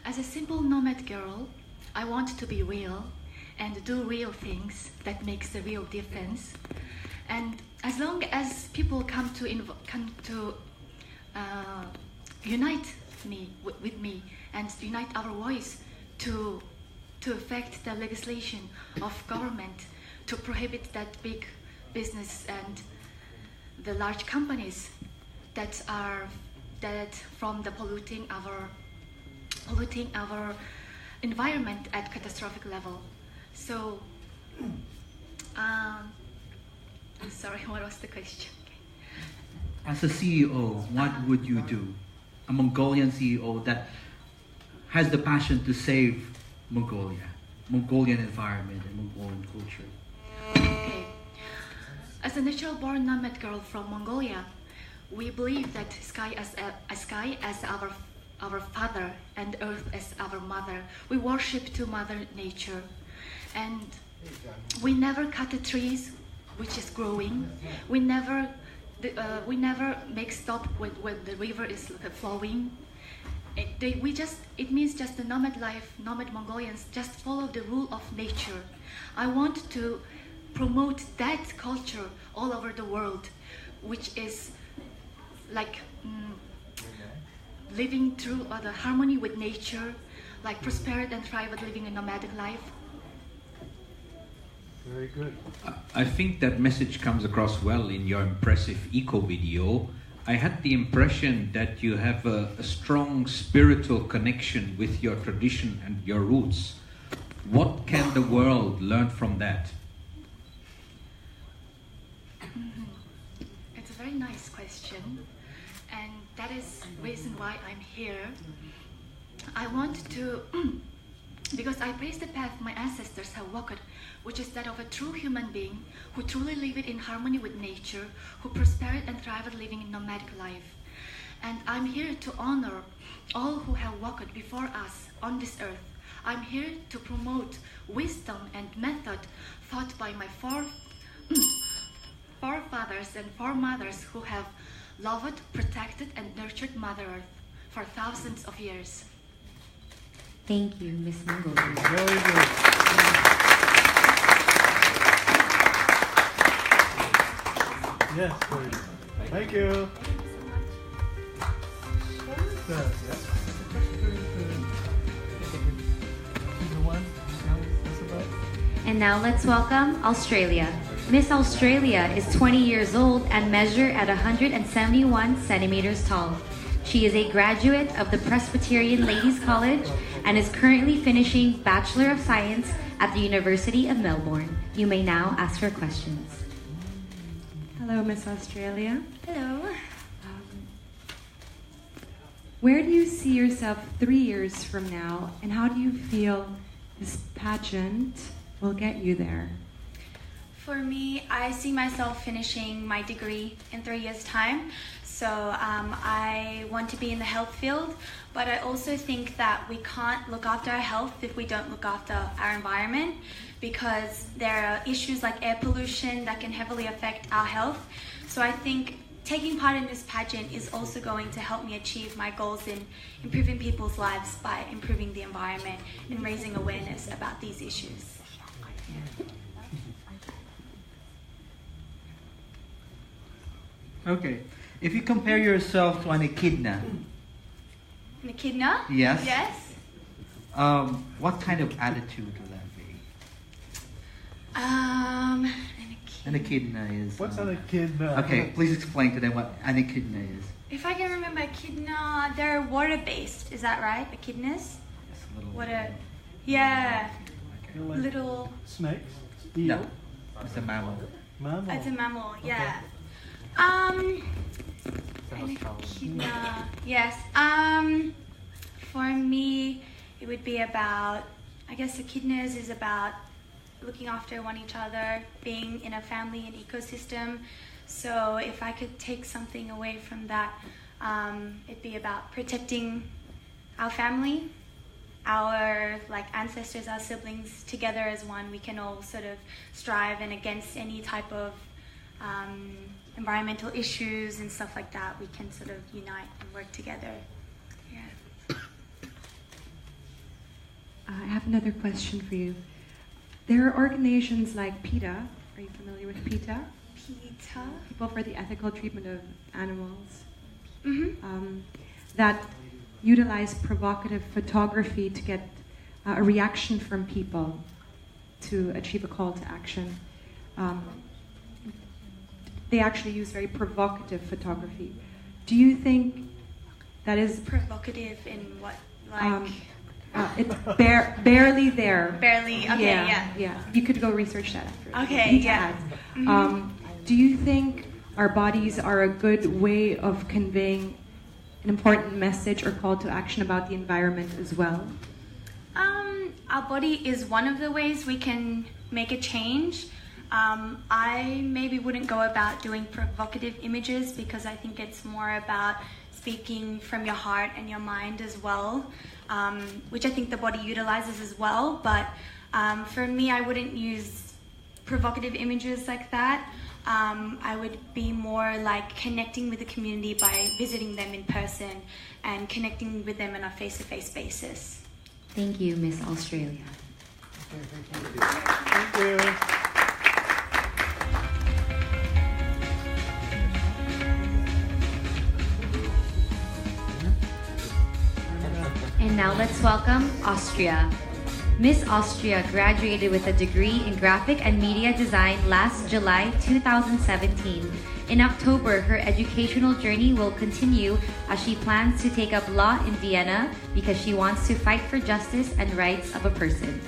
As a simple nomad girl, I want to be real and do real things that makes the real difference. And as long as people come to unite with me and unite our voice to affect the legislation of government to prohibit that big business and the large companies that from the polluting our environment at catastrophic level. So, sorry, what was the question? As a CEO, what would you do? A Mongolian CEO that has the passion to save Mongolia, Mongolian environment and Mongolian culture. Okay. As a natural-born nomad girl from Mongolia, we believe that sky as our father and earth as our mother. We worship to Mother Nature, and we never cut the trees which is growing. We never make stop when the river is flowing. It means just the nomad life, nomad Mongolians just follow the rule of nature. I want to promote that culture all over the world, which is like living through the harmony with nature, like prosperity and thrive living a nomadic life. Very good. I think that message comes across well in your impressive eco video. I had the impression that you have a strong spiritual connection with your tradition and your roots. What can the world learn from that? It's a very nice question, and that is the reason why I'm here. I want to, because I praise the path my ancestors have walked, which is that of a true human being who truly lived in harmony with nature, who prospered and thrived living a nomadic life. And I'm here to honor all who have walked before us on this earth. I'm here to promote wisdom and method taught by my forefathers and foremothers who have loved, protected, and nurtured Mother Earth for thousands of years. Thank you, Ms. Mongolia. Very good. Yes, very good. Thank you. And now let's welcome Australia. Miss Australia is 20 years old and measures at 171 centimeters tall. She is a graduate of the Presbyterian Ladies College and is currently finishing Bachelor of Science at the University of Melbourne. You may now ask her questions. Hello, Miss Australia. Hello. Where do you see yourself 3 years from now, and how do you feel this pageant will get you there? For me, I see myself finishing my degree in 3 years' time. So I want to be in the health field, but I also think that we can't look after our health if we don't look after our environment, because there are issues like air pollution that can heavily affect our health. So I think taking part in this pageant is also going to help me achieve my goals in improving people's lives by improving the environment and raising awareness about these issues. Okay. If you compare yourself to an echidna, An echidna? Yes. Yes. What kind of attitude will that be? An An echidna is... What's an echidna? Okay, please explain to them what an echidna is. If I can remember, echidna, they're water-based. Is that right? Echidnas? Water. Yeah. Little. Snakes? No, it's a mammal. Mammal. It's a mammal. Yeah. An echidna. Yes. For me, it would be about. I guess echidnas is about looking after each other, being in a family and ecosystem. So if I could take something away from that, it'd be about protecting our family, our ancestors, our siblings together as one. We can all sort of strive, and against any type of environmental issues and stuff like that, we can sort of unite and work together. Yeah. I have another question for you. There are organizations like PETA. Are you familiar with PETA? PETA? People for the Ethical Treatment of Animals. Mm-hmm. That utilize provocative photography to get a reaction from people to achieve a call to action. They actually use very provocative photography. Do you think that is... Provocative in what? It's barely there. Barely, okay, yeah. You could go research that after. Okay, yeah. Mm-hmm. Do you think our bodies are a good way of conveying an important message or call to action about the environment as well? Our body is one of the ways we can make a change. I maybe wouldn't go about doing provocative images, because I think it's more about speaking from your heart and your mind as well, which I think the body utilizes as well. But for me, I wouldn't use provocative images like that. I would be more like connecting with the community by visiting them in person and connecting with them on a face-to-face basis. Thank you, Miss Australia. Thank you. And now let's welcome Austria. Miss Austria graduated with a degree in graphic and media design last July 2017. In October, her educational journey will continue as she plans to take up law in Vienna because she wants to fight for justice and rights of a person.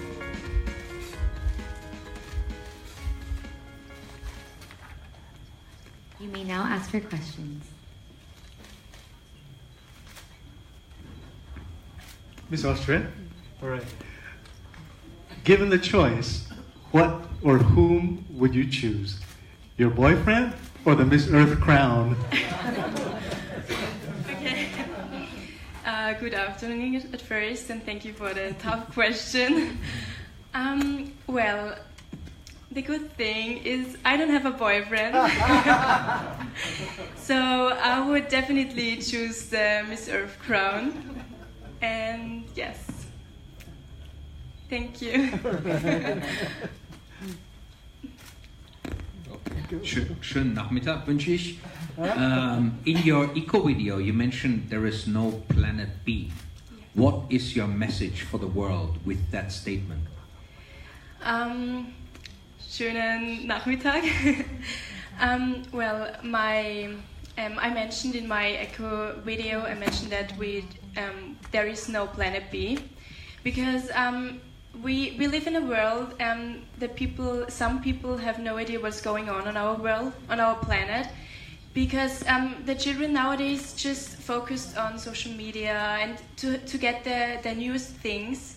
You may now ask her questions. Miss Austria? All right. Given the choice, what or whom would you choose? Your boyfriend or the Miss Earth crown? Okay. Good afternoon at first, and thank you for the tough question. Well, the good thing is I don't have a boyfriend. So I would definitely choose the Miss Earth crown. And yes. Thank you. Schönen Nachmittag wünsche ich. In your eco video, you mentioned there is no planet B. What is your message for the world with that statement? Schönen Nachmittag. Well, I mentioned in my eco video, I mentioned that there is no planet B, because we live in a world that some people have no idea what's going on our world, on our planet, because the children nowadays just focused on social media and to get the newest things.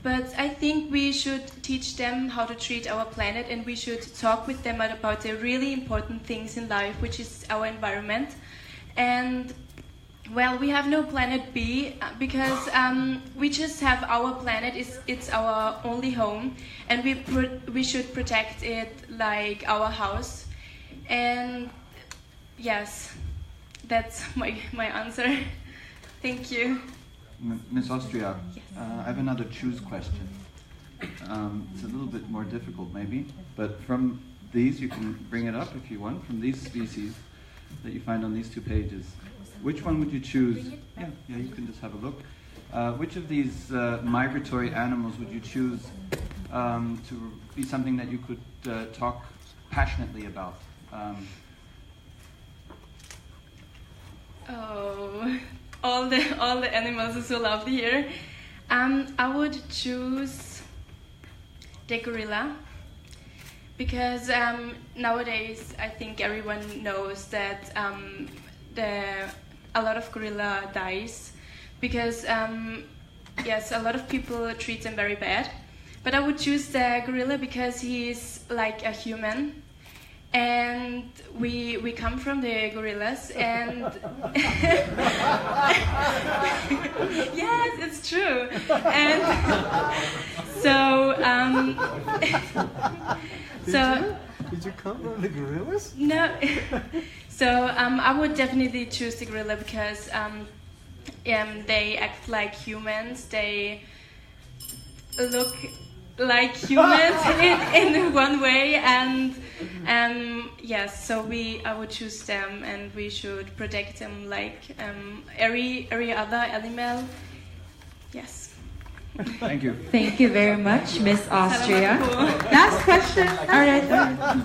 But I think we should teach them how to treat our planet, and we should talk with them about the really important things in life, which is our environment. And well, we have no planet B because we just have our planet. It's our only home, and we should protect it like our house. And yes, that's my answer. Thank you. Miss Austria, I have another choose question. It's a little bit more difficult maybe, but from these, you can bring it up if you want, from these species that you find on these 2 pages, which one would you choose? Yeah, you can just have a look. Which of these migratory animals would you choose to be something that you could talk passionately about? All the animals are so lovely here. I would choose the gorilla, because nowadays I think everyone knows that a lot of gorilla dies because yes, a lot of people treat them very bad. But I would choose the gorilla because he's like a human. And we come from the gorillas, and yes, it's true. And so did you come from the gorillas? No. So I would definitely choose the gorilla because they act like humans. They look like humans in one way, and yes, so I would choose them, and we should protect them like every other animal. Yes. Thank you. Thank you very much, Miss Austria. Last question. All right.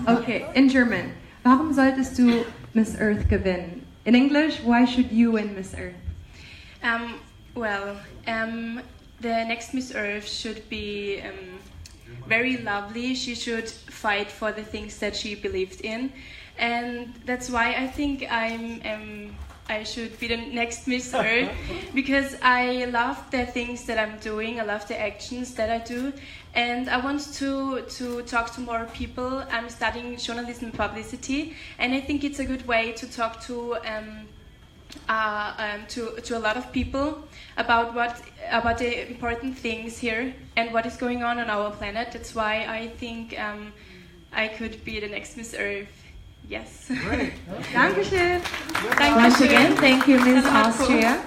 Okay, in German. Warum solltest du Miss Earth gewinnen? In English, why should you win Miss Earth? The next Miss Earth should be very lovely. She should fight for the things that she believed in, and that's why I think I should be the next Miss Earth, because I love the things that I'm doing. I love the actions that I do, and I want to talk to more people. I'm studying journalism and publicity, and I think it's a good way to talk to a lot of people about the important things here and what is going on our planet. That's why I think I could be the next Miss Earth. Yes. Great. Dankeschön. Once again, thank you, Ms. Austria.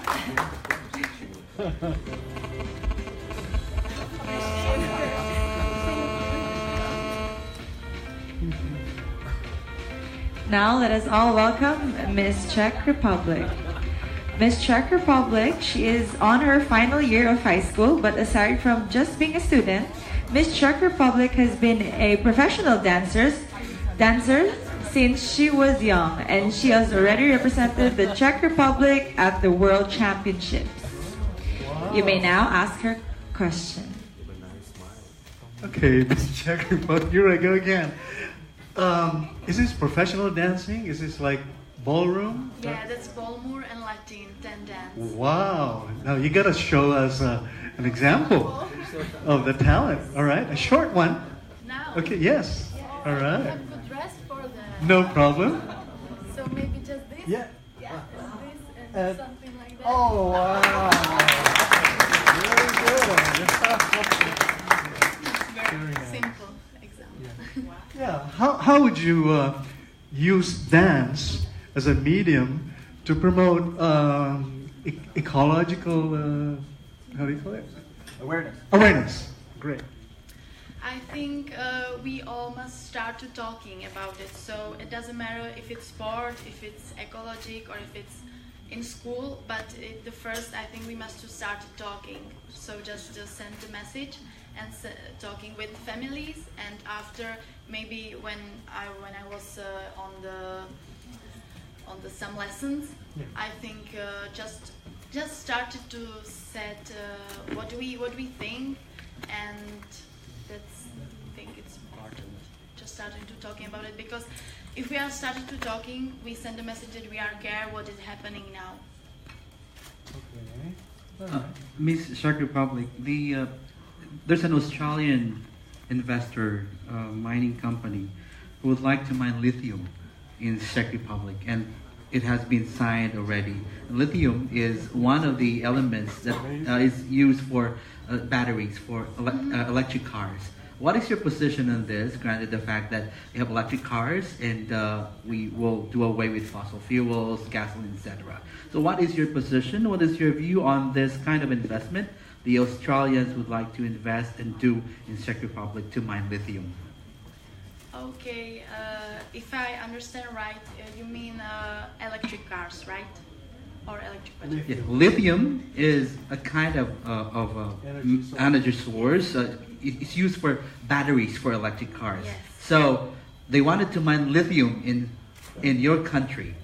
Now let us all welcome Miss Czech Republic. Miss Czech Republic, she is on her final year of high school, but aside from just being a student, Miss Czech Republic has been a professional dancer since she was young, and she has already represented the Czech Republic at the World Championships. Wow. You may now ask her question. Okay, Miss Czech Republic, here I go again. Is this professional dancing? Is this like ballroom? Yeah, that's Ballroom and Latin dance. Wow. Now you got to show us an example of the talent. All right, a short one. Now. Okay, yes. All I right. have good dress for that. No problem. So maybe just this? Yeah. Yeah, this and something like that. Oh, wow. Very simple example. Yeah. How would you use dance as a medium to promote ecological, how do you call it? Awareness. Awareness. Great. I think we all must start to talking about it. So it doesn't matter if it's sport, if it's ecologic, or if it's in school. But the first, I think we must to start talking. So just send the message and talking with families. And after, maybe when I was on the some lessons, Yeah. I think just started to set what we think, and that's I think it's important. Just starting to talking about it, because if we are starting to talking, we send a message that we are care what is happening now. Okay. Miss Czech Republic, there's an Australian investor, mining company, who would like to mine lithium in Czech Republic, and it has been signed already. Lithium is one of the elements that is used for batteries for electric cars. What is your position on this, granted the fact that we have electric cars and we will do away with fossil fuels, gasoline, etc. So what is your position? What is your view on this kind of investment the Australians would like to invest and do in Czech Republic to mine lithium? Okay, if I understand right, you mean electric cars, right? Or electric batteries? Yeah, lithium is a kind of energy source. It's used for batteries for electric cars. Yes. So they wanted to mine lithium in your country.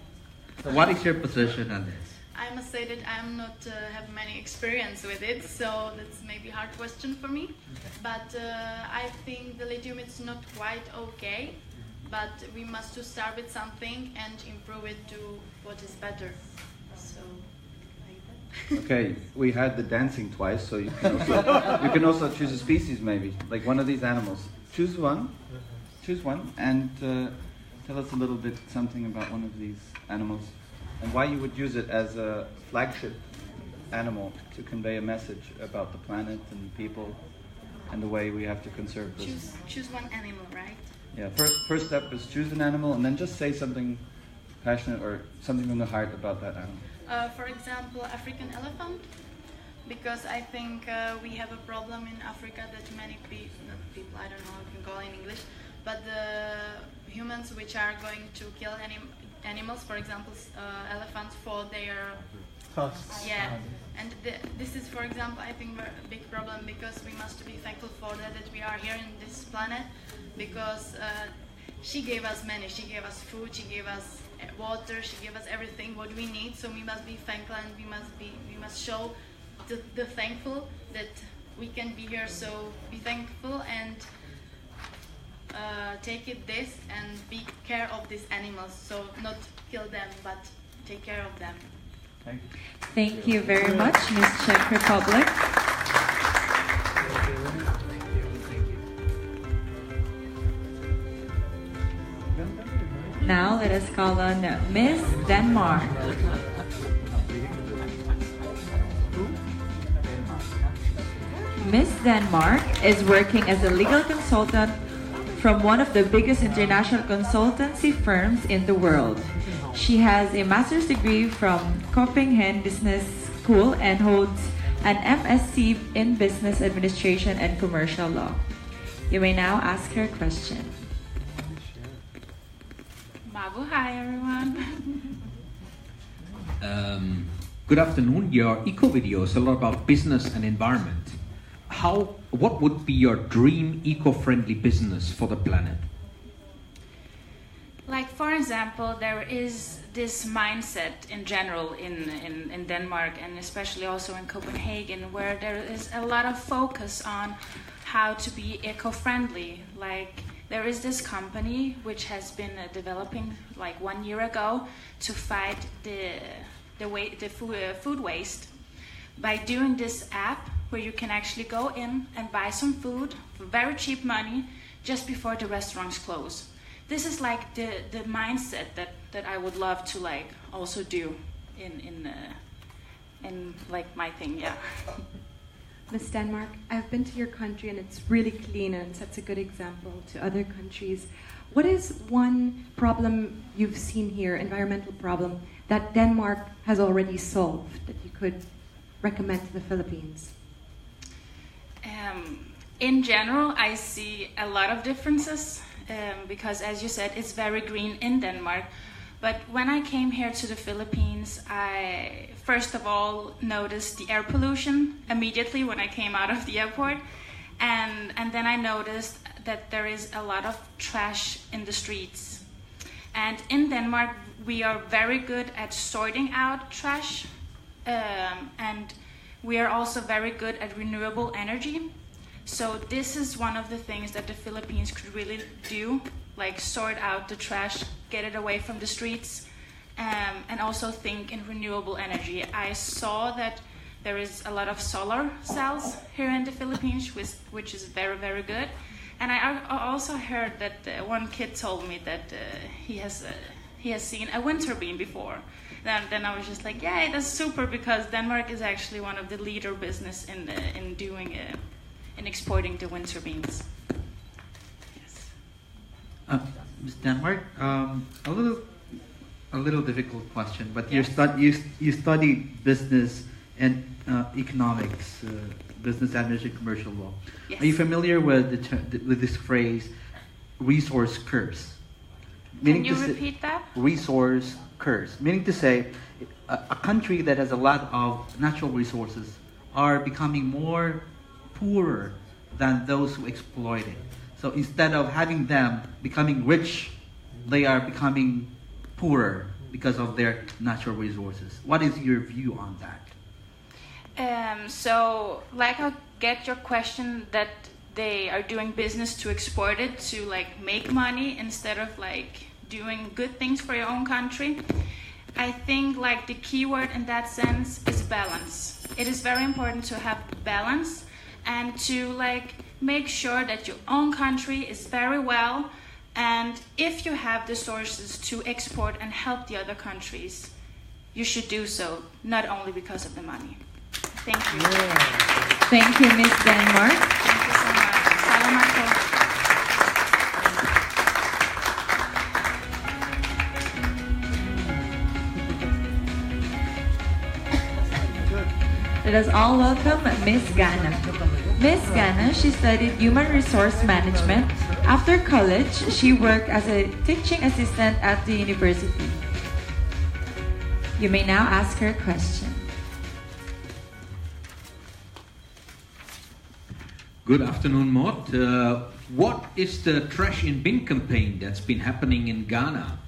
So what is your position on this? I must say that I'm not have many experience with it, so that's maybe a hard question for me. But I think the lithium is not quite okay, but we must to start with something and improve it to what is better. So, like that. Okay, we had the dancing twice, so you can also choose a species maybe, like one of these animals. Choose one, and tell us a little bit something about one of these animals and why you would use it as a flagship animal to convey a message about the planet and people and the way we have to conserve this. Choose one animal, right? Yeah, first step is choose an animal and then just say something passionate or something from the heart about that animal. For example, African elephant, because I think we have a problem in Africa that many people, I don't know how you can call it in English, but the humans which are going to kill animals, for example, elephants for their tusks. Yeah, and this is, for example, I think a big problem, because we must be thankful for that we are here in this planet, because she gave us many. She gave us food, she gave us water, she gave us everything what we need. So we must be thankful, and we must show the thankful that we can be here. So be thankful and take it this and be care of these animals. So not kill them, but take care of them. Thank you. Thank you very much, Miss Czech Republic. Now let us call on Miss Denmark. Miss Denmark is working as a legal consultant from one of the biggest international consultancy firms in the world. She has a master's degree from Copenhagen Business School and holds an MSc in Business Administration and Commercial Law. You may now ask her question. Mabu, hi everyone. Good afternoon. Your eco video is a lot about business and environment. What would be your dream eco-friendly business for the planet? Like, for example, there is this mindset in general in Denmark, and especially also in Copenhagen, where there is a lot of focus on how to be eco-friendly. Like, there is this company which has been developing like 1 year ago to fight the food waste by doing this app where you can actually go in and buy some food for very cheap money just before the restaurants close. This is like the mindset that I would love to like also do in like my thing, yeah. Miss Denmark, I've been to your country and it's really clean and sets a good example to other countries. What is one problem you've seen here, environmental problem, that Denmark has already solved that you could recommend to the Philippines? In general, I see a lot of differences because, as you said, it's very green in Denmark. But when I came here to the Philippines, I first of all noticed the air pollution immediately when I came out of the airport. And then I noticed that there is a lot of trash in the streets. And in Denmark, we are very good at sorting out trash. And we are also very good at renewable energy. So this is one of the things that the Philippines could really do, like sort out the trash, get it away from the streets, and also think in renewable energy. I saw that there is a lot of solar cells here in the Philippines, which is very, very good. And I also heard that one kid told me that he has seen a wind turbine before. Then I was just like, yay, that's super, because Denmark is actually one of the leader business in doing in exporting the wind turbines. Yes. Ms. Denmark, a little difficult question, but Yes. you studied business and economics, business administration, commercial law. Yes. Are you familiar with with this phrase, resource curse? Can you repeat that? Resource curse, meaning to say, a country that has a lot of natural resources are becoming more poorer than those who exploit it. So instead of having them becoming rich, they are becoming poorer because of their natural resources. What is your view on that? So, like, I'll get your question that they are doing business to export it, to like make money instead of like doing good things for your own country. I think like the key word in that sense is balance. It is very important to have balance and to like make sure that your own country is very well, and if you have the sources to export and help the other countries, you should do so, not only because of the money. Thank you. Yeah. Thank you, Miss Denmark. Thank you so much. Salamat po. Let us all welcome Miss Gana. Miss Gana, she studied human resource management. After college, she worked as a teaching assistant at the university. You may now ask her a question. Good afternoon, Maud. What is the Trash in Bin campaign that's been happening in Ghana?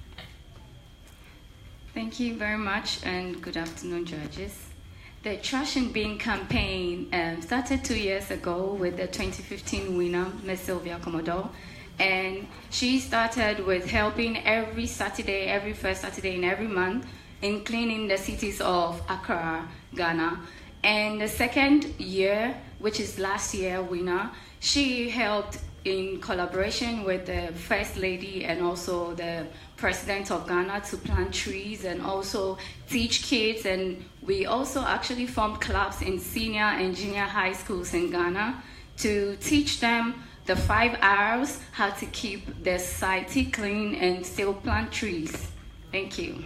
Thank you very much, and good afternoon, judges. The Trash in Bin campaign started 2 years ago with the 2015 winner, Ms. Sylvia Commodore, and she started with helping every Saturday, every first Saturday in every month, in cleaning the cities of Accra, Ghana. And the second year, which is last year winner, she helped in collaboration with the First Lady and also the President of Ghana to plant trees and also teach kids. And we also actually formed clubs in senior and junior high schools in Ghana to teach them the 5 R's, how to keep their society clean and still plant trees. Thank you.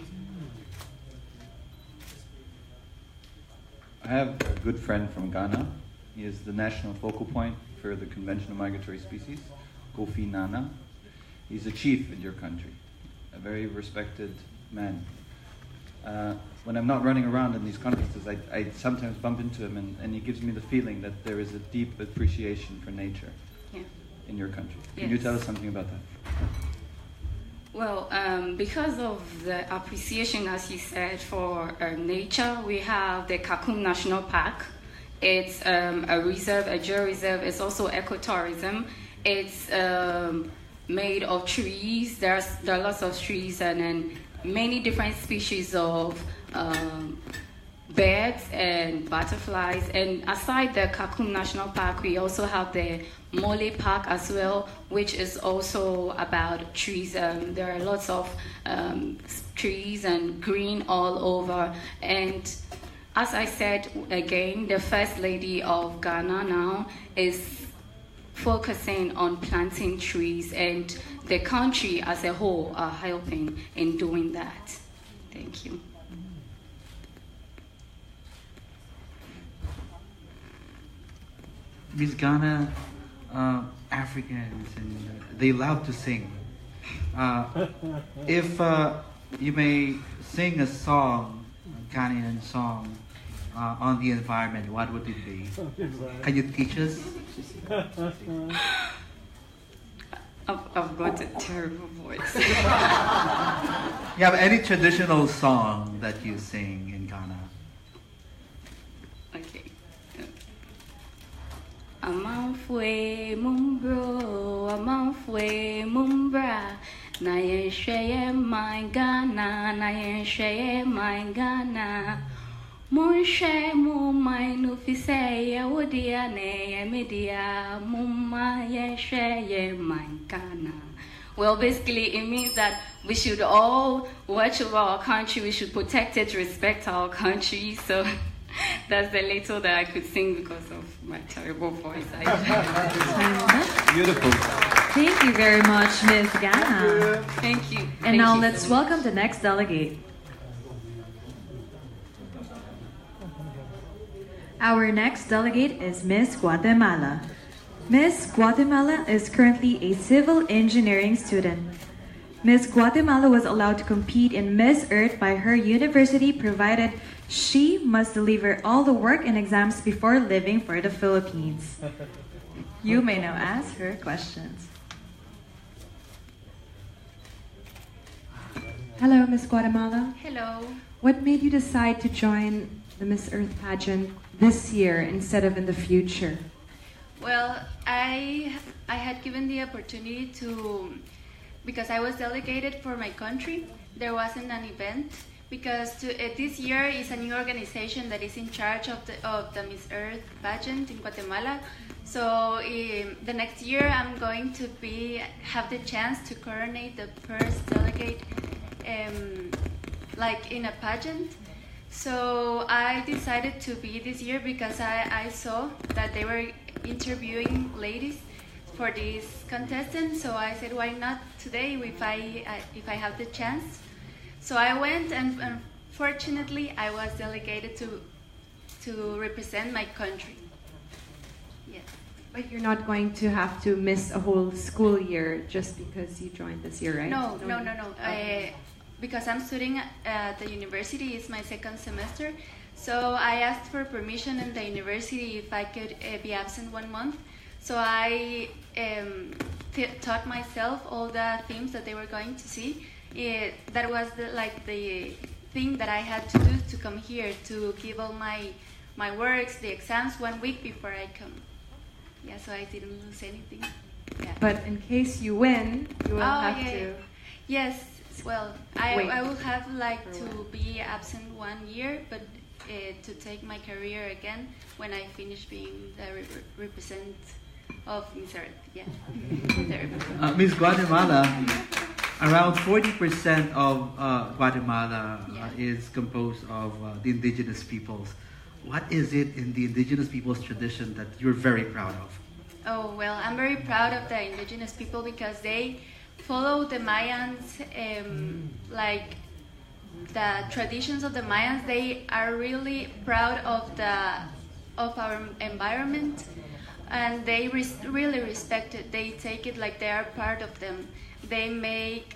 I have a good friend from Ghana. He is the national focal point for the Convention of Migratory Species, Kofi Nana. He's a chief in your country, a very respected man. when I'm not running around in these conferences, I sometimes bump into him, and he gives me the feeling that there is a deep appreciation for nature in your country. Can you tell us something about that? Well, because of the appreciation, as you said, for nature, we have the Kakum National Park. It's a reserve, a georeserve. It's also ecotourism. It's made of trees. There are lots of trees and then many different species of birds and butterflies. And aside the Kakum National Park, we also have the Mole Park as well, which is also about trees. There are lots of trees and green all over. And as I said again, the First Lady of Ghana now is focusing on planting trees, and the country as a whole are helping in doing that. Thank you. Miss Ghana, Africans, and they love to sing. If you may sing a song, a Ghanaian song, on the environment, what would it be? Can you teach us? I've got a terrible voice. You have any traditional song that you sing in Ghana? Okay. Amanfwe mumbro, amanfwe mumbra, na yensheye my Ghana, na yensheye my Ghana. Munshe mumai nufise ya wodia ne ya media mumma yeshe my Ghana. Well, basically, it means that we should all watch over our country. We should protect it, respect our country. So that's the little that I could sing because of my terrible voice. Beautiful. Thank you very much, Ms. Ghana. Thank you. And Thank now you let's so much. welcome the next delegate. Our next delegate is Miss Guatemala. Miss Guatemala is currently a civil engineering student. Miss Guatemala was allowed to compete in Miss Earth by her university, provided she must deliver all the work and exams before leaving for the Philippines. You may now ask her questions. Hello, Miss Guatemala. Hello. What made you decide to join the Miss Earth pageant this year instead of in the future? Well, I had given the opportunity to, because I was delegated for my country, there wasn't an event, because this year is a new organization that is in charge of the Miss Earth pageant in Guatemala. So the next year I'm going to have the chance to coordinate the first delegate like in a pageant. So I decided to be this year because I saw that they were interviewing ladies for this contestant. So I said, why not today if I have the chance? So I went, and fortunately I was delegated to represent my country. Yes. But you're not going to have to miss a whole school year just because you joined this year, right? No. Because I'm studying at the university, it's my second semester. So I asked for permission in the university if I could be absent 1 month. So I taught myself all the themes that they were going to see. That was the thing that I had to do to come here, to give all my works, the exams 1 week before I come. Yeah, so I didn't lose anything. Yeah. But in case you win, you will have to... Yes, well, I will have to be absent 1 year, but to take my career again when I finish being the representative of Miss Earth. Yeah. Miss Guatemala, around 40% of Guatemala is composed of the indigenous peoples. What is it in the indigenous people's tradition that you're very proud of? Oh, well, I'm very proud of the indigenous people because they follow the Mayans, like the traditions of the Mayans. They are really proud of our environment, and they really respect it. They take it like they are part of them. They make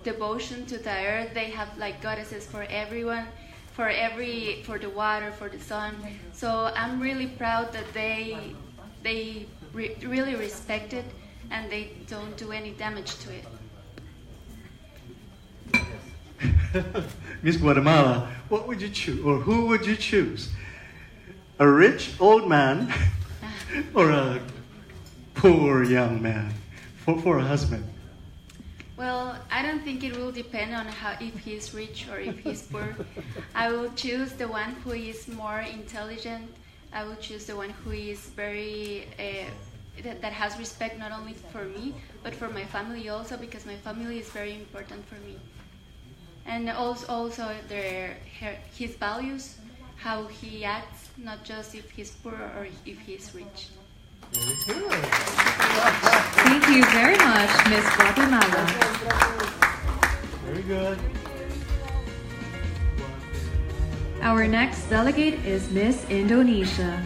devotion to the earth. They have like goddesses for everyone, for the water, for the sun. So I'm really proud that they really respect it and they don't do any damage to it. Miss Guatemala, what would you choose, or who would you choose? A rich old man or a poor young man for a husband? Well, I don't think it will depend on if he's rich or if he's poor. I will choose the one who is more intelligent. I will choose the one who is very that has respect not only for me but for my family also, because my family is very important for me. And also his values, how he acts, not just if he's poor or if he's rich. Thank you very much, Miss Guatemala. Very good. Our next delegate is Miss Indonesia.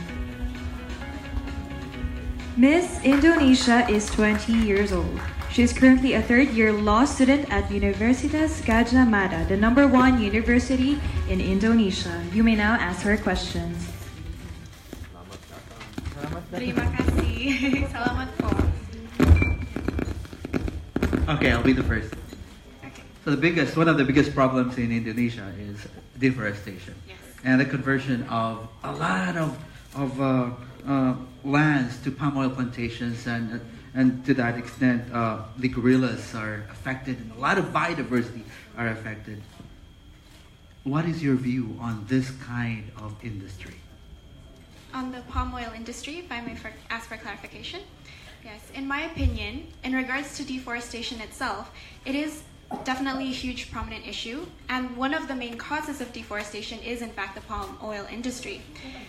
Miss Indonesia is 20 years old. She is currently a third-year law student at Universitas Gadjah Mada, the #1 university in Indonesia. You may now ask her questions. Terima kasih. Selamat po. Okay, I'll be the first. Okay. So one of the biggest problems in Indonesia is deforestation, Yes. and the conversion of a lot of lands to palm oil plantations, and to that extent, the gorillas are affected, and a lot of biodiversity are affected. What is your view on this kind of industry? On the palm oil industry, if I may ask for clarification. Yes, in my opinion, in regards to deforestation itself, it is definitely a huge prominent issue, and one of the main causes of deforestation is in fact the palm oil industry.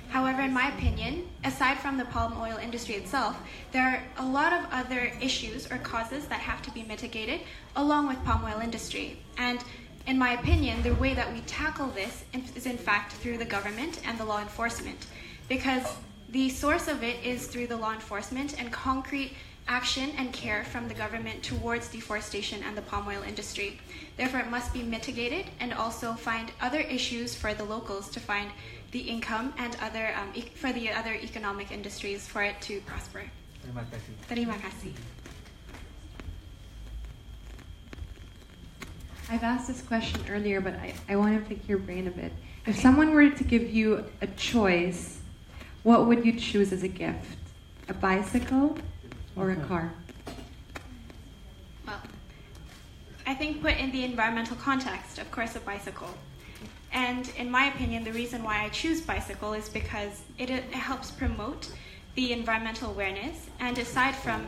However, in my opinion, aside from the palm oil industry itself, there are a lot of other issues or causes that have to be mitigated along with palm oil industry. And in my opinion, the way that we tackle this is in fact through the government and the law enforcement, because the source of it is through the law enforcement and concrete action and care from the government towards deforestation and the palm oil industry. Therefore, it must be mitigated and also find other issues for the locals to find the income and for the other economic industries for it to prosper. Terima kasih. Terima kasih. I've asked this question earlier, but I want to pick your brain a bit. If someone were to give you a choice, what would you choose as a gift? A bicycle or a car? Well, I think put in the environmental context, of course, a bicycle. And in my opinion, the reason why I choose bicycle is because it helps promote the environmental awareness. And aside from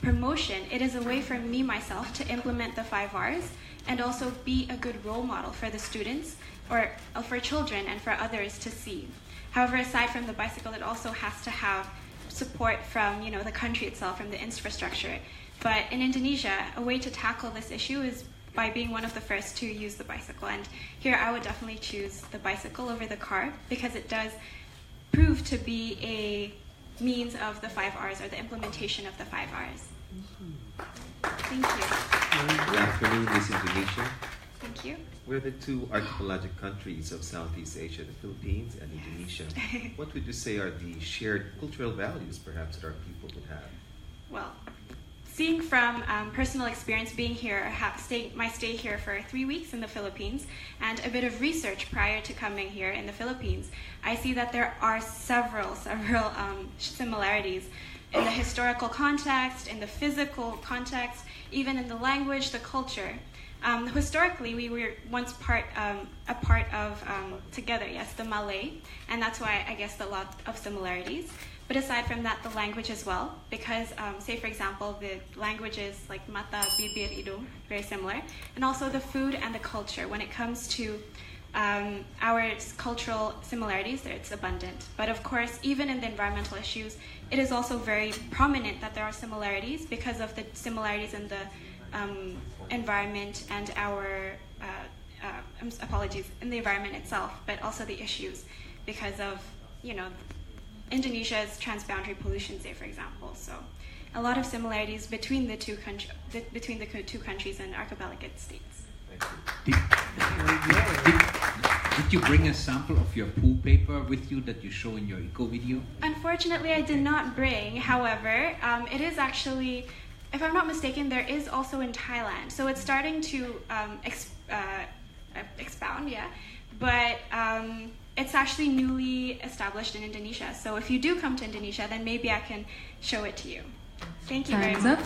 promotion, it is a way for me, myself, to implement the 5 Rs and also be a good role model for the students or for children and for others to see. However, aside from the bicycle, it also has to have support from the country itself, from the infrastructure. But in Indonesia, a way to tackle this issue is by being one of the first to use the bicycle. And here I would definitely choose the bicycle over the car because it does prove to be a means of the 5 Rs or the implementation of the 5 Rs. Thank you. Good afternoon, Miss Indonesia. Thank you. We're the 2 archipelagic countries of Southeast Asia, the Philippines and Indonesia. What would you say are the shared cultural values, perhaps, that our people would have? Well, seeing from personal experience being here, my stay here for 3 weeks in the Philippines, and a bit of research prior to coming here in the Philippines, I see that there are several similarities in the historical context, in the physical context, even in the language, the culture. Historically, we were once a part of together, yes, the Malay, and that's why I guess a lot of similarities. But aside from that, the language as well, because say for example, the languages like mata, bibir, hidung, very similar, and also the food and the culture. When it comes to our cultural similarities, it's abundant. But of course, even in the environmental issues, it is also very prominent that there are similarities because of the similarities in the environment and our in the environment itself, but also the issues because of Indonesia's transboundary pollution, say for example. So a lot of similarities between the two countries and archipelago states. Did you bring a sample of your pool paper with you that you show in your eco video? Unfortunately, I did not bring. However, it is actually, if I'm not mistaken, there is also in Thailand. So it's starting to expound, yeah. But it's actually newly established in Indonesia. So if you do come to Indonesia, then maybe I can show it to you. Thank you very much.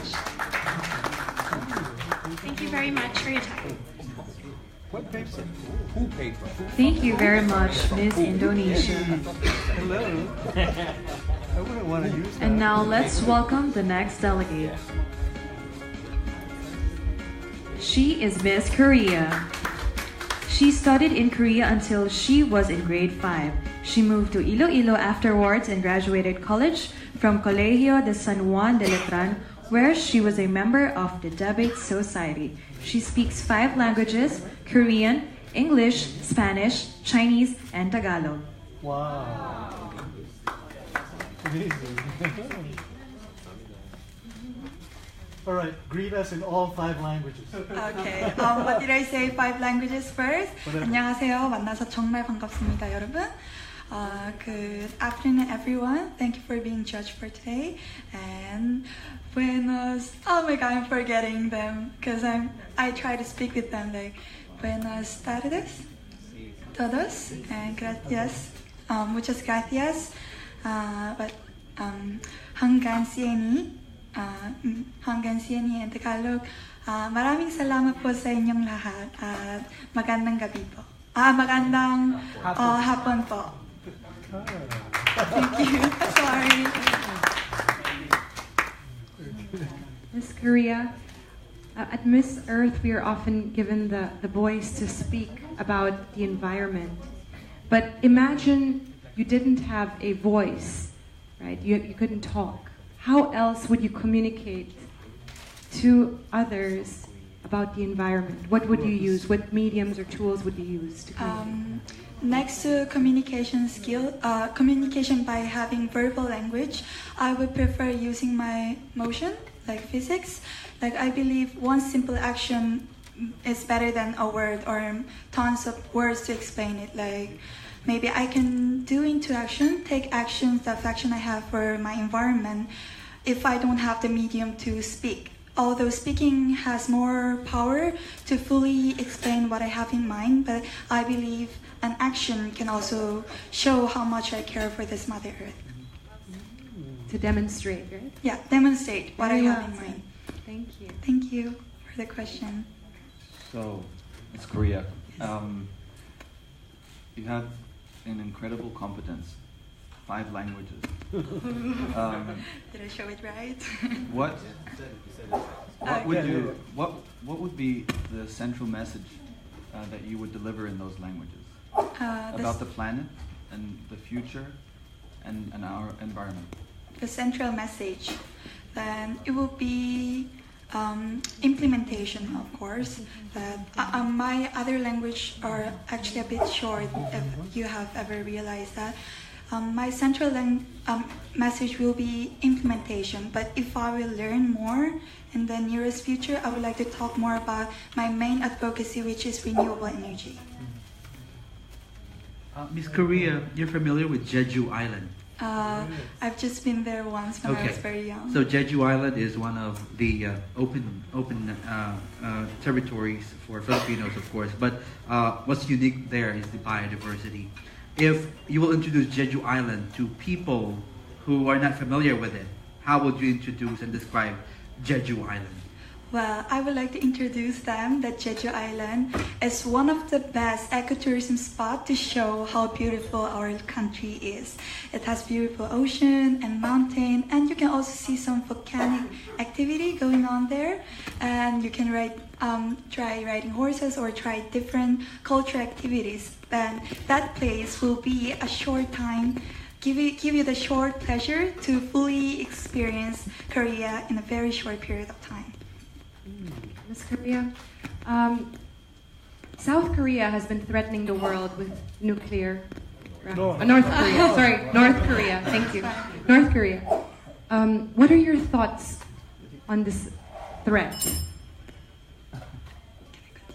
Thank you very much for your time. What paper? Pool paper. Thank you very much, Miss Indonesia. Hello. I wouldn't want to use that. And now let's welcome the next delegate. She is Miss Korea. She studied in Korea until she was in grade 5. She moved to Iloilo afterwards and graduated college from Colegio de San Juan de Letran, where she was a member of the Debate Society. She speaks 5 languages: Korean, English, Spanish, Chinese, and Tagalog. Wow. Amazing. All right, greet us in all 5 languages. Okay. What did I say? 5 languages first. 안녕하세요. 만나서 정말 반갑습니다, 여러분. Good afternoon, everyone. Thank you for being judged for today. And buenos. Oh my God, I'm forgetting them because I try to speak with them like buenas tardes, todos, and gracias, muchas gracias. But hanggang sieni in Tagalog. Maraming salamat po sa inyong lahat at magandang gabi po. Magandang hapon po. Thank you. Sorry. Miss Korea, at Miss Earth, we are often given the voice to speak about the environment. But imagine you didn't have a voice, right? You couldn't talk. How else would you communicate to others about the environment? What would you use? What mediums or tools would you use to communicate? Next to communication by having verbal language, I would prefer using my motion, like physics. Like I believe one simple action is better than a word or tons of words to explain it. Like maybe I can do into action, take actions, the affection I have for my environment if I don't have the medium to speak. Although speaking has more power to fully explain what I have in mind, but I believe an action can also show how much I care for this Mother Earth. To demonstrate, right? Yeah, demonstrate what I have in well mind. Thank you. Thank you for the question. So, it's Korea. You have an incredible competence. 5 languages. Did I show it right? What would be the central message that you would deliver in those languages about the planet and the future and our environment? The central message, then it will be implementation, of course. My other language are actually a bit short, if you have ever realized that. My central message will be implementation, but if I will learn more in the nearest future, I would like to talk more about my main advocacy, which is renewable energy. Miss Korea, you're familiar with Jeju Island? I've just been there once when I was very young. So Jeju Island is one of the open territories for Filipinos, of course. But what's unique there is the biodiversity. If you will introduce Jeju Island to people who are not familiar with it, how would you introduce and describe Jeju Island? Well, I would like to introduce them that Jeju Island is one of the best ecotourism spots to show how beautiful our country is. It has beautiful ocean and mountain, and you can also see some volcanic activity going on there. And you can try riding horses or try different cultural activities. And that place will be a short time, give you the short pleasure to fully experience Korea in a very short period of time. Miss Korea, South Korea has been threatening the world with nuclear. North Korea. Sorry, North Korea. Thank you. North Korea. What are your thoughts on this threat?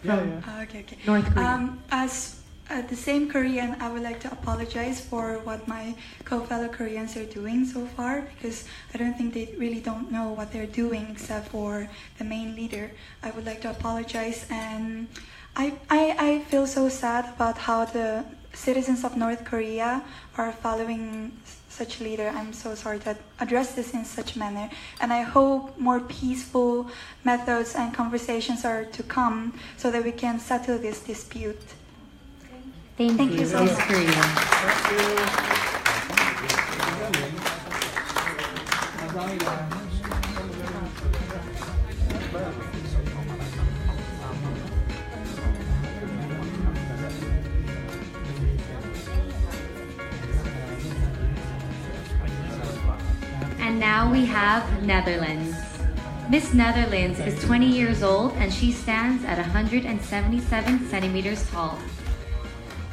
Okay. North Korea. As the same Korean, I would like to apologize for what my co-fellow Koreans are doing so far, because I don't think they really don't know what they're doing except for the main leader. I would like to apologize, and I feel so sad about how the citizens of North Korea are following such leader. I'm so sorry to address this in such manner, and I hope more peaceful methods and conversations are to come so that we can settle this dispute. Thank you so much. And now we have Netherlands. Miss Netherlands is 20 years old and she stands at 177 centimeters tall.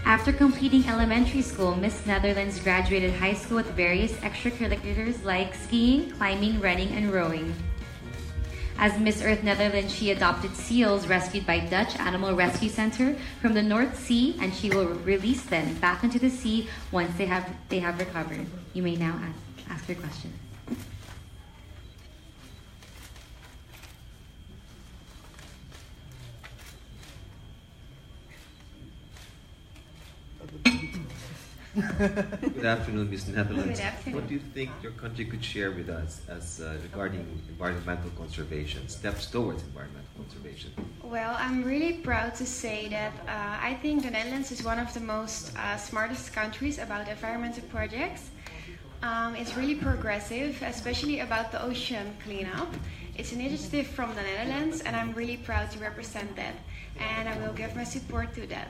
After completing elementary school, Miss Netherlands graduated high school with various extracurriculars like skiing, climbing, running, and rowing. As Miss Earth Netherlands, she adopted seals rescued by Dutch Animal Rescue Center from the North Sea, and she will release them back into the sea once they have recovered. You may now ask your question. Good afternoon, Ms. Netherlands. Good afternoon. What do you think your country could share with us as regarding environmental conservation, steps towards environmental conservation? Well, I'm really proud to say that I think the Netherlands is one of the most smartest countries about environmental projects. It's really progressive, especially about the ocean cleanup. It's an initiative from the Netherlands, and I'm really proud to represent that. And I will give my support to that.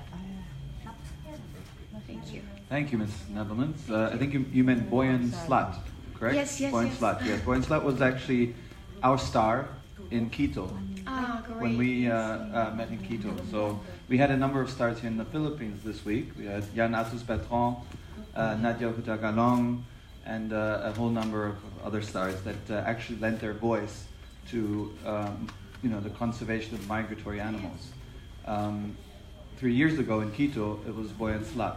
Thank you. Thank you, Ms. Netherlands. I think you meant Boyan Slat, correct? Yes. Boyan Slat, yes. Boyan Slat was actually our star in Quito. Great. When we met in Quito. So we had a number of stars here in the Philippines this week. We had Jan Atus Bertrand, Nadia Huta Galong, and a whole number of other stars that actually lent their voice to the conservation of migratory animals. 3 years ago in Quito, it was Boyan Slat.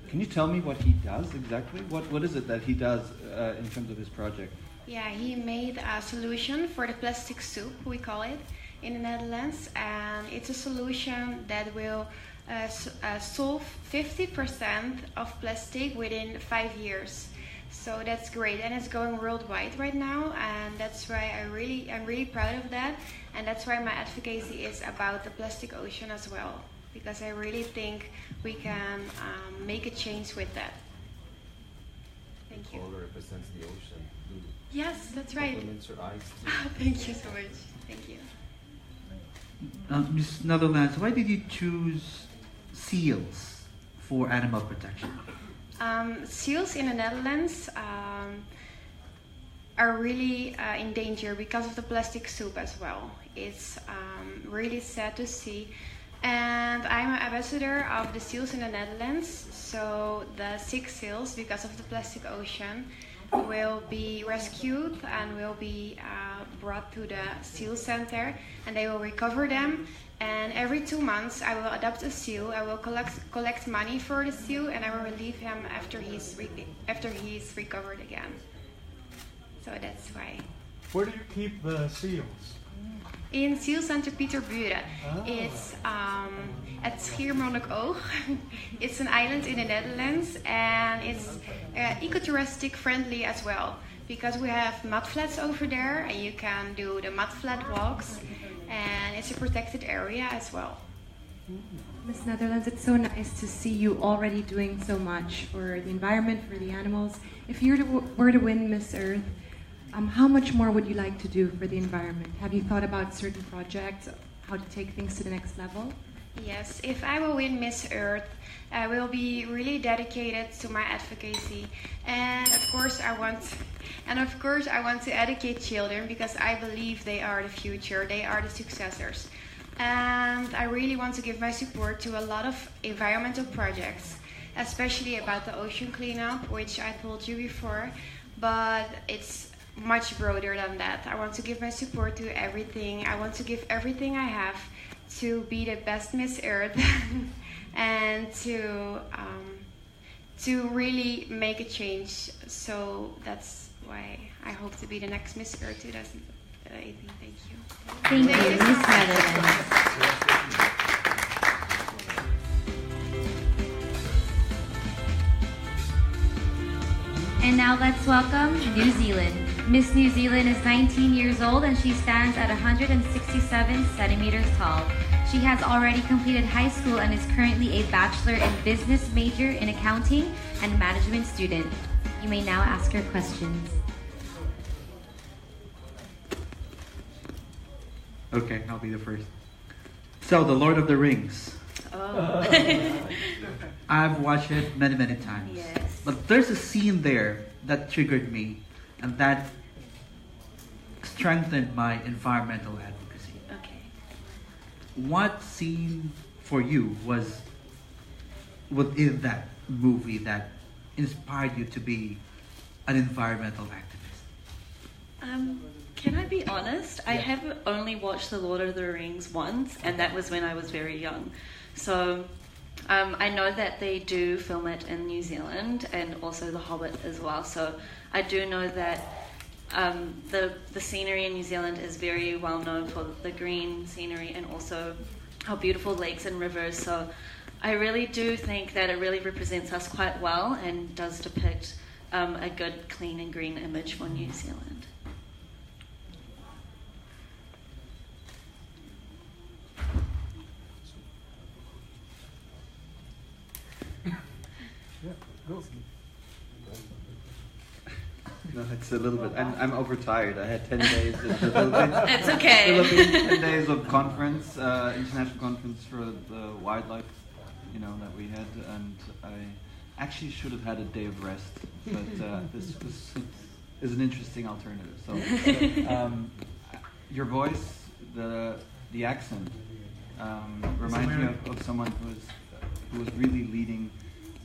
Can you tell me what he does exactly? What is it that he does in terms of his project? Yeah, he made a solution for the plastic soup, we call it, in the Netherlands. And it's a solution that will solve 50% of plastic within 5 years. So that's great, and it's going worldwide right now, and that's why I'm really proud of that, and that's why my advocacy is about the plastic ocean as well, because I really think we can make a change with that. Thank you. Color represents the ocean. Yes, that's right. Compliments your eyes. Thank you so much. Thank you. Ms. Netherlands, why did you choose seals for animal protection? Seals in the Netherlands are really in danger because of the plastic soup as well. It's really sad to see. And I'm an ambassador of the seals in the Netherlands, so the 6 seals, because of the plastic ocean, will be rescued and will be brought to the seal center, and they will recover them. And every 2 months, I will adopt a seal. I will collect money for the seal, and I will relieve him after he's recovered again. So that's why. Where do you keep the seals? In Seal Center Pieterburen. Oh. It's at Schiermonnikoog. It's an island in the Netherlands, and it's ecotouristic friendly as well, because we have mudflats over there, and you can do the mudflat walks, and it's a protected area as well. Miss Netherlands, it's so nice to see you already doing so much for the environment, for the animals. If you were to win Miss Earth, how much more would you like to do for the environment? Have you thought about certain projects, how to take things to the next level? Yes, if I will win Miss Earth, I will be really dedicated to my advocacy, and of course I want to educate children, because I believe they are the future, they are the successors, and I really want to give my support to a lot of environmental projects, especially about the ocean cleanup, which I told you before, but it's much broader than that. I want to give my support to everything. I want to give everything I have to be the best Miss Earth and to really make a change. So that's why I hope to be the next Miss Earth 2018. Thank you. Thank you, Miss Netherlands. And now let's welcome New Zealand. Miss New Zealand is 19 years old and she stands at 167 centimeters tall. She has already completed high school and is currently a bachelor in business major in accounting and management student. You may now ask her questions. Okay, I'll be the first. So, The Lord of the Rings. Oh. I've watched it many, many times. Yes. But there's a scene there that triggered me and that strengthened my environmental advocacy. Okay. What scene for you was within that movie that inspired you to be an environmental activist? Can I be honest? I have only watched The Lord of the Rings once, and that was when I was very young. So I know that they do film it in New Zealand and also The Hobbit as well. So I do know that the scenery in New Zealand is very well known for the green scenery and also how beautiful lakes and rivers. So I really do think that it really represents us quite well and does depict a good, clean and green image for New Zealand. No, it's a little bit. I'm overtired. I had 10 days in the Philippines. It's okay. Philippines, 10 days of conference, international conference for the wildlife, that we had, and I actually should have had a day of rest, but this is an interesting alternative. So, your voice, the accent, reminds me of someone who was really leading.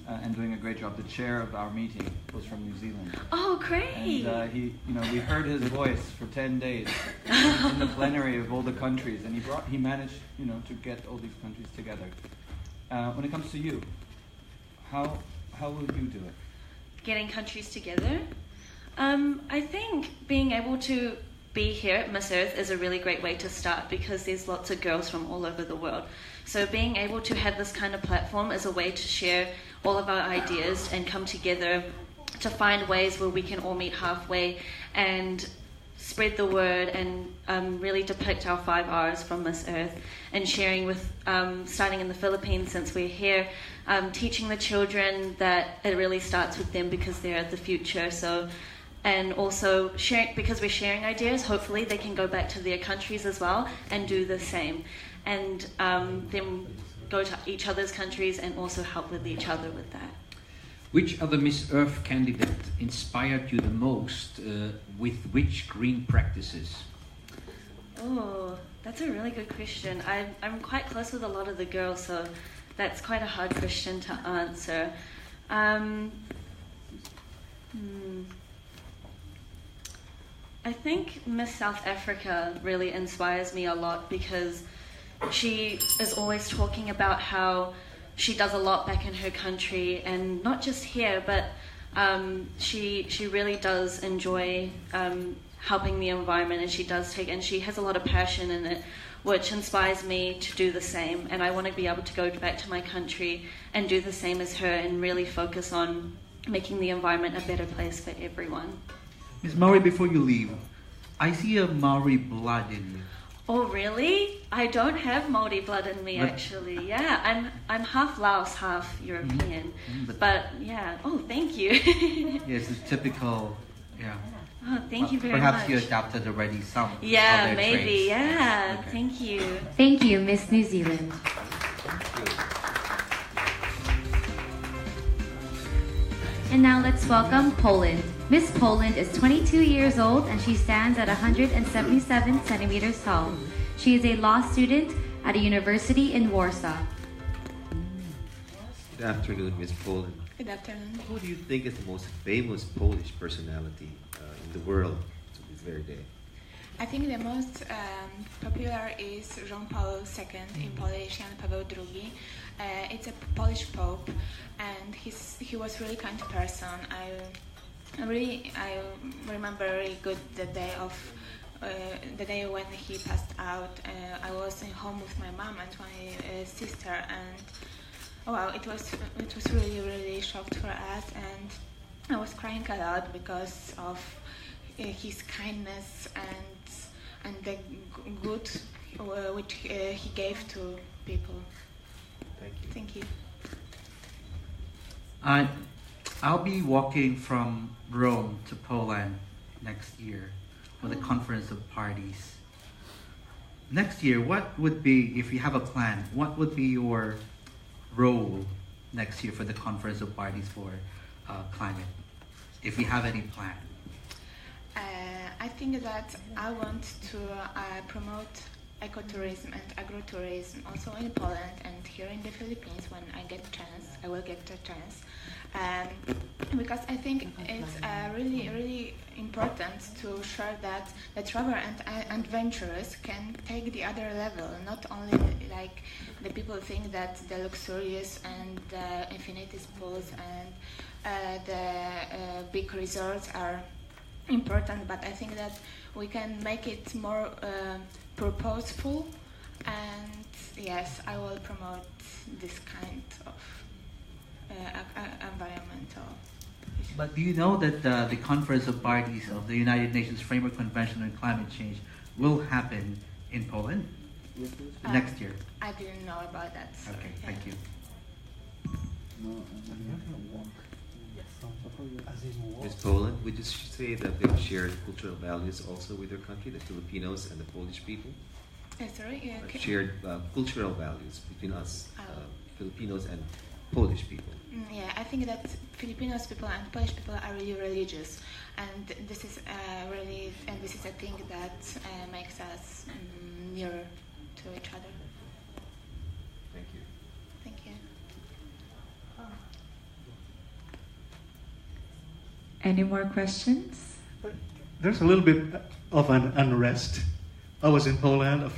And doing a great job. The chair of our meeting was from New Zealand. Oh, great! And we heard his voice for 10 days in the plenary of all the countries, and he managed, to get all these countries together. When it comes to you, how will you do it? Getting countries together? I think being able to be here at Miss Earth is a really great way to start because there's lots of girls from all over the world. So being able to have this kind of platform is a way to share all of our ideas and come together to find ways where we can all meet halfway and spread the word and really depict our 5 R's from Miss Earth and sharing with, starting in the Philippines since we're here, teaching the children that it really starts with them because they're the future. So, and also sharing, because we're sharing ideas, hopefully they can go back to their countries as well and do the same. And then go to each other's countries and also help with each other with that. Which other Miss Earth candidate inspired you the most with which green practices? Oh, that's a really good question. I'm quite close with a lot of the girls, so that's quite a hard question to answer. I think Miss South Africa really inspires me a lot because she is always talking about how she does a lot back in her country, and not just here, but she really does enjoy helping the environment, and she has a lot of passion in it, which inspires me to do the same. And I want to be able to go back to my country and do the same as her and really focus on making the environment a better place for everyone. Ms. Maori, before you leave, I see a Maori blood in you. Oh, really? I don't have Maori blood in me, actually. Yeah, I'm half Laos, half European. But yeah, oh, thank you. Yes, it's typical, yeah. Oh, thank you very Perhaps much. you adapted already some of Yeah, their maybe, traits. yeah. Okay. Thank you. Thank you, Miss New Zealand. And now let's welcome Poland. Miss Poland is 22 years old and she stands at 177 centimeters tall. She is a law student at a university in Warsaw. Good afternoon, Miss Poland. Good afternoon. Who do you think is the most famous Polish personality in the world? very day? I think the most popular is Jean Paul II, in Polish, Jan Paweł II. It's a Polish pope, and he was really kind person. I remember really good the day when he passed out. I was in home with my mom and my sister, and wow, it was really shocked for us, and I was crying a lot because of his kindness and the good which he gave to people. Thank you. Thank you. I'll be walking from Rome to Poland next year for the Conference of Parties. Next year, what would be, if you have a plan, what would be your role next year for the Conference of Parties for Climate, if you have any plan? I think that I want to promote ecotourism and agrotourism also in Poland and here in the Philippines when I get a chance. I will get a chance. Because I think it's really important to show that the traveler and adventurers can take the other level, not only like the people think that the luxurious and the infinity pools and the big resorts are important, but I think that we can make it more purposeful, and yes, I will promote this kind of environmental. But do you know that the Conference of Parties of the United Nations Framework Convention on Climate Change will happen in Poland next year? I didn't know about that. Sorry. Okay, thank you. Ms. Poland, would you say that they have shared cultural values also with their country, the Filipinos and the Polish people? Sorry? Shared cultural values between us, Filipinos and Polish people. Yeah, I think that Filipinos people and Polish people are really religious, and this is a thing that makes us nearer to each other. Thank you. Thank you. Any more questions? There's a little bit of an unrest. I was in Poland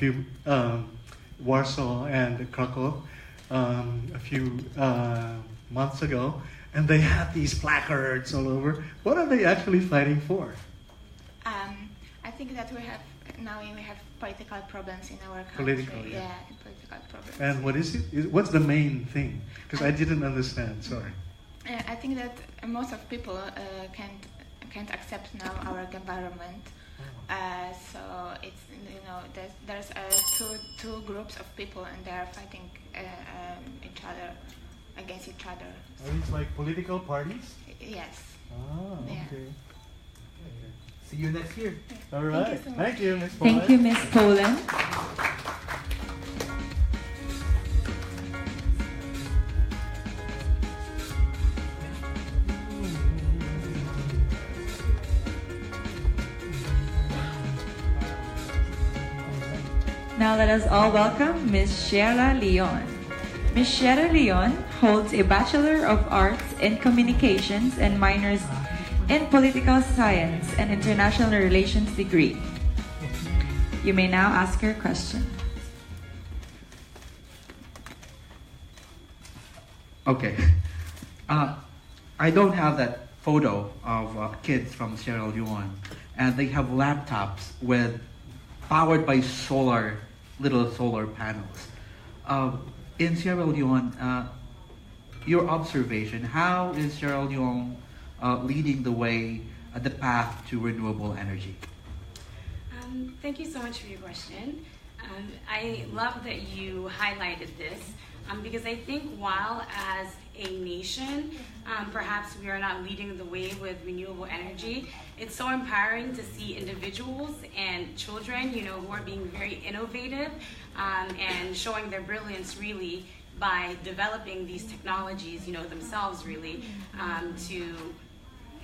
Warsaw and Krakow a few months ago, and they had these placards all over. What are they actually fighting for? I think that we have political problems in our country. Political, yeah. Political problems. And what is it? What's the main thing? Because I didn't understand. Sorry. I think that most of people can't accept now our environment. So it's there's two groups of people, and they are fighting against each other. Are these like political parties? Yes. Ah, okay. Yeah. See you next year. All right. Thank you so much. Thank you, Ms. Poland. Thank you, Ms. Poland. Now let us all welcome Ms. Sierra Leon. Ms. Sierra Leon holds a Bachelor of Arts in Communications and minors in Political Science and International Relations degree. You may now ask your question. Okay. I don't have that photo of kids from Sierra Leone, and they have laptops powered by little solar panels. In Sierra Leone, your observation, how is Sierra Leone leading the way at the path to renewable energy? Thank you so much for your question. I love that you highlighted this because I think while as a nation, perhaps we are not leading the way with renewable energy, it's so empowering to see individuals and children, who are being very innovative and showing their brilliance really by developing these technologies, themselves really to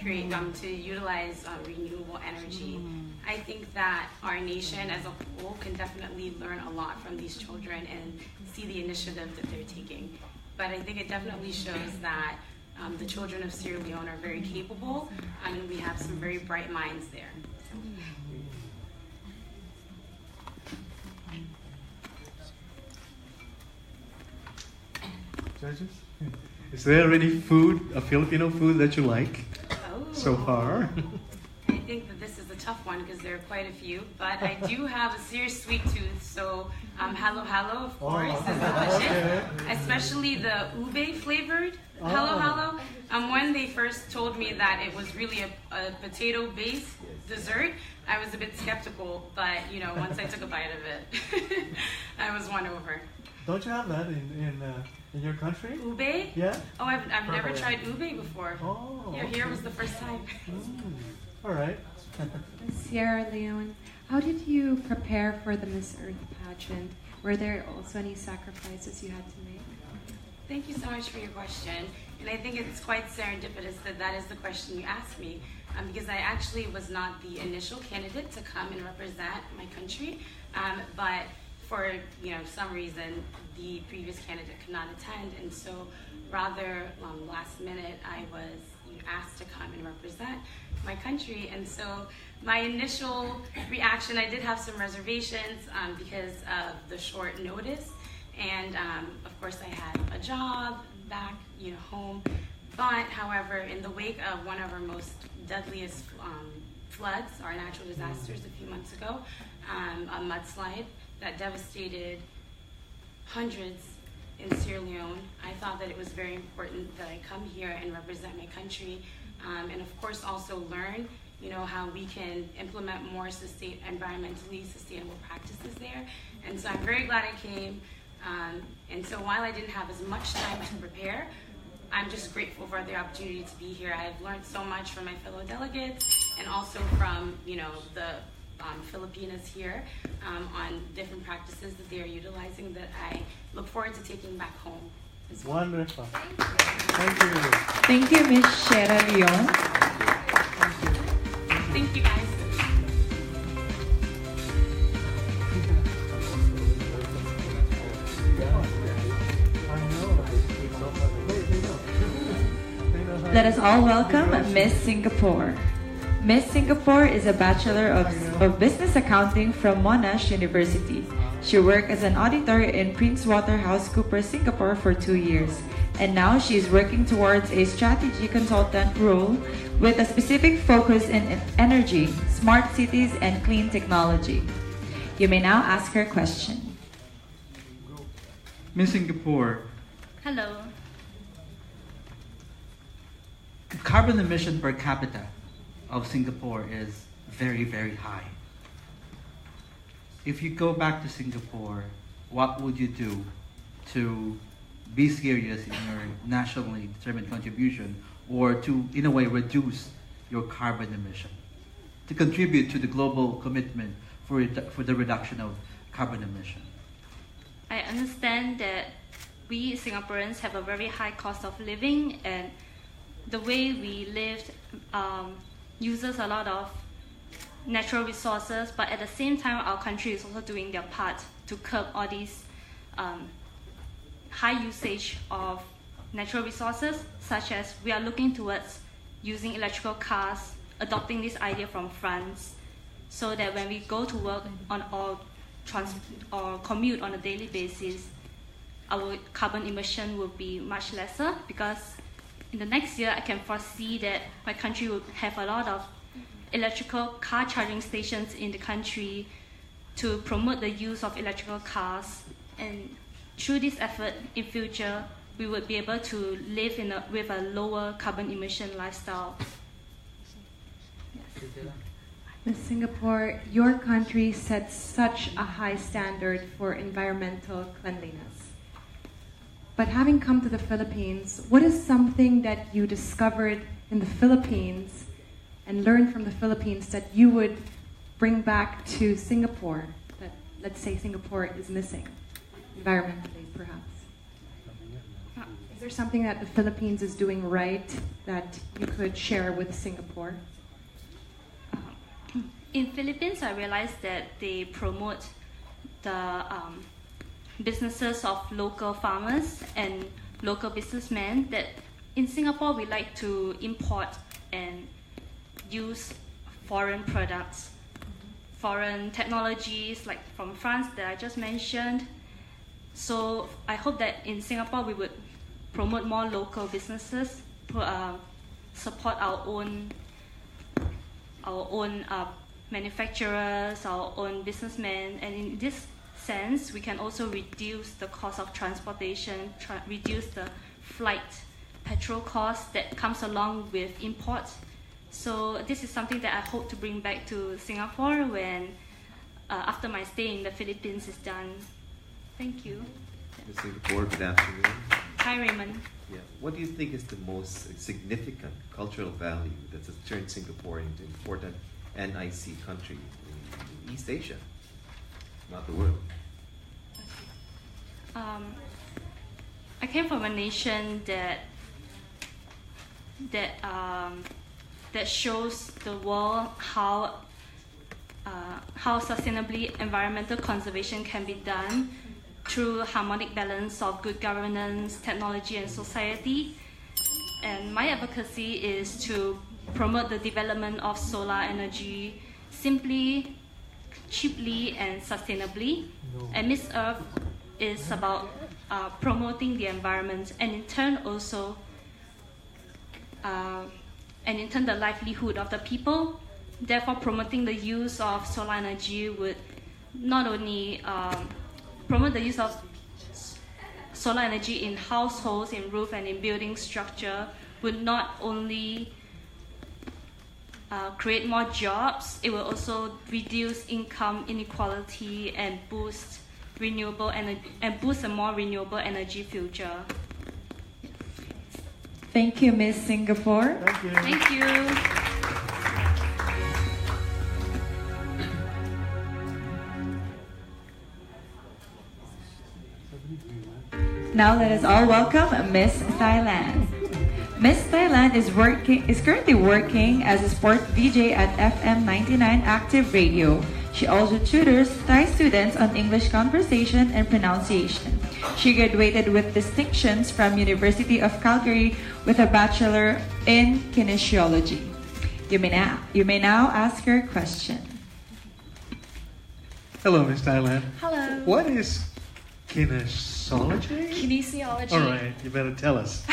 create to utilize renewable energy. I think that our nation as a whole can definitely learn a lot from these children and see the initiative that they're taking. But I think it definitely shows that the children of Sierra Leone are very capable and we have some very bright minds there. So. judges? Is there any food, a Filipino food that you like so far? I think that this is a tough one because there are quite a few, but I do have a serious sweet tooth, so halo halo, of course, is delicious. Especially the ube flavored halo halo. When they first told me that it was really a potato-based dessert, I was a bit skeptical, but you know, once I took a bite of it, I was won over. Don't you have that in your country? Ube? Yeah. Oh, I've never tried ube before. Oh. Here was the first time. All right. Sierra Leone, how did you prepare for the Miss Earth pageant? Were there also any sacrifices you had to make? Thank you so much for your question. And I think it's quite serendipitous that that is the question you asked me, because I actually was not the initial candidate to come and represent my country, but for some reason the previous candidate could not attend, and so rather last minute I was asked to come and represent my country. And so my initial reaction, I did have some reservations because of the short notice, and of course I had a job back home, but however, in the wake of one of our most deadliest floods, our natural disasters a few months ago, a mudslide that devastated hundreds in Sierra Leone, I thought that it was very important that I come here and represent my country, and of course also learn how we can implement more environmentally sustainable practices there. And so I'm very glad I came, and so while I didn't have as much time to prepare, I'm just grateful for the opportunity to be here. I've learned so much from my fellow delegates and also from the Filipinas here on different practices that they are utilizing that I look forward to taking back home. Wonderful. Thank you. Thank you. Thank you, Miss Sierra Leone. Thank you, guys. Let us all welcome Miss Singapore. Miss Singapore is a Bachelor of Business Accounting from Monash University. She worked as an auditor in PricewaterhouseCoopers Singapore for 2 years, and now she is working towards a strategy consultant role with a specific focus in energy, smart cities, and clean technology. You may now ask her question. Miss Singapore, Hello. carbon emission per capita of Singapore is very, very high. If you go back to Singapore, what would you do to be serious in your nationally determined contribution, or to, in a way, reduce your carbon emission, to contribute to the global commitment for the reduction of carbon emission? I understand that we Singaporeans have a very high cost of living, and the way we live uses a lot of natural resources, but at the same time our country is also doing their part to curb all these high usage of natural resources, such as we are looking towards using electrical cars, adopting this idea from France, so that when we go to work or commute on a daily basis, our carbon emission will be much lesser, because in the next year I can foresee that my country will have a lot of electrical car charging stations in the country to promote the use of electrical cars, and through this effort in future we would be able to live with a lower carbon emission lifestyle. Miss Singapore, your country sets such a high standard for environmental cleanliness. But having come to the Philippines, what is something that you discovered in the Philippines and learned from the Philippines that you would bring back to Singapore, that, let's say, Singapore is missing, environmentally perhaps? Is there something that the Philippines is doing right that you could share with Singapore? In Philippines, I realized that they promote the businesses of local farmers and local businessmen. That in Singapore we like to import and use foreign products, foreign technologies like from France that I just mentioned. So I hope that in Singapore we would promote more local businesses, support our own manufacturers, our own businessmen, and in this sense, we can also reduce the cost of transportation, reduce the flight petrol cost that comes along with imports. So this is something that I hope to bring back to Singapore when after my stay in the Philippines is done. Thank you. Ms. Singapore, good afternoon. Hi, Raymond. Yeah. What do you think is the most significant cultural value that's turned Singapore into an important NIC country in East Asia, not the world? I came from a nation that shows the world how sustainably environmental conservation can be done through harmonic balance of good governance, technology, and society. And my advocacy is to promote the development of solar energy simply, cheaply, and sustainably. And Miss Earth is about promoting the environment and in turn also the livelihood of the people. Therefore, promoting the use of solar energy would not only promote the use of solar energy in households, in roof and in building structure, would not only create more jobs, it will also reduce income inequality and boost renewable energy and boost a more renewable energy future. Thank you, Miss Singapore. Thank you. Thank you. Now let us all welcome Miss Thailand. Miss Thailand is currently working as a sport VJ at FM 99 Active Radio. She also tutors Thai students on English conversation and pronunciation. She graduated with distinctions from University of Calgary with a bachelor in kinesiology. You may now ask your question. Hello, Miss Thailand. Hello. What is kinesiology? Kinesiology. All right, you better tell us.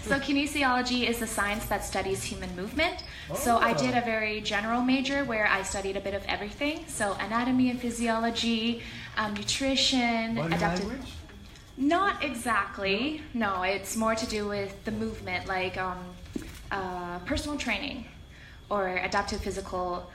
So kinesiology is the science that studies human movement. So I did a very general major where I studied a bit of everything. So anatomy and physiology, nutrition, Body language? Not exactly. No, it's more to do with the movement, like personal training or adaptive physical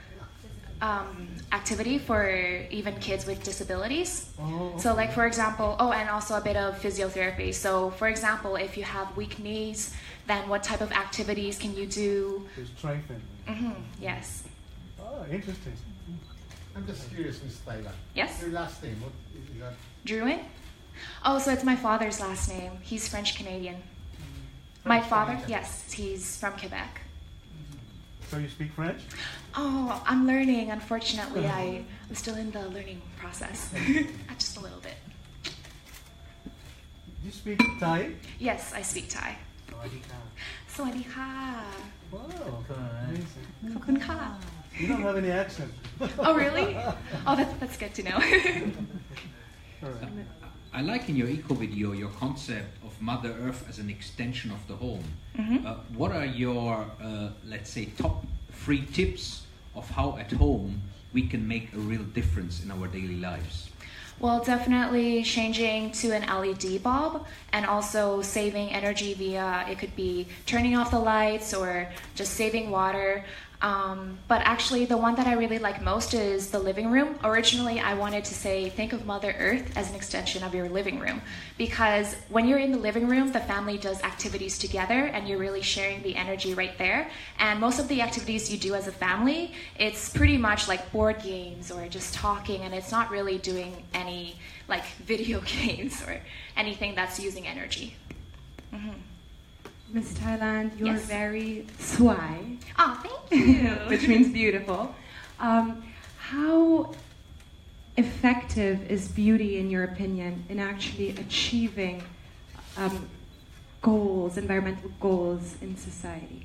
activity for even kids with disabilities. So like for example, and also a bit of physiotherapy. So for example, if you have weak knees, then what type of activities can you do? To strengthen. Yes. Oh, interesting. I'm just curious, Miss Thailand. Yes? Your last name, what is that? Druin? Oh, so it's my father's last name. He's French Canadian. My father, yes, he's from Quebec. So you speak French? Oh, I'm learning. Unfortunately, I'm still in the learning process. Just a little bit. You speak Thai? Yes, I speak Thai. Sawadee ka. Wow, amazing. ขอบคุณค่ะ You don't have any accent. Oh, really? Oh, that's good to know. I like in your eco video your concept of Mother Earth as an extension of the home. What are your, let's say, top 3 tips of how at home we can make a real difference in our daily lives? Well, definitely changing to an LED bulb and also saving energy via, it could be turning off the lights or just saving water. But actually the one that I really like most is the living room. Originally I wanted to say think of Mother Earth as an extension of your living room, because when you're in the living room the family does activities together and you're really sharing the energy right there, and most of the activities you do as a family, it's pretty much like board games or just talking, and it's not really doing any like video games or anything that's using energy. Miss Thailand, you're Yes. very swai. Oh, thank you. Which means beautiful. How effective is beauty, in your opinion, in actually achieving goals, environmental goals in society?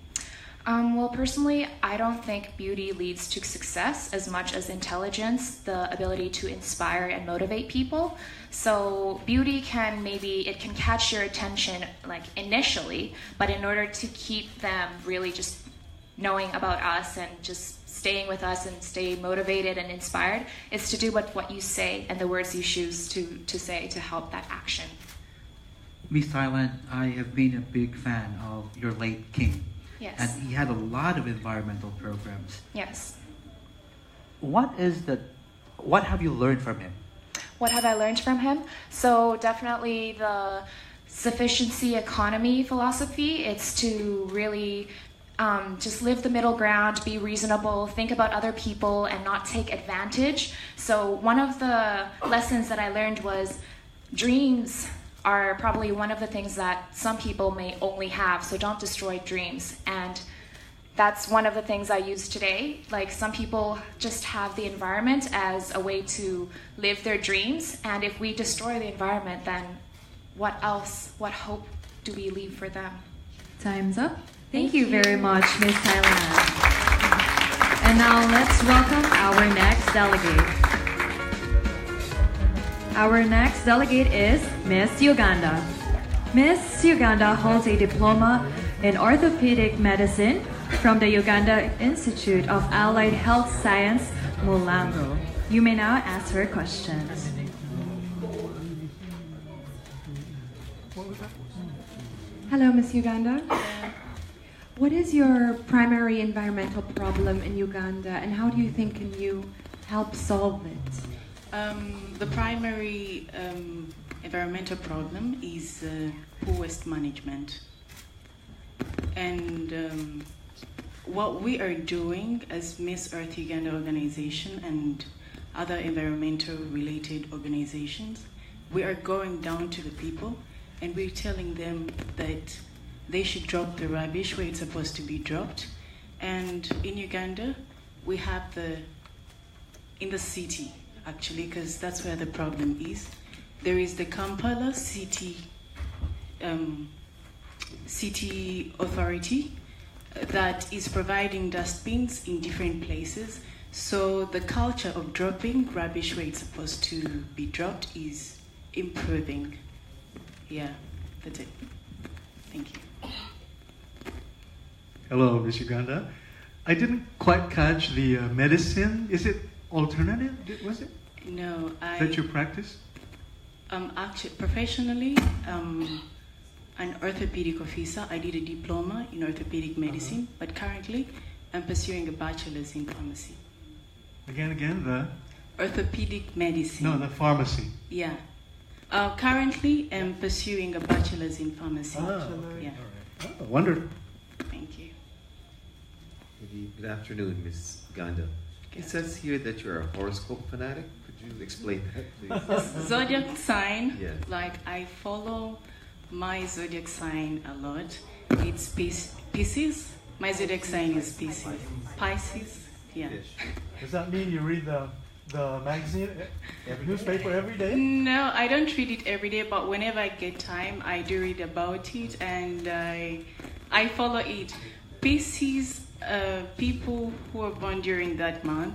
Well, personally, I don't think beauty leads to success as much as intelligence, the ability to inspire and motivate people. So beauty can it can catch your attention like initially, but in order to keep them really just knowing about us and just staying with us and stay motivated and inspired, is to do what you say and the words you choose to say to help that action. Miss Thailand, I have been a big fan of your late king. Yes. And he had a lot of environmental programs. Yes. What have you learned from him? What have I learned from him? So definitely the sufficiency economy philosophy. It's to really just live the middle ground, be reasonable, think about other people, and not take advantage. So one of the lessons that I learned was dreams are probably one of the things that some people may only have, so don't destroy dreams. And that's one of the things I use today. Like, some people just have the environment as a way to live their dreams, and if we destroy the environment, then what else, what hope do we leave for them? Time's up. Thank you very much, Ms. Thailand. And now let's welcome our next delegate. Our next delegate is Miss Uganda. Miss Uganda holds a diploma in orthopedic medicine from the Uganda Institute of Allied Health Science, Mulango. You may now ask her questions. Hello, Miss Uganda. What is your primary environmental problem in Uganda, and how do you think can you help solve it? The primary environmental problem is poor waste management. And what we are doing as Miss Earth Uganda organization and other environmental related organizations, we are going down to the people and we're telling them that they should drop the rubbish where it's supposed to be dropped. And in Uganda, we have in the city, actually, because that's where the problem is. There is the Kampala City Authority that is providing dustbins in different places. So the culture of dropping rubbish where it's supposed to be dropped is improving. Yeah, that's it. Thank you. Hello, Miss Uganda. I didn't quite catch the medicine. Is it alternative? Was it? No, that you practice? Actually, professionally, an orthopedic officer. I did a diploma in orthopedic medicine, but currently I'm pursuing a bachelor's in pharmacy. Again, the? Orthopedic medicine. No, the pharmacy. Yeah. Currently, I'm pursuing a bachelor's in pharmacy. Yeah. Oh, wonderful. Thank you. Good afternoon, Ms. Uganda. It says here that you're a horoscope fanatic. Could you explain that, please? Zodiac sign. Yeah. Like, I follow my zodiac sign a lot. It's Pisces. My zodiac sign is Pisces. Pisces. Yeah. Does that mean you read the magazine, newspaper every day? No, I don't read it every day, but whenever I get time, I do read about it and I follow it. Pisces, people who are born during that month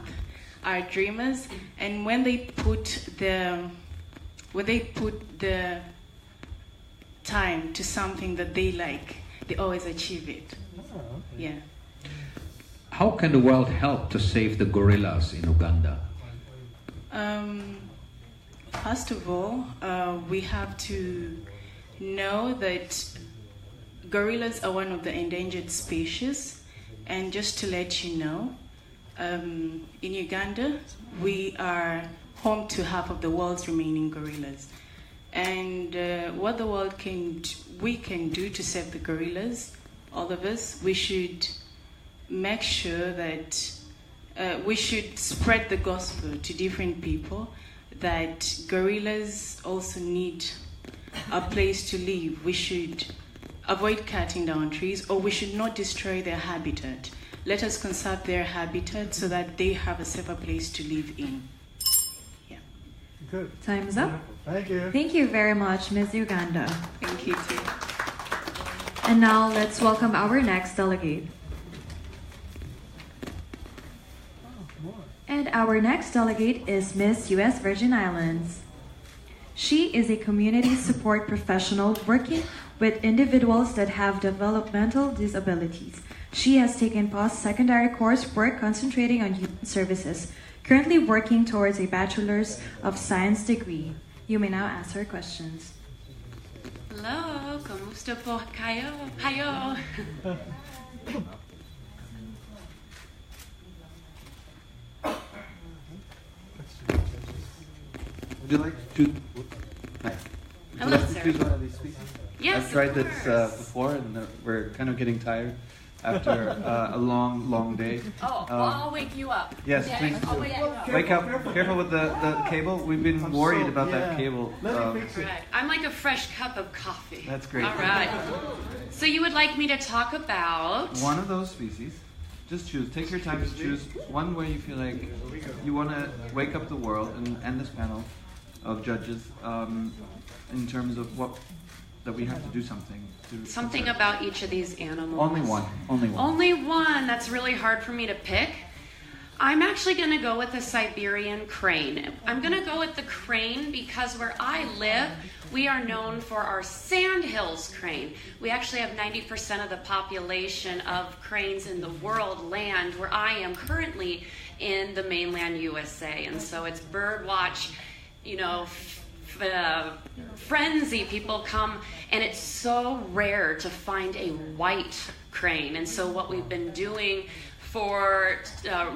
are dreamers, and when they put the time to something that they like, they always achieve it. Oh, okay. Yeah. How can the world help to save the gorillas in Uganda? First of all, we have to know that gorillas are one of the endangered species. And just to let you know, in Uganda, we are home to half of the world's remaining gorillas. And what the world we can do to save the gorillas, all of us, we should make sure that we should spread the gospel to different people that gorillas also need a place to live. We should avoid cutting down trees, or we should not destroy their habitat. Let us conserve their habitat so that they have a safer place to live in. Yeah. Good. Time's up. Thank you. Thank you very much, Ms. Uganda. Thank you too. And now let's welcome our next delegate. And our next delegate is Miss U.S. Virgin Islands. She is a community support professional working with individuals that have developmental disabilities. She has taken post-secondary coursework concentrating on human services, currently working towards a Bachelor's of Science degree. You may now ask her questions. Hello, kamusta po kayo? Kayo. Would you like to? Hi. Would you like to choose one of these species? Yes, I've tried of this before, and we're kind of getting tired after a long, long day. Oh, well, I'll wake you up. Yes, Yeah, please. I'll wake you up. Wake up. Careful with the cable. We've been worried about that cable. Right. I'm like a fresh cup of coffee. That's great. All right. So you would like me to talk about One of those species. Just choose. Take your time to choose one where you feel like you want to wake up the world and this panel of judges in terms of that we have to do something. something about each of these animals. Only one. Only one. Only one. That's really hard for me to pick. I'm actually going to go with the Siberian crane. I'm going to go with the crane because where I live, we are known for our sandhills crane. We actually have 90% of the population of cranes in the world land where I am currently in the mainland USA. And so it's bird watch, you know, frenzy. People come, and it's so rare to find a white crane. And so what we've been doing for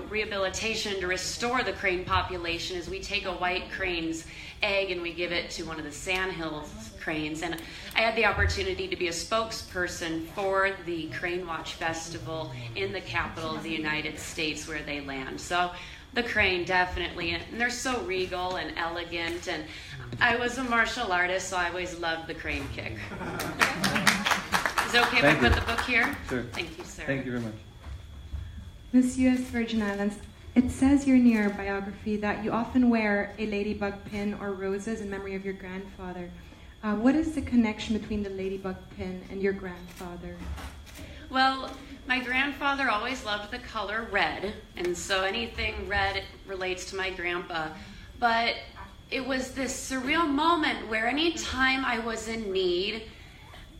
rehabilitation to restore the crane population is we take a white crane's egg and we give it to one of the sandhills cranes. And I had the opportunity to be a spokesperson for the Crane Watch Festival in the capital of the United States where they land. So the crane, definitely, and they're so regal and elegant, and I was a martial artist, so I always loved the crane kick. Is it okay if I put the book here? Sure. Thank you, sir. Thank you very much. Miss U.S. Virgin Islands, it says here in your biography that you often wear a ladybug pin or roses in memory of your grandfather. What is the connection between the ladybug pin and your grandfather? Well, my grandfather always loved the color red, and so anything red relates to my grandpa. But it was this surreal moment where any time I was in need,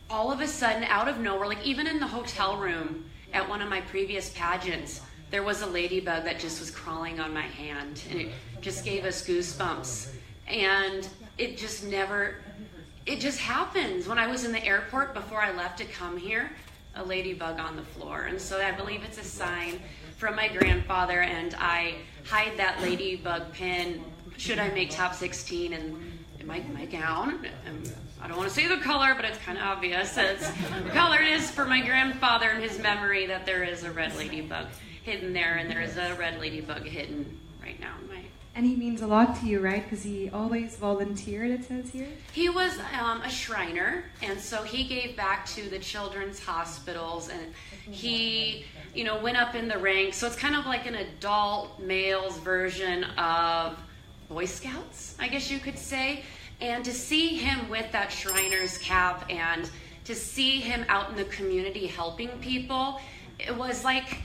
all of a sudden, out of nowhere, like even in the hotel room at one of my previous pageants, there was a ladybug that just was crawling on my hand, and it just gave us goosebumps. And it just happens. When I was in the airport before I left to come here, a ladybug on the floor. And so I believe it's a sign from my grandfather, and I hide that ladybug pin should I make top 16 and in my gown. And I don't want to say the color, but it's kind of obvious. The color is for my grandfather and his memory that there is a red ladybug hidden there, and there is a red ladybug hidden right now in my... And he means a lot to you, right? Because he always volunteered, it says here? He was a Shriner, and so he gave back to the children's hospitals, and he, you know, went up in the ranks. So it's kind of like an adult male's version of Boy Scouts, I guess you could say. And to see him with that Shriner's cap and to see him out in the community helping people, it was like,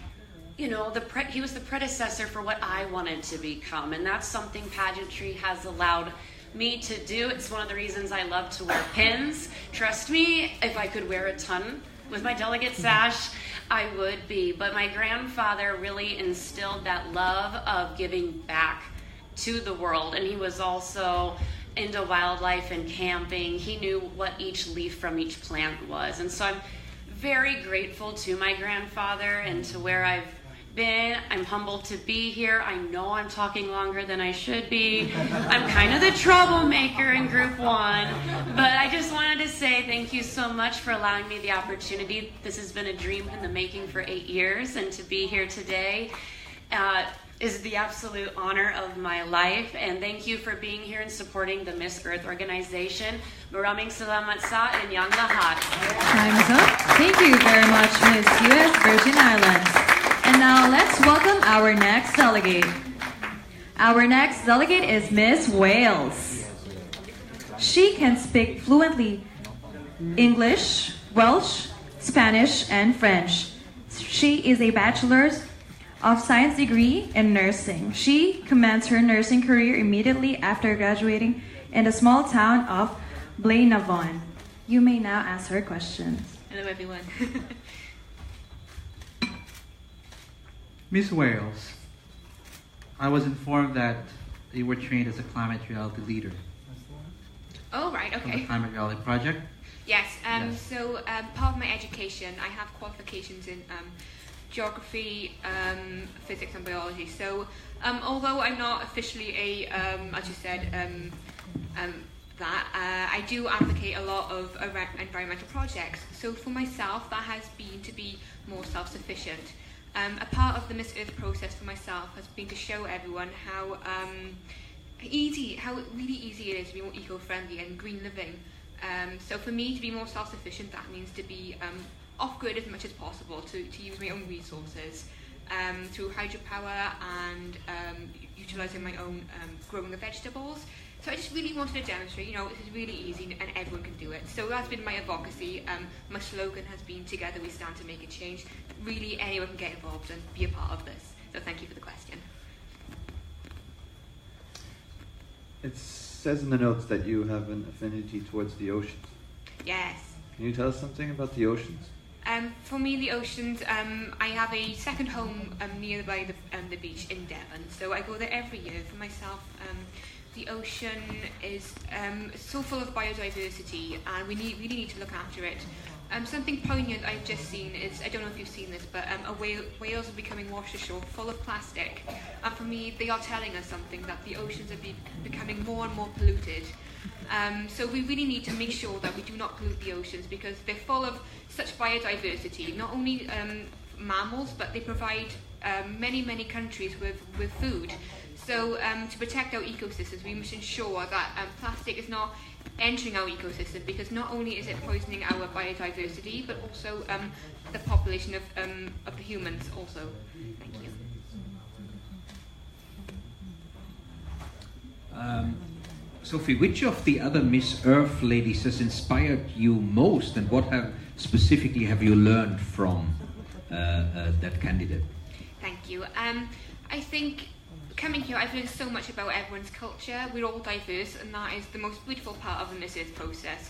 you know, he was the predecessor for what I wanted to become, and that's something pageantry has allowed me to do. It's one of the reasons I love to wear pins. Trust me, if I could wear a ton with my delegate sash, I would be. But my grandfather really instilled that love of giving back to the world, and he was also into wildlife and camping. He knew what each leaf from each plant was, and so I'm very grateful to my grandfather and to where I've been. I'm humbled to be here. I know I'm talking longer than I should be. I'm kind of the troublemaker in Group 1, but I just wanted to say thank you so much for allowing me the opportunity. This has been a dream in the making for 8 years, and to be here today is the absolute honor of my life. And thank you for being here and supporting the Miss Earth organization. Maraming salamat sa inyong lahat. Time's up. Thank you very much, Miss U.S. Virgin Islands. And now let's welcome our next delegate. Our next delegate is Miss Wales. She can speak fluently English, Welsh, Spanish, and French. She is a Bachelor's of Science degree in nursing. She commenced her nursing career immediately after graduating in the small town of Blaenavon. You may now ask her questions. Hello, everyone. Miss Wales, I was informed that you were trained as a climate reality leader. Oh, right, From okay. the Climate Reality Project. Yes, Yes. so part of my education, I have qualifications in geography, physics and biology. So although I'm not officially a, as you said, I do advocate a lot of environmental projects. So for myself, that has been to be more self-sufficient. A part of the Miss Earth process for myself has been to show everyone how really easy it is to be more eco-friendly and green living. So for me to be more self-sufficient, that means to be off-grid as much as possible, to use my own resources through hydropower and utilising my own growing of vegetables. So I just really wanted to demonstrate, this is really easy and everyone can do it. So that's been my advocacy. My slogan has been, together we stand to make a change. Really, anyone can get involved and be a part of this. So thank you for the question. It says in the notes that you have an affinity towards the oceans. Yes. Can you tell us something about the oceans? For me, the oceans, I have a second home nearby the beach in Devon, so I go there every year for myself. The ocean is so full of biodiversity, and we really need to look after it. Something poignant I've just seen is, I don't know if you've seen this, but whales are becoming washed ashore full of plastic. And for me, they are telling us something, that the oceans are becoming more and more polluted. So we really need to make sure that we do not pollute the oceans, because they're full of such biodiversity, not only mammals, but they provide many countries with food. So to protect our ecosystems, we must ensure that plastic is not entering our ecosystem, because not only is it poisoning our biodiversity, but also the population of the humans also. Thank you. Sophie, which of the other Miss Earth ladies has inspired you most, and what specifically have you learned from that candidate? Thank you. I think coming here, I've learned so much about everyone's culture. We're all diverse, and that is the most beautiful part of the Miss Earth process.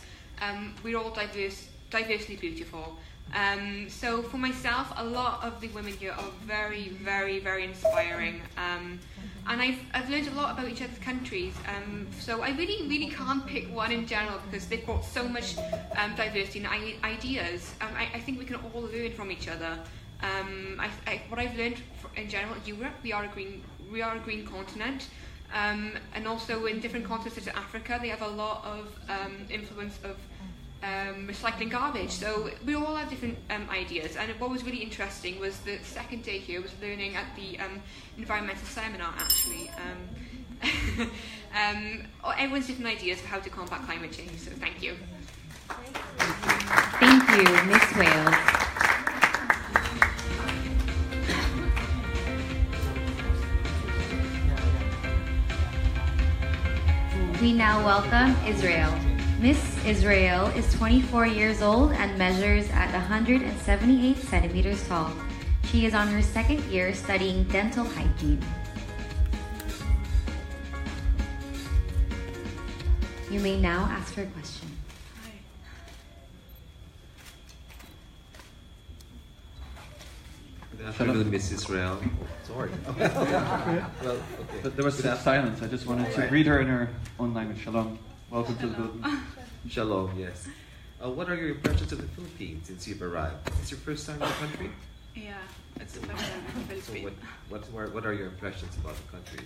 We're all diversely beautiful. So for myself, a lot of the women here are very inspiring. And I've learned a lot about each other's countries. So I really can't pick one in general, because they've got so much diversity and ideas. I think we can all learn from each other. What I've learned in general, Europe, we are a green continent, and also in different continents such as Africa, they have a lot of influence of recycling garbage. So we all have different ideas. And what was really interesting was the second day here was learning at the environmental seminar, actually. Everyone's different ideas for how to combat climate change. So thank you. Thank you, Miss Wales. We now welcome Israel. Miss Israel is 24 years old and measures at 178 centimeters tall. She is on her second year studying dental hygiene. You may now ask her question. Good afternoon, Miss Israel. Sorry. Well, okay. There was silence. I just wanted to greet her in her own language. Shalom. Welcome to the building. Shalom, yes. What are your impressions of the Philippines since you've arrived? Is your first time in the country? Yeah, it's the first time in the Philippines. So what are your impressions about the country?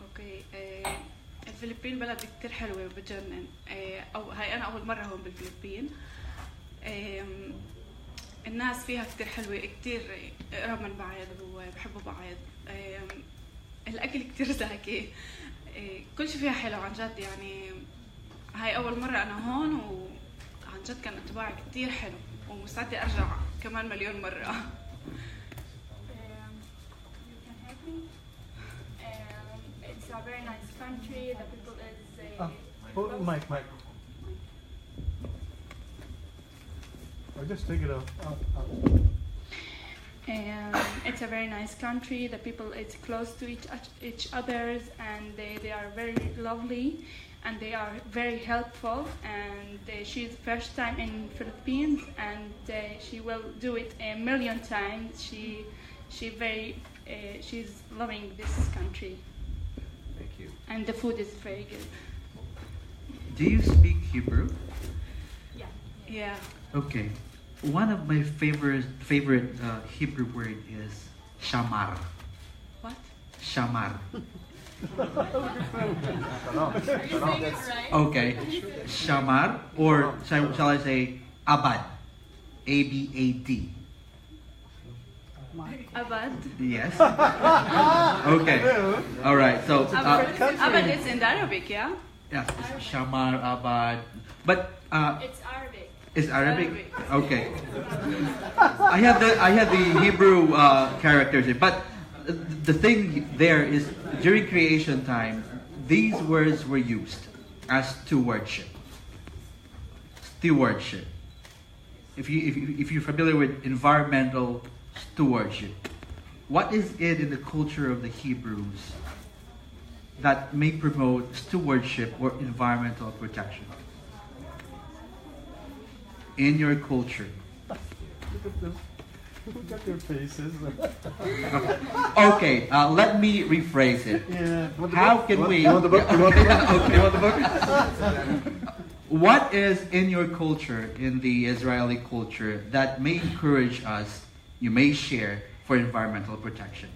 اوكي الفلبين بلد كتير حلوة وبتجنن. هاي أنا أول مرة هون بالفلبين. الناس فيها كتير حلوة، كتير قراب من بعض وبحبوا بعض. الأكل كتير زاكي. كل شيء فيها حلو عن جد، يعني هاي أول مرة أنا هون، وعن جد كان انطباعي كتير حلو، ومستعدة أرجع كمان مليون مرة. It's a very nice country. The people is Mic. Or just take it off. And it's a very nice country. The people, it's close to each others, and they are very lovely, and they are very helpful. And she's first time in Philippines, and she will do it a million times. She's loving this country. Thank you. And the food is very good. Do you speak Hebrew? Yeah. Okay. One of my favorite Hebrew word is shamar. What? Shamar. Are you saying it right? Okay. Shamar, or shall I say abad? A-B-A-D. Abad. Yes. Okay. All right. So Abad is in Arabic, yeah? yeah, shamar, abad. But It's Arabic. is Arabic? Okay. I have the Hebrew characters here, but the thing there is during creation time, these words were used as stewardship. Stewardship. If you're familiar with environmental stewardship, what is it in the culture of the Hebrews that may promote stewardship or environmental protection? In your culture. Look at them. Look at their faces. Okay, let me rephrase it. Yeah. How can we? You want the book? You want the book? Okay. You want the book? What is in your culture, in the Israeli culture, that may encourage us, you may share, for environmental protection?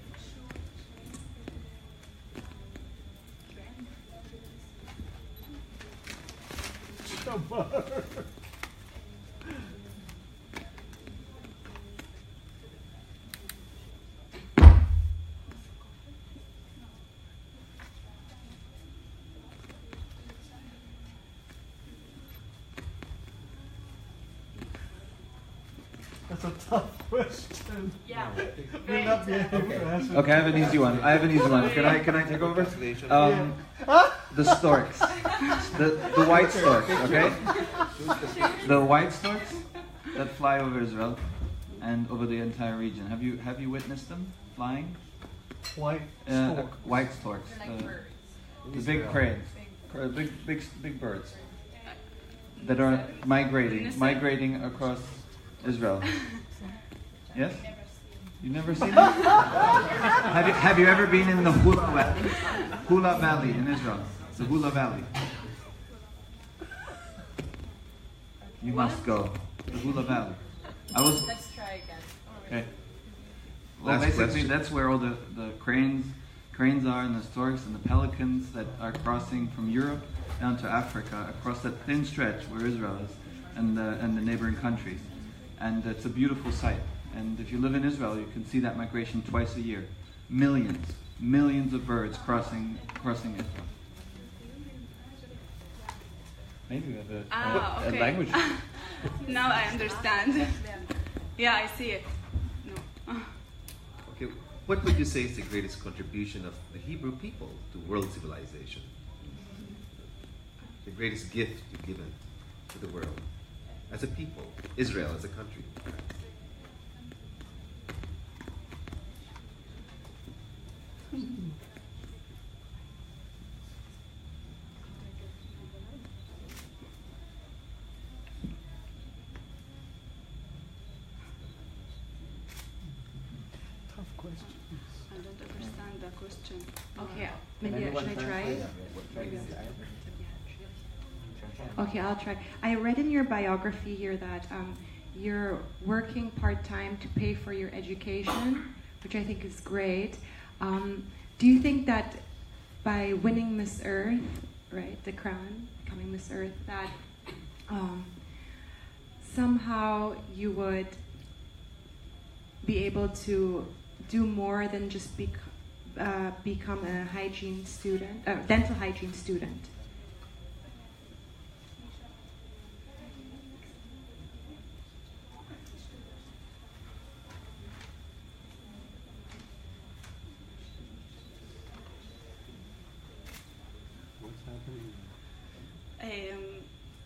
That's a tough question. Yeah. You'll not be able to answer. Okay, I have an easy one. Can I take over? The storks. The white storks, okay? The white storks that fly over Israel and over the entire region. Have you witnessed them flying? White stork. White storks. The big cranes. Big birds that are migrating across Israel. Yes? You've never seen them? Have you ever been in the Hula Valley in Israel? The Hula Valley. You must go. The Hula Valley. Let's try again. Okay. Well, Last basically, question. that's where all the cranes are, and the storks and the pelicans that are crossing from Europe down to Africa across that thin stretch where Israel is, and the neighboring countries. And it's a beautiful sight. And if you live in Israel, you can see that migration twice a year. Millions of birds crossing Israel. Maybe we have a language. Now I understand. Yeah, I see it. No. Okay, what would you say is the greatest contribution of the Hebrew people to world civilization? The greatest gift you've given to the world as a people, Israel as a country. Tough question. I don't understand the question. Okay, maybe should I try? Okay, I'll try. I read in your biography here that you're working part-time to pay for your education, which I think is great. Do you think that by winning Miss Earth, right, the crown, becoming Miss Earth, that somehow you would be able to do more than just become a hygiene student, dental hygiene student?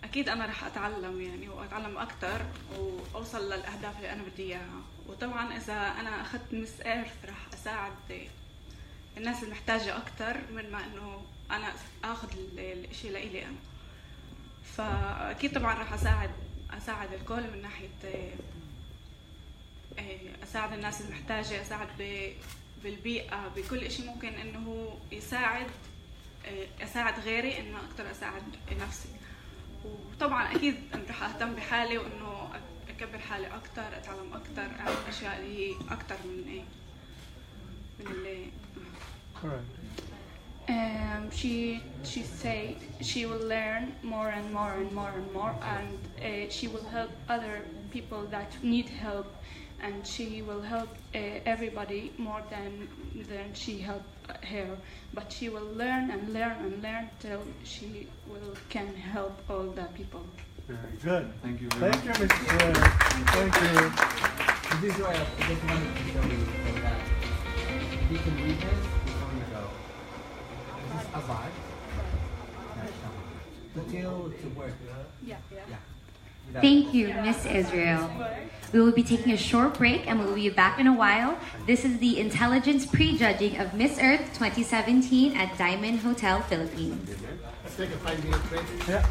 I أكيد أنا رح أتعلم يعني وأتعلم أكتر وأوصل للأهداف اللي أنا بدي إياها. وطبعا إذا أنا أخذت مس إيرث رح أساعد الناس المحتاجة أكتر من ما إنه أنا أخذ الإشي لإلي أنا. فأكيد طبعا رح أساعد الكل من ناحية أساعد الناس المحتاجة، أساعد بالبيئة، بكل إشي ممكن إنه أساعد غيري إنه أقدر أساعد نفسي. وطبعا أكيد رح أهتم بحالي وإنه أكبر حالي أكتر، أتعلم أكتر، أعمل أشياء اللي هي أكتر من اللي. She say she will learn more and more and more and more, and she will help other people that need help, and she will help everybody more than she helped her. But she will learn and learn and learn till she can help all the people. Very good. Thank you very much. Thank you, Mr. Thank you. This is why I just wanted to show you so that you can read this before you go. This is Azad. To work. Yeah. Thank you, Miss Israel. We will be taking a short break and we will be back in a while. This is the intelligence prejudging of Miss Earth 2017 at Diamond Hotel, Philippines. Let's take a 5-minute break. Yeah.